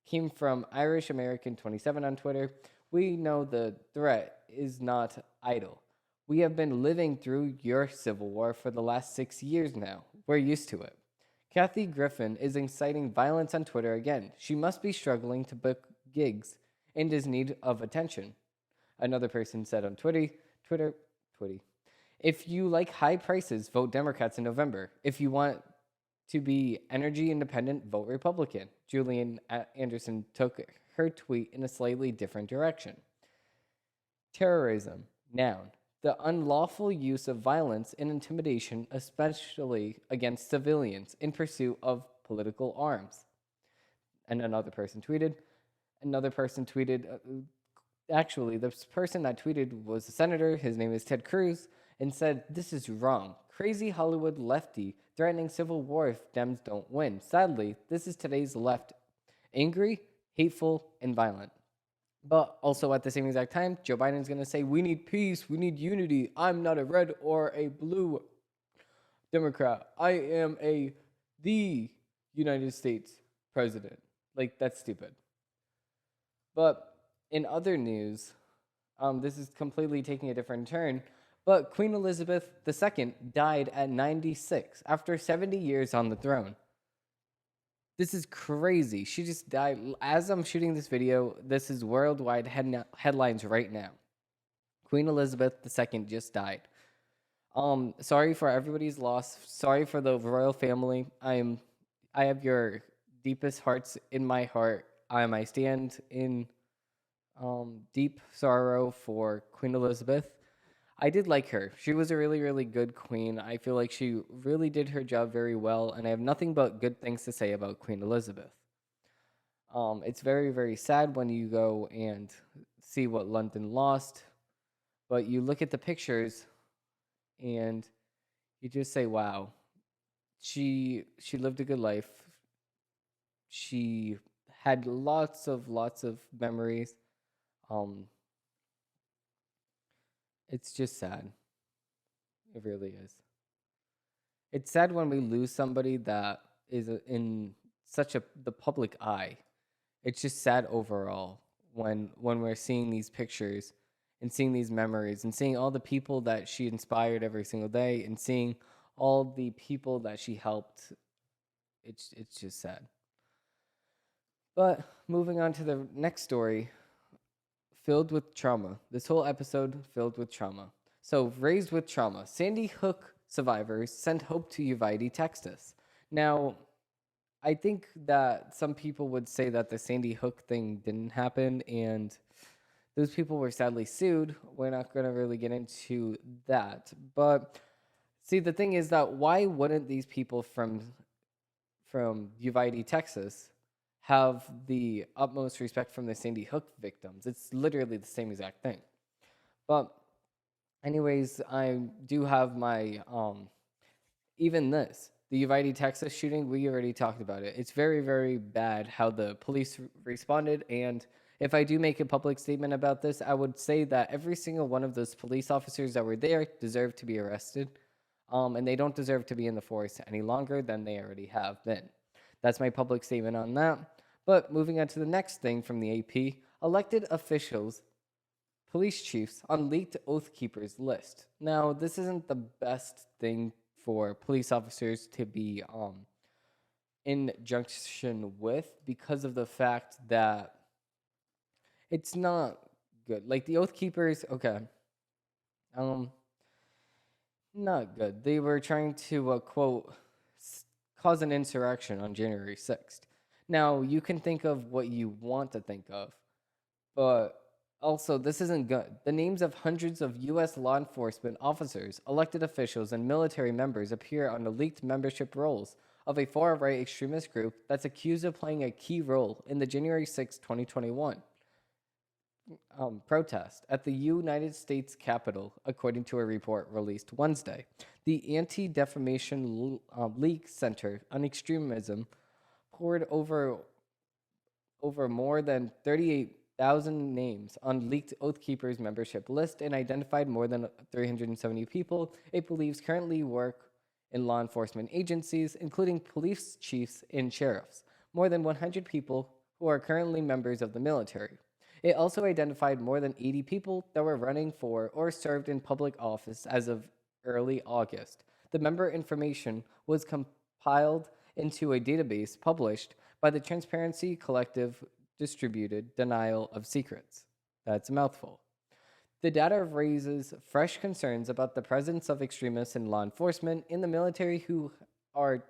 Came from Irish American 27 on Twitter. We know the threat is not idle. We have been living through your civil war for the last 6 years now. We're used to it. Kathy Griffin is inciting violence on Twitter again. She must be struggling to book gigs and is in need of attention. Another person said on Twitter, if you like high prices, vote Democrats in November. If you want to be energy independent, vote Republican. Julian Anderson took her tweet in a slightly different direction. Terrorism, noun. The unlawful use of violence and intimidation, especially against civilians, in pursuit of political arms. And another person tweeted, actually, the person that tweeted was a senator, his name is Ted Cruz, and said, this is wrong. Crazy Hollywood lefty threatening civil war if Dems don't win. Sadly, this is today's left. Angry, hateful, and violent. But also at the same exact time, Joe Biden's going to say, we need peace, we need unity. I'm not a red or a blue Democrat. I am the United States president. Like, that's stupid. But in other news, this is completely taking a different turn, but Queen Elizabeth II died at 96 after 70 years on the throne. This is crazy. She just died. As I'm shooting this video, this is worldwide headlines right now. Queen Elizabeth II just died. Sorry for everybody's loss. Sorry for the royal family. I have your deepest hearts in my heart. I stand in deep sorrow for Queen Elizabeth. I did like her. She was a really, really good queen. I feel like she really did her job very well, and I have nothing but good things to say about Queen Elizabeth. It's very, very sad when you go and see what London lost, but you look at the pictures and you just say, wow, she lived a good life. She had lots of memories. It's just sad. It really is. It's sad when we lose somebody that is in the public eye. It's just sad overall when we're seeing these pictures and seeing these memories and seeing all the people that she inspired every single day and seeing all the people that she helped. It's just sad. But moving on to the next story, filled with trauma. This whole episode filled with trauma. So, raised with trauma. Sandy Hook survivors sent hope to Uvalde, Texas. Now, I think that some people would say that the Sandy Hook thing didn't happen, and those people were sadly sued. We're not going to really get into that. But, see, the thing is that why wouldn't these people from Uvalde, Texas, have the utmost respect from the Sandy Hook victims? It's literally the same exact thing. But anyways, I do have my, even this, the Uvalde, Texas shooting, we already talked about it. It's very, very bad how the police responded. And if I do make a public statement about this, I would say that every single one of those police officers that were there deserve to be arrested. And they don't deserve to be in the force any longer than they already have been. That's my public statement on that. But moving on to the next thing from the AP, elected officials, police chiefs on leaked Oath Keepers list. Now, this isn't the best thing for police officers to be in junction with because of the fact that it's not good. Like the Oath Keepers, okay, not good. They were trying to, quote, cause an insurrection on January 6th. Now, you can think of what you want to think of, but Also, this isn't good. The names of hundreds of U.S. law enforcement officers, elected officials, and military members appear on the leaked membership rolls of a far-right extremist group that's accused of playing a key role in the January 6, 2021 protest at the United States Capitol, according to a report released Wednesday. The Anti-Defamation League Center on Extremism poured over more than 38,000 names on leaked Oath Keepers membership list and identified more than 370 people it believes currently work in law enforcement agencies, including police chiefs and sheriffs, more than 100 people who are currently members of the military. It also identified more than 80 people that were running for or served in public office as of early August. The member information was compiled into a database published by the Transparency Collective Distributed Denial of Secrets. That's a mouthful. The data raises fresh concerns about the presence of extremists in law enforcement, in the military who are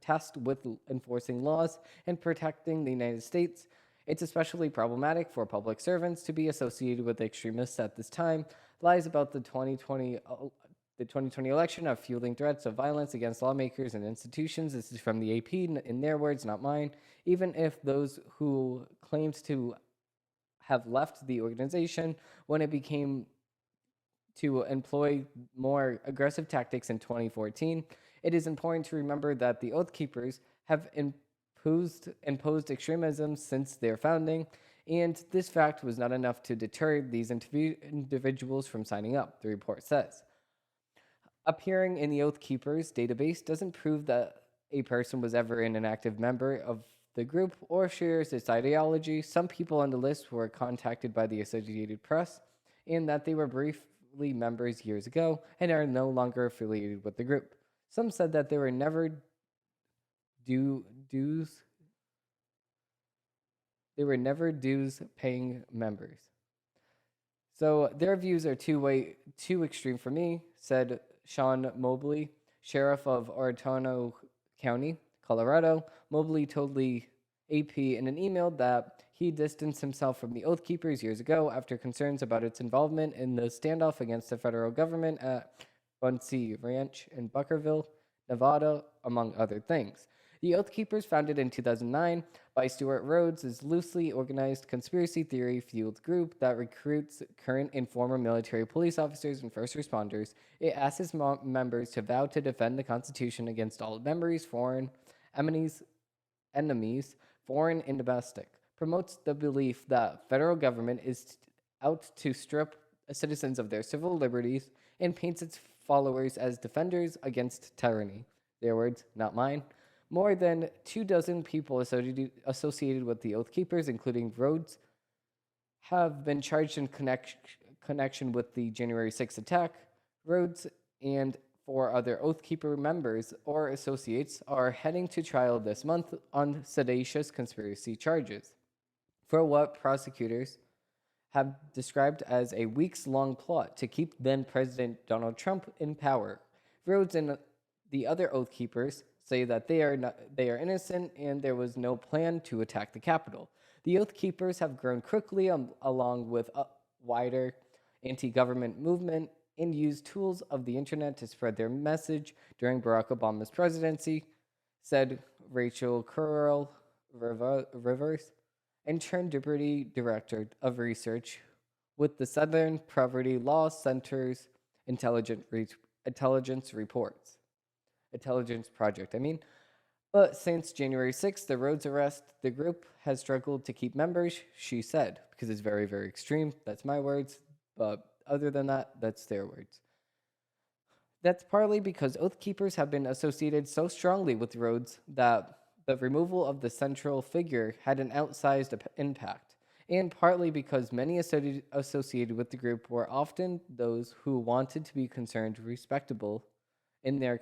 tasked with enforcing laws and protecting the United States. It's especially problematic for public servants to be associated with extremists at this time. Lies about the 2020 election are fueling threats of violence against lawmakers and institutions. This is from the AP, in their words, not mine. Even if those who claimed to have left the organization when it became to employ more aggressive tactics in 2014, it is important to remember that the Oath Keepers have imposed extremism since their founding, and this fact was not enough to deter these individuals from signing up, the report says. Appearing in the Oath Keepers database doesn't prove that a person was ever an active member of the group or shares its ideology. Some people on the list were contacted by the Associated Press, and that they were briefly members years ago and are no longer affiliated with the group. Some said that they were never dues paying members. So their views are too extreme for me, said Sean Mobley, sheriff of Ortona County, Colorado. Mobley told the AP in an email that he distanced himself from the Oath Keepers years ago after concerns about its involvement in the standoff against the federal government at Buncie Ranch in Buckerville, Nevada, among other things. The Oath Keepers, founded in 2009 by Stuart Rhodes, is a loosely organized conspiracy theory-fueled group that recruits current and former military police officers and first responders. It asks its members to vow to defend the Constitution against all memories, foreign enemies, foreign and domestic. Promotes the belief that federal government is out to strip citizens of their civil liberties and paints its followers as defenders against tyranny. Their words, not mine. More than 24 people associated with the Oath Keepers, including Rhodes, have been charged in connection with the January 6th attack. Rhodes and 4 other Oath Keeper members or associates are heading to trial this month on seditious conspiracy charges for what prosecutors have described as a weeks-long plot to keep then-President Donald Trump in power. Rhodes and the other Oath Keepers say that they are innocent and there was no plan to attack the Capitol. The Oath Keepers have grown quickly along with a wider anti-government movement and used tools of the internet to spread their message during Barack Obama's presidency, said Rachel Curl Rivers, intern deputy director of research with the Southern Poverty Law Center's Intelligence Project. But since January 6th, the Rhodes arrest, the group has struggled to keep members, she said, because it's very, very extreme. That's my words. But other than that, that's their words. That's partly because Oath Keepers have been associated so strongly with Rhodes that the removal of the central figure had an outsized impact, and partly because many associated with the group were often those who wanted to be concerned respectable in their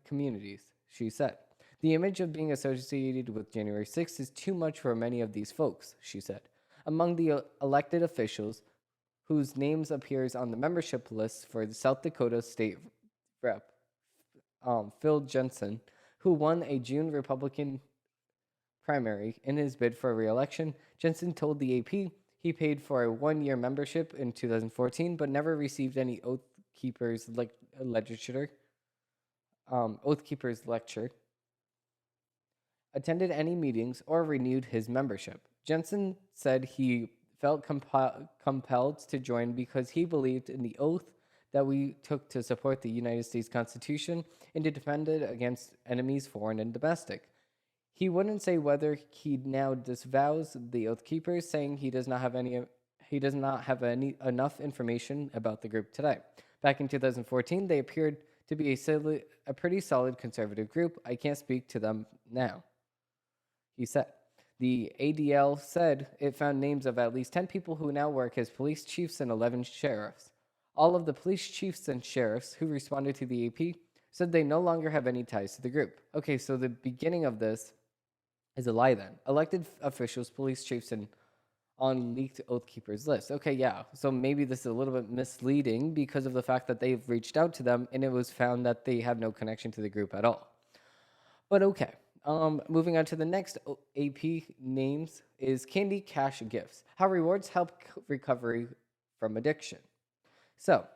communities, she said. The image of being associated with January 6th is too much for many of these folks, she said. Among the elected officials whose names appears on the membership list for the South Dakota State Rep, Phil Jensen, who won a June Republican primary in his bid for re-election, Jensen told the AP He paid for a 1-year membership in 2014, but never received any Oath Keepers lecture, attended any meetings, or renewed his membership. Jensen said he felt compelled to join because he believed in the oath that we took to support the United States Constitution and to defend it against enemies, foreign and domestic. He wouldn't say whether he now disavows the Oath Keepers, saying he does not have enough information about the group today. Back in 2014, they appeared to be a pretty solid conservative group. I can't speak to them now, he said. The ADL said it found names of at least 10 people who now work as police chiefs and 11 sheriffs. All of the police chiefs and sheriffs who responded to the AP said they no longer have any ties to the group. Okay, so the beginning of this is a lie then. Elected officials, police chiefs, and on leaked Oath Keepers list. Okay, yeah, so maybe this is a little bit misleading because of the fact that they've reached out to them and it was found that they have no connection to the group at all. But okay. Moving on to the next AP names is Candy Cash Gifts. How rewards help recovery from addiction. So,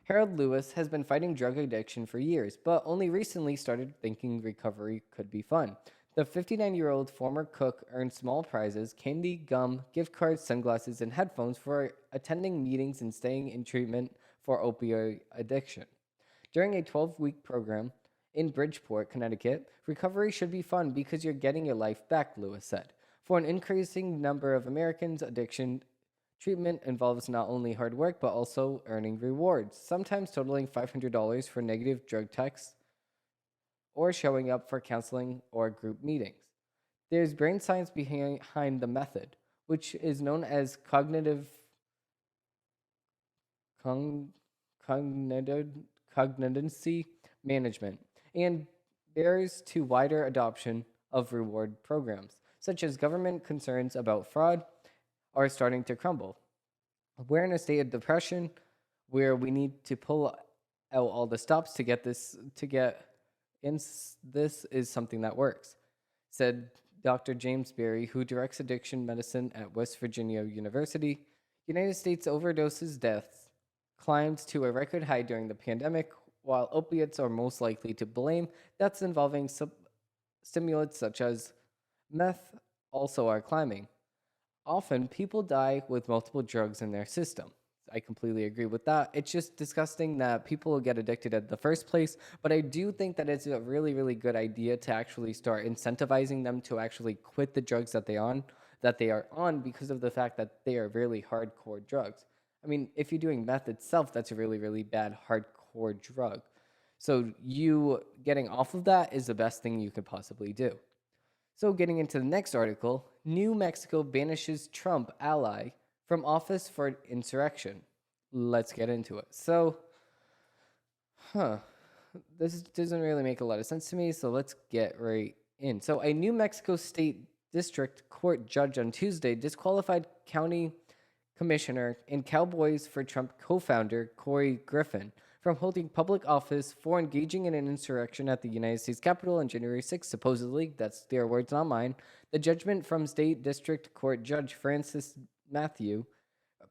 Harold Lewis has been fighting drug addiction for years, but only recently started thinking recovery could be fun. The 59-year-old former cook earned small prizes, candy, gum, gift cards, sunglasses, and headphones for attending meetings and staying in treatment for opioid addiction. During a 12-week program, in Bridgeport, Connecticut, recovery should be fun because you're getting your life back, Lewis said. For an increasing number of Americans, addiction treatment involves not only hard work, but also earning rewards, sometimes totaling $500 for negative drug tests or showing up for counseling or group meetings. There's brain science behind the method, which is known as cognitive management, and bears to wider adoption of reward programs, such as government concerns about fraud are starting to crumble. We're in a state of depression where we need to pull out all the stops to get this this is something that works, said Dr. James Berry, who directs addiction medicine at West Virginia University. United States overdoses deaths climbed to a record high during the pandemic, while opiates are most likely to blame. Deaths involving stimulants such as meth also are climbing. Often, people die with multiple drugs in their system. I completely agree with that. It's just disgusting that people get addicted in the first place, but I do think that it's a really, really good idea to actually start incentivizing them to actually quit the drugs that they are on because of the fact that they are really hardcore drugs. I mean, if you're doing meth itself, that's a really, really bad hardcore drug. So you getting off of that is the best thing you could possibly do. So getting into the next article, New Mexico banishes Trump ally from office for insurrection. Let's get into it. So, this doesn't really make a lot of sense to me, so let's get right in. So a New Mexico State District Court judge on Tuesday disqualified county commissioner and Cowboys for Trump co-founder Corey Griffin from holding public office for engaging in an insurrection at the United States Capitol on January 6th, supposedly. That's their words, not mine. The judgment from State District Court Judge Francis Matthew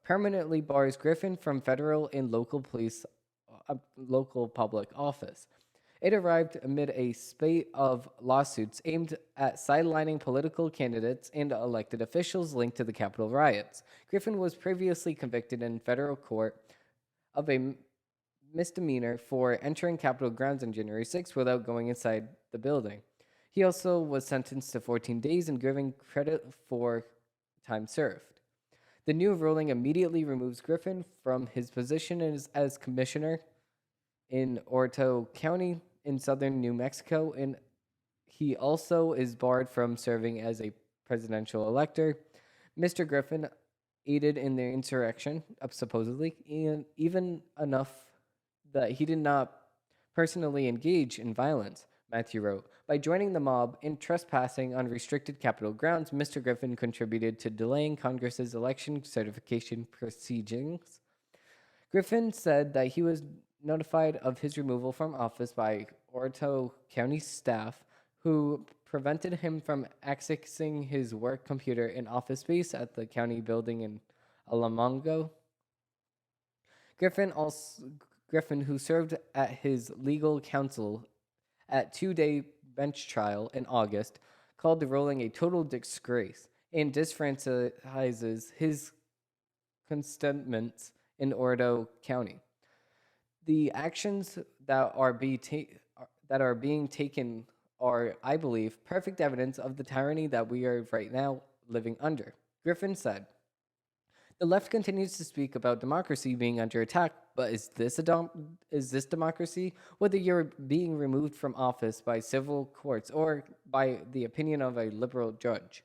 permanently bars Griffin from federal and local public office. It arrived amid a spate of lawsuits aimed at sidelining political candidates and elected officials linked to the Capitol riots. Griffin was previously convicted in federal court of a misdemeanor for entering Capitol grounds on January 6th without going inside the building. He also was sentenced to 14 days and given credit for time served. The new ruling immediately removes Griffin from his position as commissioner in Orto County in southern New Mexico, and he also is barred from serving as a presidential elector. Mr. Griffin aided in the insurrection, supposedly, and even enough that he did not personally engage in violence, Matthew wrote. By joining the mob and trespassing on restricted Capitol grounds, Mr. Griffin contributed to delaying Congress's election certification proceedings. Griffin said that he was notified of his removal from office by Orto County staff, who prevented him from accessing his work computer and office space at the county building in Alamongo. Griffin, who served at his legal counsel at 2-day bench trial in August, called the ruling a total disgrace and disfranchises his constituents in Ordo County. The actions that are being taken are, I believe, perfect evidence of the tyranny that we are right now living under. Griffin said, "The left continues to speak about democracy being under attack, but is this democracy? Whether you're being removed from office by civil courts or by the opinion of a liberal judge.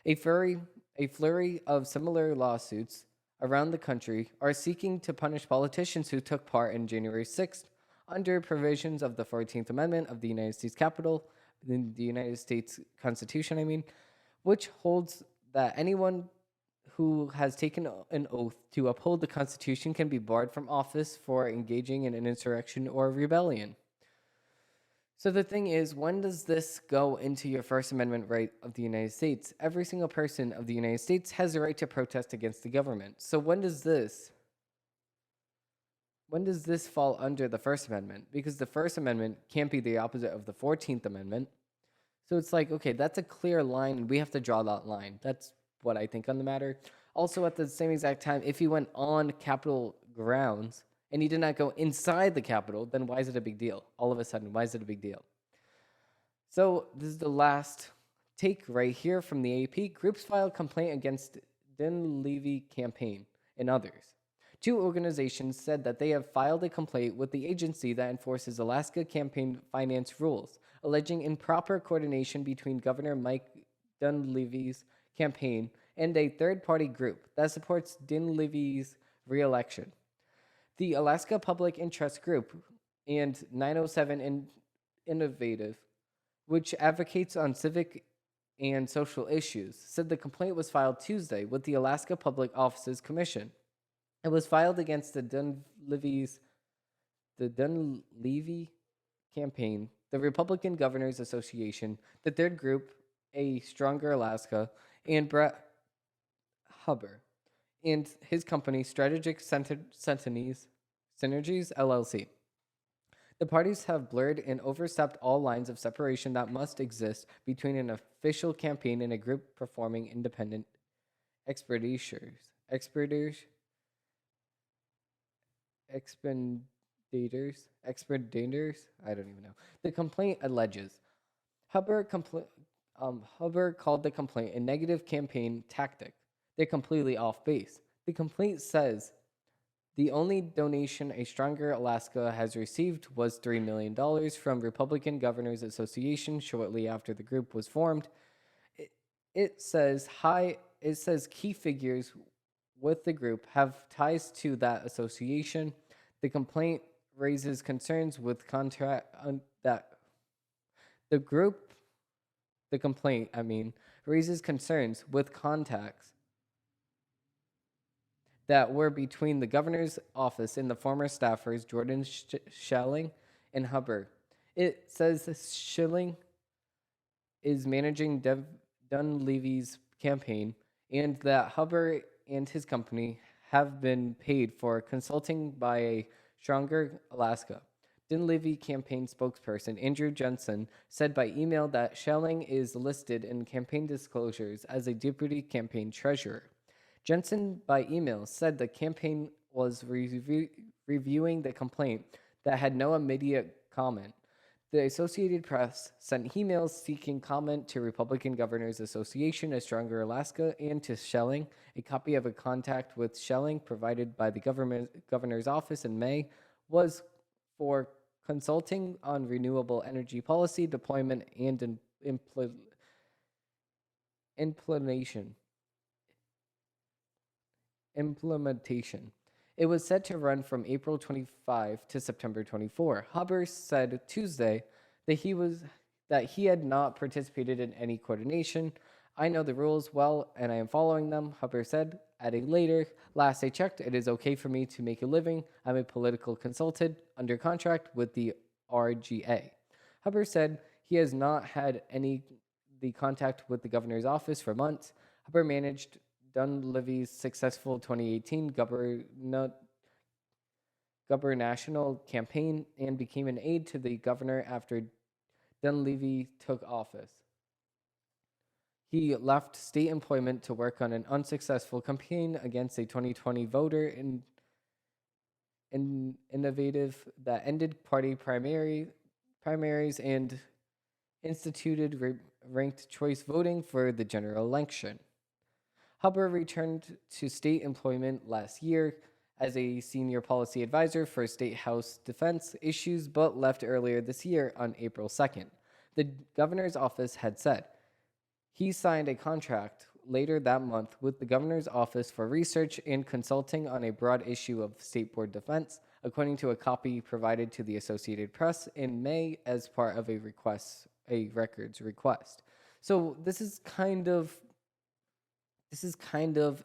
A flurry of similar lawsuits around the country are seeking to punish politicians who took part in January 6th under provisions of the 14th Amendment of the United States the United States Constitution, which holds that anyone who has taken an oath to uphold the Constitution can be barred from office for engaging in an insurrection or rebellion." So the thing is, when does this go into your First Amendment right of the United States? Every single person of the United States has the right to protest against the government. So when does this fall under the First Amendment? Because the First Amendment can't be the opposite of the 14th Amendment. So it's like, okay, that's a clear line, and we have to draw that line. That's what I think on the matter. Also, at the same exact time, if he went on Capitol grounds and he did not go inside the Capitol, then why is it a big deal? All of a sudden, why is it a big deal? So this is the last take right here from the AP. Groups filed complaint against Dinwiddie campaign and others. 2 organizations said that they have filed a complaint with the agency that enforces Alaska campaign finance rules, alleging improper coordination between Governor Mike Dinwiddie's campaign and a third-party group that supports Dinwiddie's re-election. The Alaska Public Interest Group and 907 Innovative, which advocates on civic and social issues, said the complaint was filed Tuesday with the Alaska Public Offices Commission. It was filed against the Dinwiddie campaign, the Republican Governors Association, the Third Group, A Stronger Alaska, and Brett Huber and his company Strategic Synergies LLC. The parties have blurred and overstepped all lines of separation that must exist between an official campaign and a group performing independent expenditures. I don't even know. The complaint alleges Huber called the complaint a negative campaign tactic. They're completely off base. The complaint says the only donation A Stronger Alaska has received was $3 million from Republican Governors Association shortly after the group was formed. It says key figures with the group have ties to that association. The complaint raises concerns with raises concerns with contacts that were between the governor's office and the former staffers Jordan Schelling and Huber. It says Schelling is managing Dinwiddie's campaign and that Huber and his company have been paid for consulting by A Stronger Alaska. Dinwiddie campaign spokesperson Andrew Jensen said by email that Schelling is listed in campaign disclosures as a deputy campaign treasurer. Jensen, by email, said the campaign was reviewing the complaint that had no immediate comment. The Associated Press sent emails seeking comment to Republican Governors Association, A Stronger Alaska, and to Schelling. A copy of a contact with Schelling provided by the governor's office in May was for consulting on renewable energy policy, deployment, and implementation. It was set to run from April 25 to September 24. Huber said Tuesday that he had not participated in any coordination. I know the rules well, and I am following them, Huber said, adding later, last I checked, it is okay for me to make a living. I'm a political consultant under contract with the RGA. Huber said he has not had the contact with the governor's office for months. Huber managed Dunleavy's successful 2018 gubernatorial campaign and became an aide to the governor after Dunleavy took office. He left state employment to work on an unsuccessful campaign against a 2020 voter innovative that ended party primaries and instituted ranked choice voting for the general election. Hubbard returned to state employment last year as a senior policy advisor for State House defense issues, but left earlier this year on April 2nd. The governor's office had said he signed a contract later that month with the governor's office for research and consulting on a broad issue of state board defense, according to a copy provided to the Associated Press in May as part of a records request. So this is kind of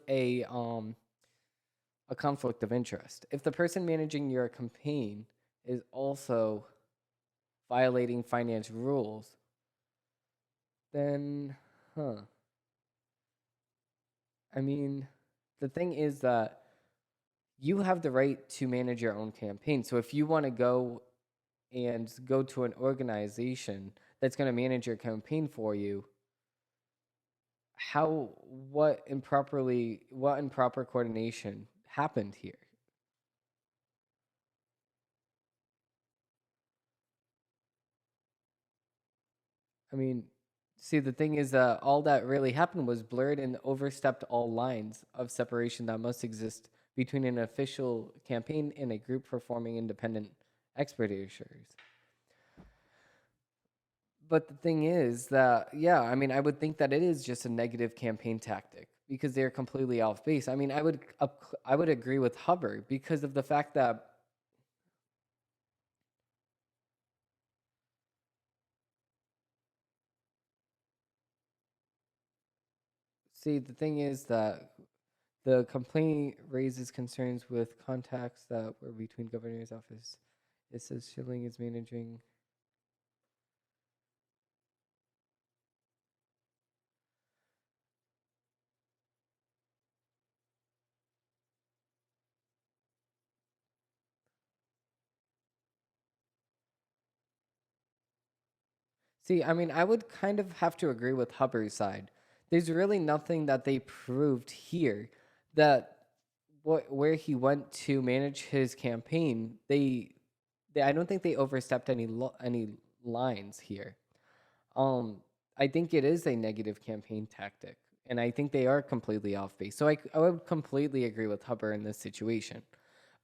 a conflict of interest. If the person managing your campaign is also violating finance rules, then, I mean, the thing is that you have the right to manage your own campaign. So if you want to go to an organization that's going to manage your campaign for you, what improper coordination happened here? I mean, see, the thing is that all that really happened was blurred and overstepped all lines of separation that must exist between an official campaign and a group performing independent expenditures. But the thing is that, yeah, I mean, I would think that it is just a negative campaign tactic because they're completely off base. I mean, I would agree with Hubbard because of the fact that see, the thing is that the complaint raises concerns with contacts that were between governor's office. It says Schilling is managing. See, I mean, I would kind of have to agree with Hubbard's side. There's really nothing that they proved here that where he went to manage his campaign. I don't think they overstepped any lines here. I think it is a negative campaign tactic, and I think they are completely off base. So I would completely agree with Hubbard in this situation.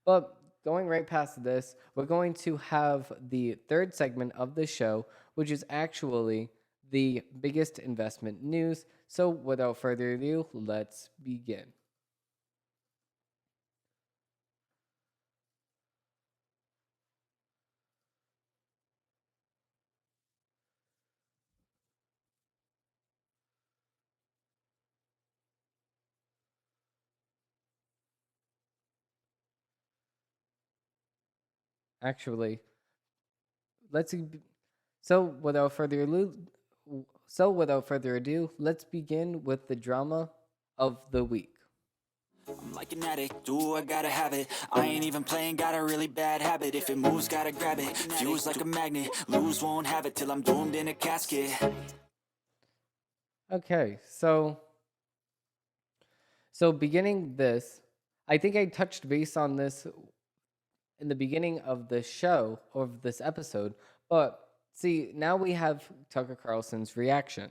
But going right past this, we're going to have the third segment of the show, which is actually the biggest investment news. So without further ado, let's begin. Actually, without further ado, let's begin with the drama of the week. I'm like an addict, do I gotta have it. I ain't even playing, got a really bad habit. If it moves, gotta grab it. Fuse like a magnet, lose, won't have it till I'm doomed in a casket. Okay, so beginning this, I think I touched base on this in the beginning of the show, of this episode, but see, now we have Tucker Carlson's reaction.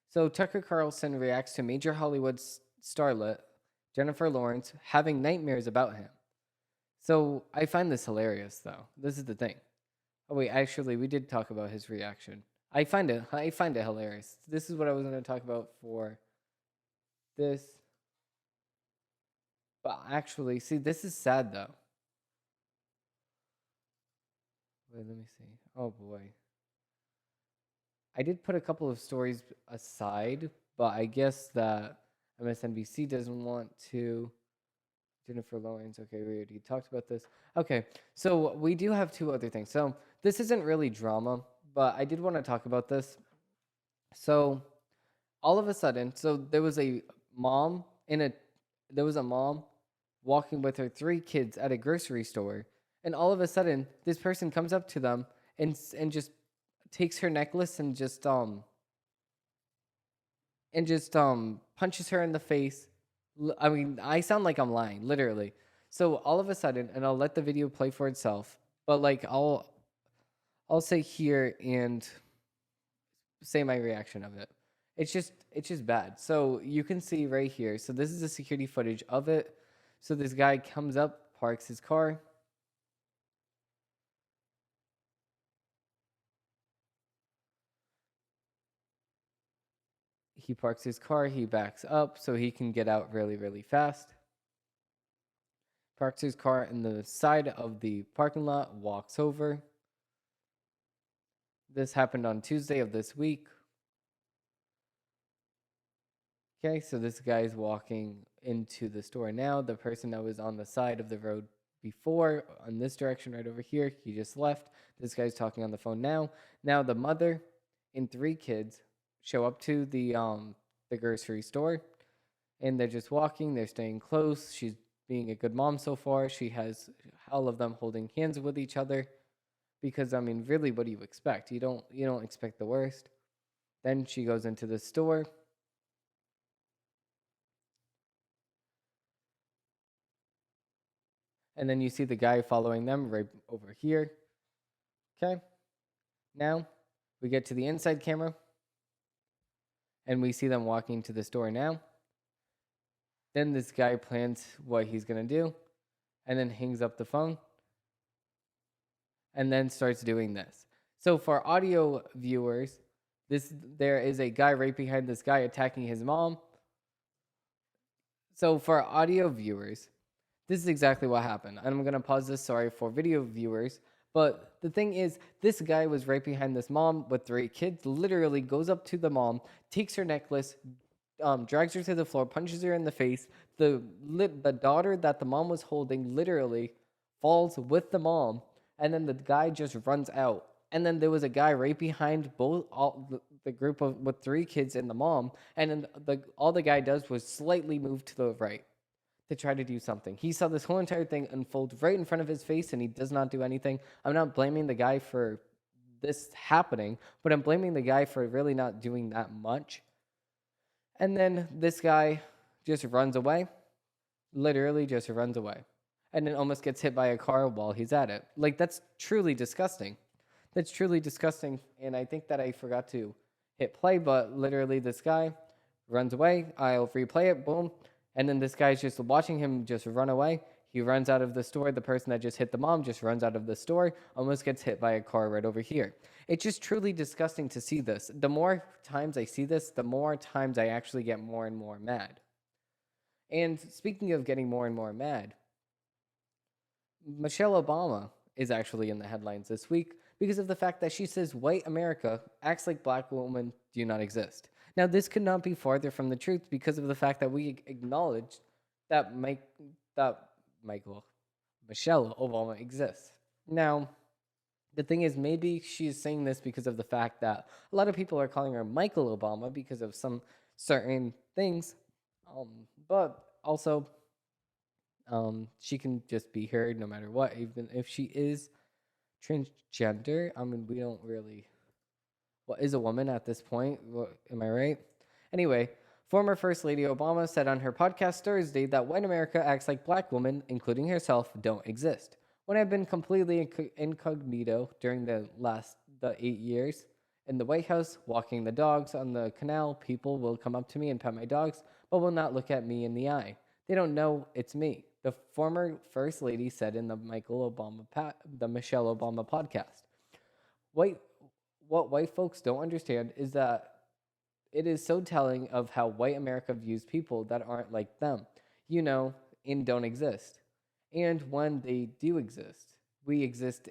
So Tucker Carlson reacts to major Hollywood starlet Jennifer Lawrence having nightmares about him. So I find this hilarious, though. This is the thing. Oh wait, actually, we did talk about his reaction. I find it hilarious. This is what I was going to talk about for this. But actually, see, this is sad, though. Wait, let me see. Oh boy. I did put a couple of stories aside, but I guess that MSNBC doesn't want to. Jennifer Lawrence. Okay, we already talked about this. Okay, so we do have two other things. So this isn't really drama, but I did want to talk about this. So all of a sudden, so there was a mom there was a mom walking with her 3 kids at a grocery store, and all of a sudden this person comes up to them and just takes her necklace and just punches her in the face. I mean, I sound like I'm lying, literally. So all of a sudden, and I'll let the video play for itself, but like I'll say here and say my reaction of it. It's just bad. So you can see right here. So this is the security footage of it. So this guy comes up, parks his car. He parks his car, he backs up so he can get out really, really fast. Parks his car in the side of the parking lot, walks over. This happened on Tuesday of this week. Okay, so this guy is walking into the store now. The person that was on the side of the road before, on this direction right over here, he just left. This guy's talking on the phone now. Now the mother and 3 kids show up to the grocery store, and they're just walking. They're staying close. She's being a good mom so far. She has all of them holding hands with each other, because I mean, really, what do you expect? You don't expect the worst. Then she goes into the store. And then you see the guy following them right over here. Okay. Now we get to the inside camera. And we see them walking to the store now. Then this guy plans what he's going to do. And then hangs up the phone. And then starts doing this. So for audio viewers, there is a guy right behind this guy attacking his mom. So for audio viewers, this is exactly what happened. I'm going to pause this, sorry, for video viewers. But the thing is, this guy was right behind this mom with 3 kids, literally goes up to the mom, takes her necklace, drags her to the floor, punches her in the face. The daughter that the mom was holding literally falls with the mom, and then the guy just runs out. And then there was a guy right behind the group with 3 kids and the mom, and then all the guy does was slightly move to the right to try to do something. He saw this whole entire thing unfold right in front of his face, and he does not do anything. I'm not blaming the guy for this happening, but I'm blaming the guy for really not doing that much. And then this guy just runs away. Literally just runs away. And then almost gets hit by a car while he's at it. Like, that's truly disgusting. That's truly disgusting. And I think that I forgot to hit play, but literally this guy runs away. I'll replay it. Boom. And then this guy's just watching him just run away. He runs out of the store. The person that just hit the mom just runs out of the store, almost gets hit by a car right over here. It's just truly disgusting to see this. The more times I see this, the more times I actually get more and more mad. And speaking of getting more and more mad, Michelle Obama is actually in the headlines this week because of the fact that she says white America acts like black women do not exist. Now, this could not be farther from the truth because of the fact that we acknowledge that Michelle Obama exists. Now, the thing is, maybe she's saying this because of the fact that a lot of people are calling her Michael Obama because of some certain things, but also she can just be heard no matter what, even if she is transgender. I mean, we don't really... What is a woman at this point? Am I right? Anyway, former First Lady Obama said on her podcast Thursday that white America acts like black women, including herself, don't exist. When I've been completely incognito during the 8 years in the White House, walking the dogs on the canal, people will come up to me and pet my dogs, but will not look at me in the eye. They don't know it's me. The former First Lady said in the Michelle Obama podcast. What white folks don't understand is that it is so telling of how white America views people that aren't like them, and don't exist. And when they do exist, we exist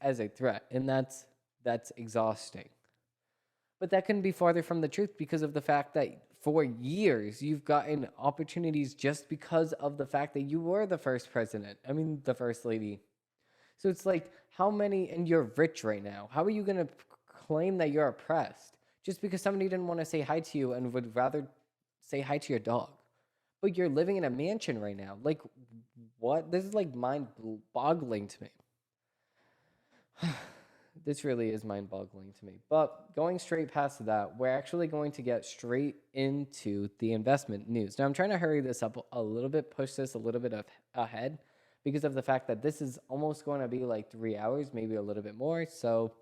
as a threat, and that's exhausting. But that couldn't be farther from the truth because of the fact that for years you've gotten opportunities just because of the fact that you were the first First Lady. So it's like, how many, and you're rich right now, how are you going to claim that you're oppressed just because somebody didn't want to say hi to you and would rather say hi to your dog? but you're living in a mansion right now. Like, what? This is like mind-boggling to me. This really is mind-boggling to me. But going straight past that, we're actually going to get straight into the investment news. Now, I'm trying to hurry this up a little bit, push this a little bit ahead, because of the fact that this is almost going to be like 3 hours, maybe a little bit more. So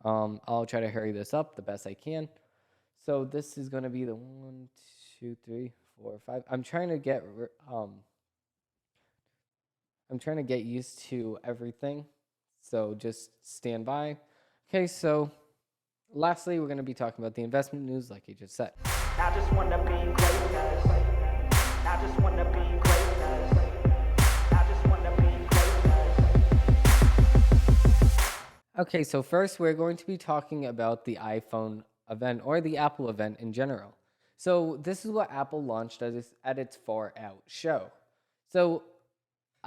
I'll try to hurry this up the best I can. So this is going to be the 1, 2, 3, 4, 5. I'm trying to get used to everything. So just stand by. Okay, so lastly, we're going to be talking about the investment news, like I just said. I just want to be greatness. I just want to be greatness. I just want to be greatness. Okay, so first we're going to be talking about the iPhone event, or the Apple event in general. So this is what Apple launched at its Far Out show. So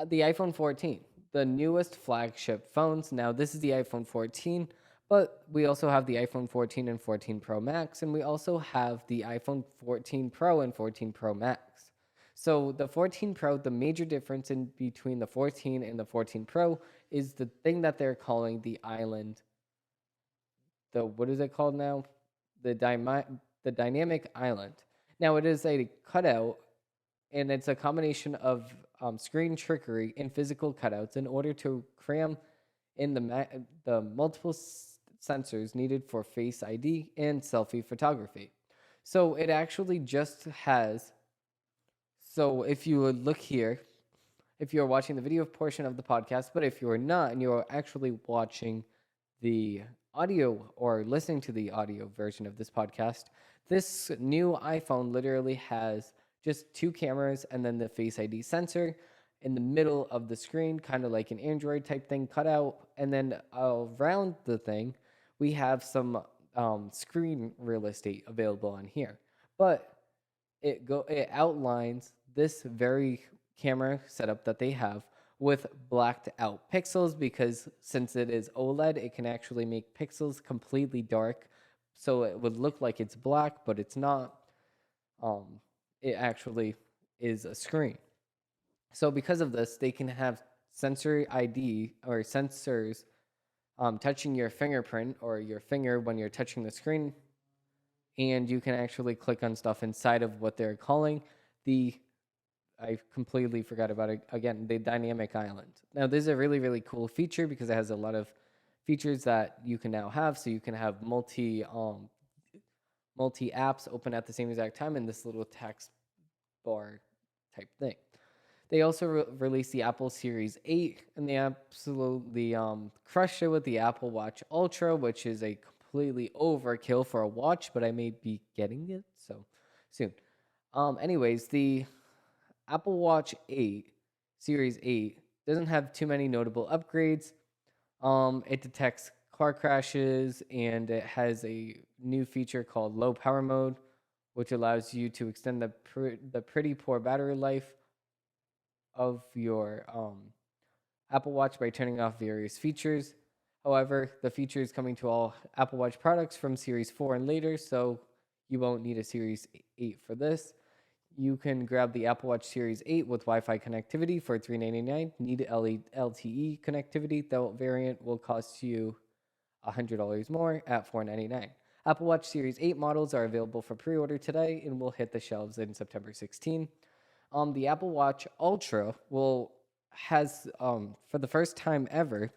the iPhone 14, the newest flagship phones. Now this is the iPhone 14, but we also have the iPhone 14 and 14 Pro Max, and we also have the iPhone 14 Pro and 14 Pro Max. So the 14 Pro, the major difference in between the 14 and the 14 Pro is the thing that they're calling the island. What is it called now? The dynamic island. Now it is a cutout, and it's a combination of screen trickery and physical cutouts in order to cram in the multiple sensors needed for Face ID and selfie photography. So it actually just has. So if you would look here, if you're watching the video portion of the podcast, but if you're not and you're actually watching the audio or listening to the audio version of this podcast, this new iPhone literally has just 2 cameras and then the Face ID sensor in the middle of the screen, kind of like an Android type thing cut out. And then around the thing, we have some screen real estate available on here. But it outlines this very camera setup that they have with blacked out pixels, because since it is OLED, it can actually make pixels completely dark. So it would look like it's black, but it's not. It actually is a screen. So because of this, they can have sensor ID or sensors touching your fingerprint or your finger when you're touching the screen. And you can actually click on stuff inside of what they're calling I completely forgot about it again, the dynamic island. Now, this is a really, really cool feature because it has a lot of features that you can now have. So you can have multi apps open at the same exact time in this little text bar type thing. They also released the Apple Series 8, and they absolutely crushed it with the Apple Watch Ultra, which is a completely overkill for a watch, but I may be getting it so soon. Anyways, the Apple Watch 8, Series 8, doesn't have too many notable upgrades. It detects car crashes, and it has a new feature called low power mode, which allows you to extend the pretty poor battery life of your Apple Watch by turning off various features. However, the feature is coming to all Apple Watch products from Series 4 and later, so you won't need a Series 8 for this. You can grab the Apple Watch Series 8 with Wi-Fi connectivity for $399. Need LTE connectivity. That variant will cost you $100 more at $499. Apple Watch Series 8 models are available for pre-order today and will hit the shelves in September 16. The Apple Watch Ultra has for the first time ever,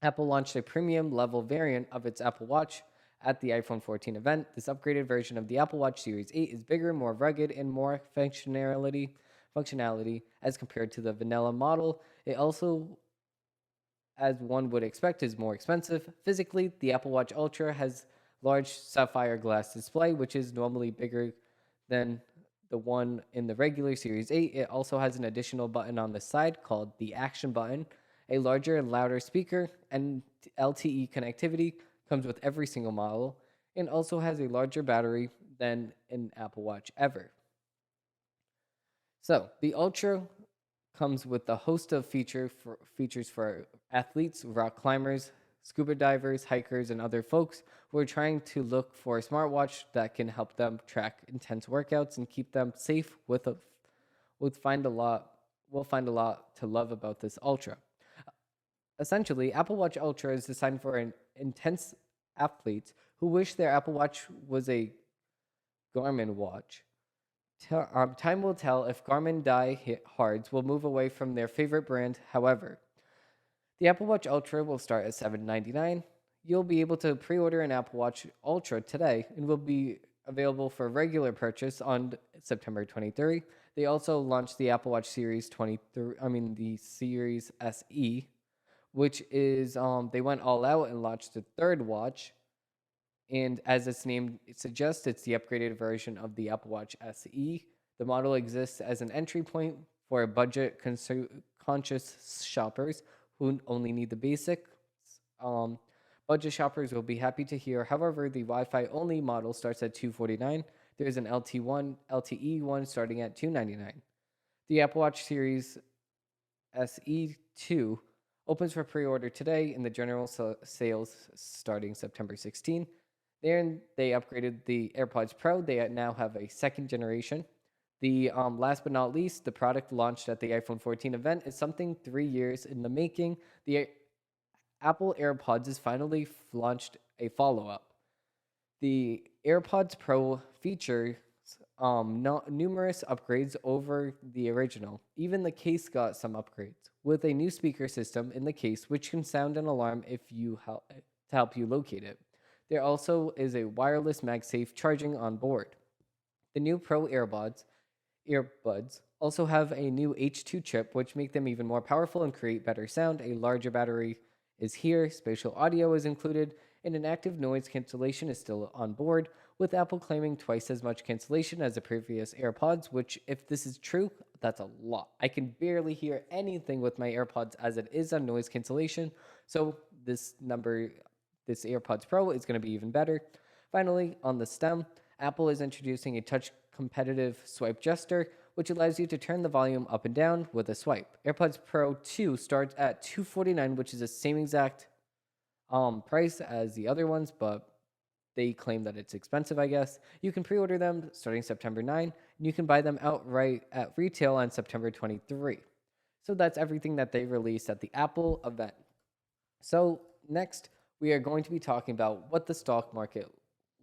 Apple launched a premium level variant of its Apple Watch at the iPhone 14 event. This upgraded version of the Apple Watch Series 8 is bigger, more rugged, and more functionality as compared to the vanilla model. It also, as one would expect, is more expensive. Physically, the Apple Watch Ultra has large sapphire glass display, which is normally bigger than the one in the regular Series 8. It also has an additional button on the side called the Action button. A larger and louder speaker and LTE connectivity comes with every single model, and also has a larger battery than an Apple Watch ever. So the Ultra comes with a host of features for athletes, rock climbers, scuba divers, hikers, and other folks who are trying to look for a smartwatch that can help them track intense workouts and keep them safe with We'll find a lot. We'll find a lot to love about this Ultra. Essentially, Apple Watch Ultra is designed for an intense athletes who wish their Apple Watch was a Garmin watch. Time will tell if Garmin diehards will move away from their favorite brand. However, the Apple Watch Ultra will start at $799. You'll be able to pre-order an Apple Watch Ultra today and will be available for regular purchase on September 23rd. They also launched the Apple Watch Series 23, the Series SE, which is they went all out and launched the third watch. And as its name suggests, it's the upgraded version of the Apple Watch SE. The model exists as an entry point for budget conscious shoppers who only need the basics. Budget shoppers will be happy to hear. However, the Wi-Fi only model starts at $249. There is an LTE one starting at $299. The Apple Watch Series SE2 opens for pre-order today in the general sales starting September 16. Then they upgraded the AirPods Pro. They now have a second generation. The last but not least, the product launched at the iPhone 14 event is something 3 years in the making. The Apple AirPods has finally launched a follow-up. The AirPods Pro features numerous upgrades over the original. Even the case got some upgrades, with a new speaker system in the case, which can sound an alarm if you to help you locate it. There also is a wireless MagSafe charging on board. The new Pro earbuds also have a new H2 chip, which make them even more powerful and create better sound. A larger battery is here, spatial audio is included, and an active noise cancellation is still on board, with Apple claiming twice as much cancellation as the previous AirPods, which, if this is true, that's a lot. I can barely hear anything with my AirPods as it is on noise cancellation, so this AirPods Pro is going to be even better. Finally, on the stem, Apple is introducing a touch competitive swipe gesture, which allows you to turn the volume up and down with a swipe. AirPods Pro 2 starts at $249, which is the same exact price as the other ones, but they claim that it's expensive, I guess. You can pre-order them starting September 9, and you can buy them outright at retail on September 23. So that's everything that they released at the Apple event. So next, we are going to be talking about what the stock market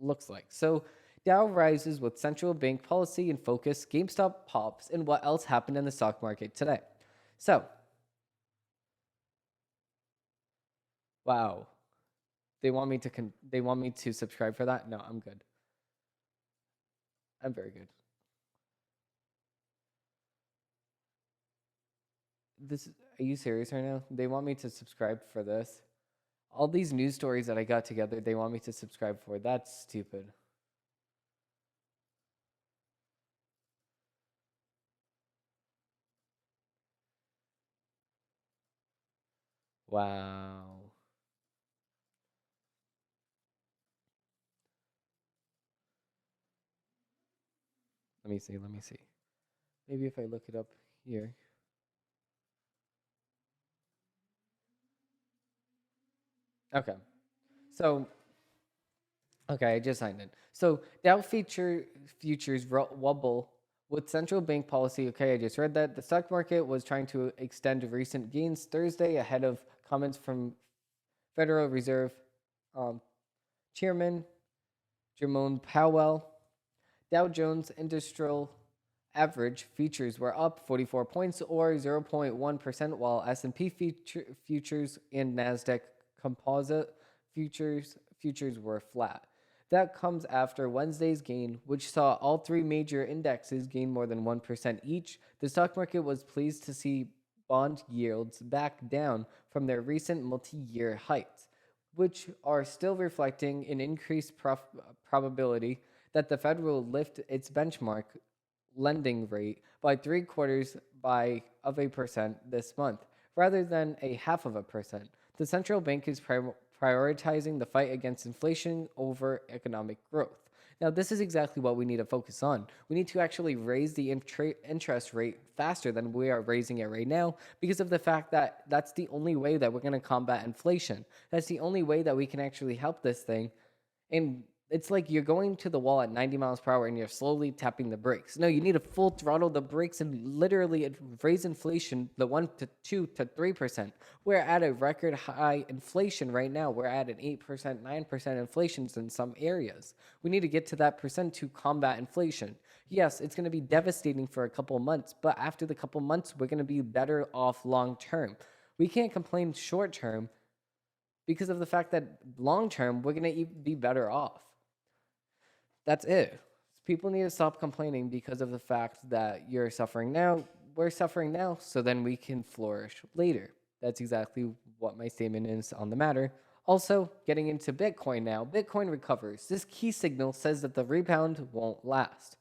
looks like. So Dow rises with central bank policy in focus, GameStop pops, and what else happened in the stock market today. So, wow. They want me to subscribe for that? No, I'm good. I'm very good. Are you serious right now? They want me to subscribe for this? All these news stories that I got together, they want me to subscribe for. That's stupid. Wow. Let me see. Maybe if I look it up here. Okay. So, I just signed in. So, Dow futures wobble with central bank policy. Okay, I just read that. The stock market was trying to extend recent gains Thursday ahead of comments from Federal Reserve Chairman Jerome Powell. Dow Jones Industrial Average futures were up 44 points or 0.1%, while S&P futures and Nasdaq Composite futures were flat. That comes after Wednesday's gain, which saw all three major indexes gain more than 1% each. The stock market was pleased to see bond yields back down from their recent multi-year heights, which are still reflecting an increased probability that the Fed will lift its benchmark lending rate by 0.75% this month, rather than 0.5%. The central bank is prioritizing the fight against inflation over economic growth. Now, this is exactly what we need to focus on. We need to actually raise the interest rate faster than we are raising it right now, because of the fact that that's the only way that we're going to combat inflation. That's the only way that we can actually help this thing. And it's like you're going to the wall at 90 miles per hour and you're slowly tapping the brakes. No, you need to full throttle the brakes and literally raise inflation the 1 to 2 to 3%. We're at a record high inflation right now. We're at an 8%, 9% inflation in some areas. We need to get to that percent to combat inflation. Yes, it's going to be devastating for a couple months, but after the couple months, we're going to be better off long term. We can't complain short term because of the fact that long term, we're going to be better off. That's it. People need to stop complaining because of the fact that you're suffering now. We're suffering now, so then we can flourish later. That's exactly what my statement is on the matter. Also, getting into Bitcoin now. Bitcoin recovers. This key signal says that the rebound won't last.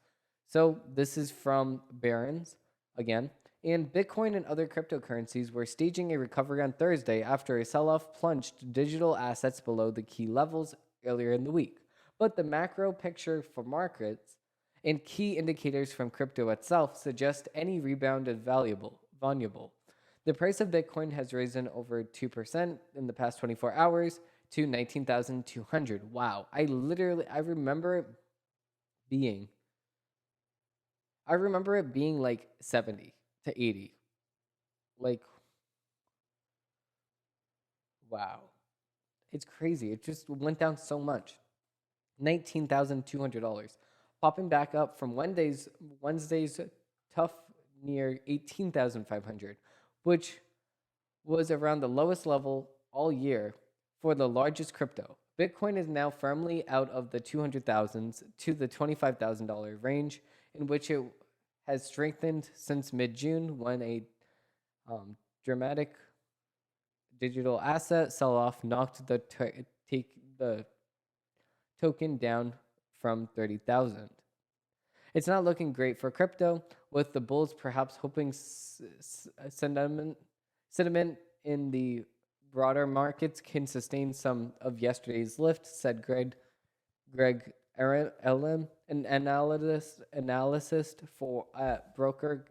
So this is from Barron's again. And Bitcoin and other cryptocurrencies were staging a recovery on Thursday after a sell-off plunged digital assets below the key levels earlier in the week. But the macro picture for markets and key indicators from crypto itself suggest any rebound is vulnerable. The price of Bitcoin has risen over 2% in the past 24 hours to 19,200. Wow. I remember it being like 70 to 80. Like, wow. It's crazy. It just went down so much. $19,200, popping back up from Wednesday's tough near 18,500, which was around the lowest level all year for the largest crypto. Bitcoin is now firmly out of the 200,000s to the $25,000 range, in which it has strengthened since mid-June when a dramatic digital asset sell-off knocked the token down from 30,000. It's not looking great for crypto, with the bulls perhaps hoping sentiment in the broader markets can sustain some of yesterday's lift, said Greg Ellen, an analyst for broker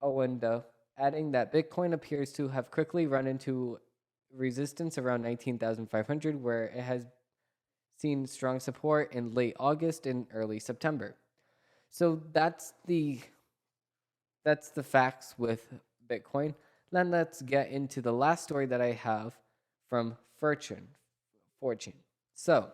Owenda, adding that Bitcoin appears to have quickly run into resistance around 19,500, where it has seen strong support in late August and early September. So that's the facts with Bitcoin. Then let's get into the last story that I have from Fortune. So,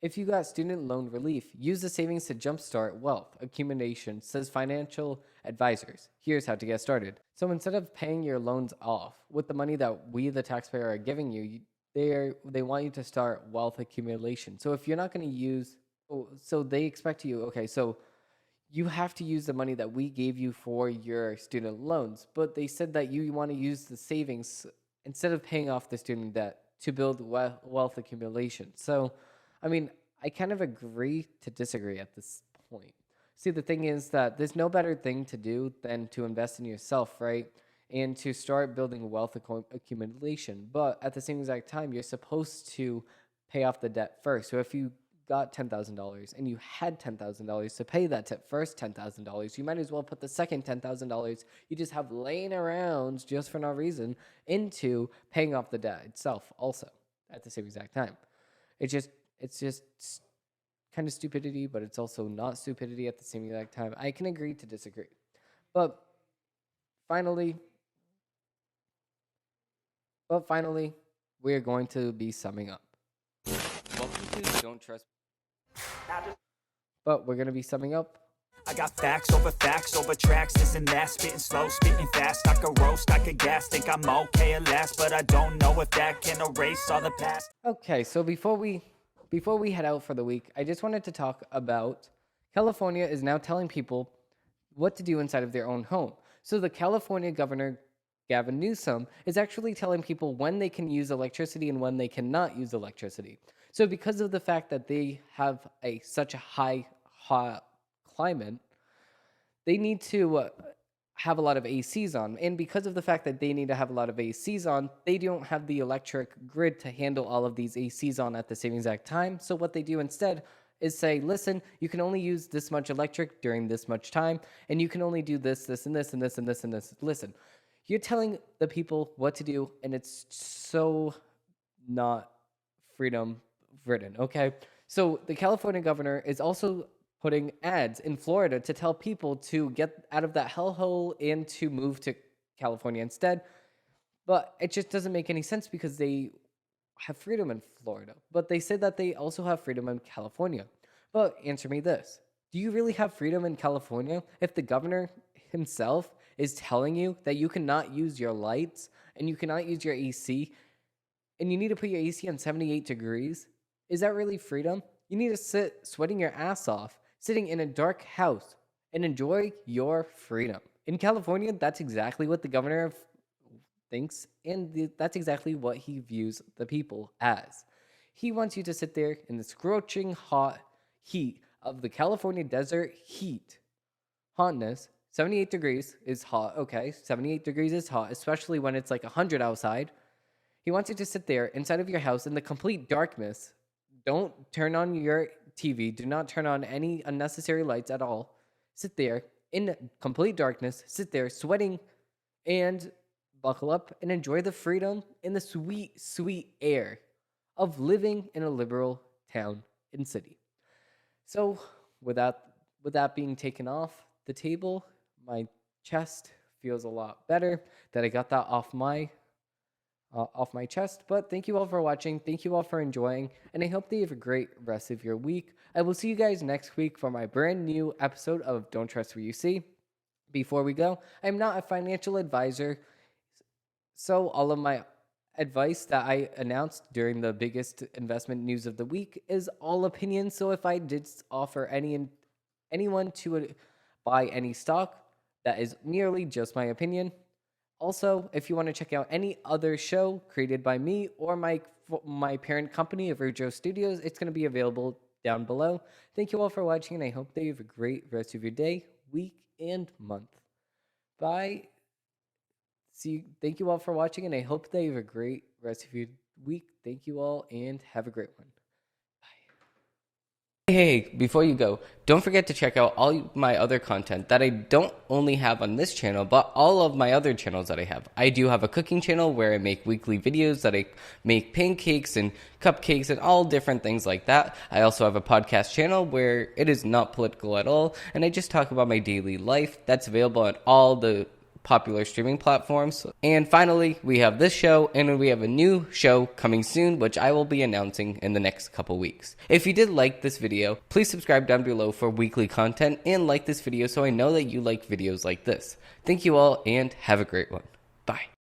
if you got student loan relief, use the savings to jumpstart wealth accumulation, says financial advisors. Here's how to get started. So instead of paying your loans off with the money that we, the taxpayer, are giving you, they want you to start wealth accumulation. So if you're not going to use, so they expect you, okay, so you have to use the money that we gave you for your student loans, but they said that you want to use the savings instead of paying off the student debt to build wealth accumulation. So, I mean, I kind of agree to disagree at this point. See, the thing is that there's no better thing to do than to invest in yourself, right? And to start building wealth accumulation. But at the same exact time, you're supposed to pay off the debt first. So if you got $10,000 and you had $10,000 to pay that first $10,000, you might as well put the second $10,000 you just have laying around just for no reason into paying off the debt itself also at the same exact time. It's just kind of stupidity, but it's also not stupidity at the same exact time. I can agree to disagree. But finally, we're going to be summing up. Welcome to Don't Trust. But we're going to be summing up. I got facts over tracks, this and that, spitting slow, spitting fast. I could roast, I could gas, think I'm okay at last, but I don't know if that can erase all the past. Okay, so before we head out for the week, I just wanted to talk about California is now telling people what to do inside of their own home. So the California governor, Gavin Newsom, is actually telling people when they can use electricity and when they cannot use electricity. So because of the fact that they have such a high climate, they need to have a lot of ACs on. And because of the fact that they need to have a lot of ACs on, they don't have the electric grid to handle all of these ACs on at the same exact time. So what they do instead is say, listen, you can only use this much electric during this much time, and you can only do this, this, and this, and this, and this, and this. Listen, you're telling the people what to do, and it's so not freedom written, okay? So the California governor is also putting ads in Florida to tell people to get out of that hellhole and to move to California instead. But it just doesn't make any sense because they have freedom in Florida. But they say that they also have freedom in California. But answer me this. Do you really have freedom in California if the governor himself is telling you that you cannot use your lights and you cannot use your AC and you need to put your AC on 78 degrees? Is that really freedom? You need to sit sweating your ass off, sitting in a dark house and enjoy your freedom. In California, that's exactly what the governor thinks, and that's exactly what he views the people as. He wants you to sit there in the scorching hot heat of the California desert heat. Hotness, 78 degrees is hot, okay, 78 degrees is hot, especially when it's like 100 outside. He wants you to sit there inside of your house in the complete darkness. Don't turn on your TV. Do not turn on any unnecessary lights at all. Sit there in complete darkness. Sit there sweating and buckle up and enjoy the freedom and the sweet, sweet air of living in a liberal town and city. So with that being taken off the table, my chest feels a lot better that I got that off my chest. But thank you all for watching. Thank you all for enjoying. And I hope that you have a great rest of your week. I will see you guys next week for my brand new episode of Don't Trust What You See. Before we go, I'm not a financial advisor. So all of my advice that I announced during the biggest investment news of the week is all opinion. So if I did offer anyone to buy any stock, that is merely just my opinion. Also, if you want to check out any other show created by me or my parent company, Araujo Studios, it's going to be available down below. Thank you all for watching, and I hope that you have a great rest of your day, week, and month. Bye. Thank you all for watching, and I hope that you have a great rest of your week. Thank you all, and have a great one. Hey, before you go, don't forget to check out all my other content that I don't only have on this channel, but all of my other channels that I have. I do have a cooking channel where I make weekly videos that I make pancakes and cupcakes and all different things like that. I also have a podcast channel where it is not political at all, and I just talk about my daily life. That's available on all the popular streaming platforms. And finally, we have this show, and we have a new show coming soon, which I will be announcing in the next couple weeks. If you did like this video, please subscribe down below for weekly content and like this video so I know that you like videos like this. Thank you all, and have a great one. Bye.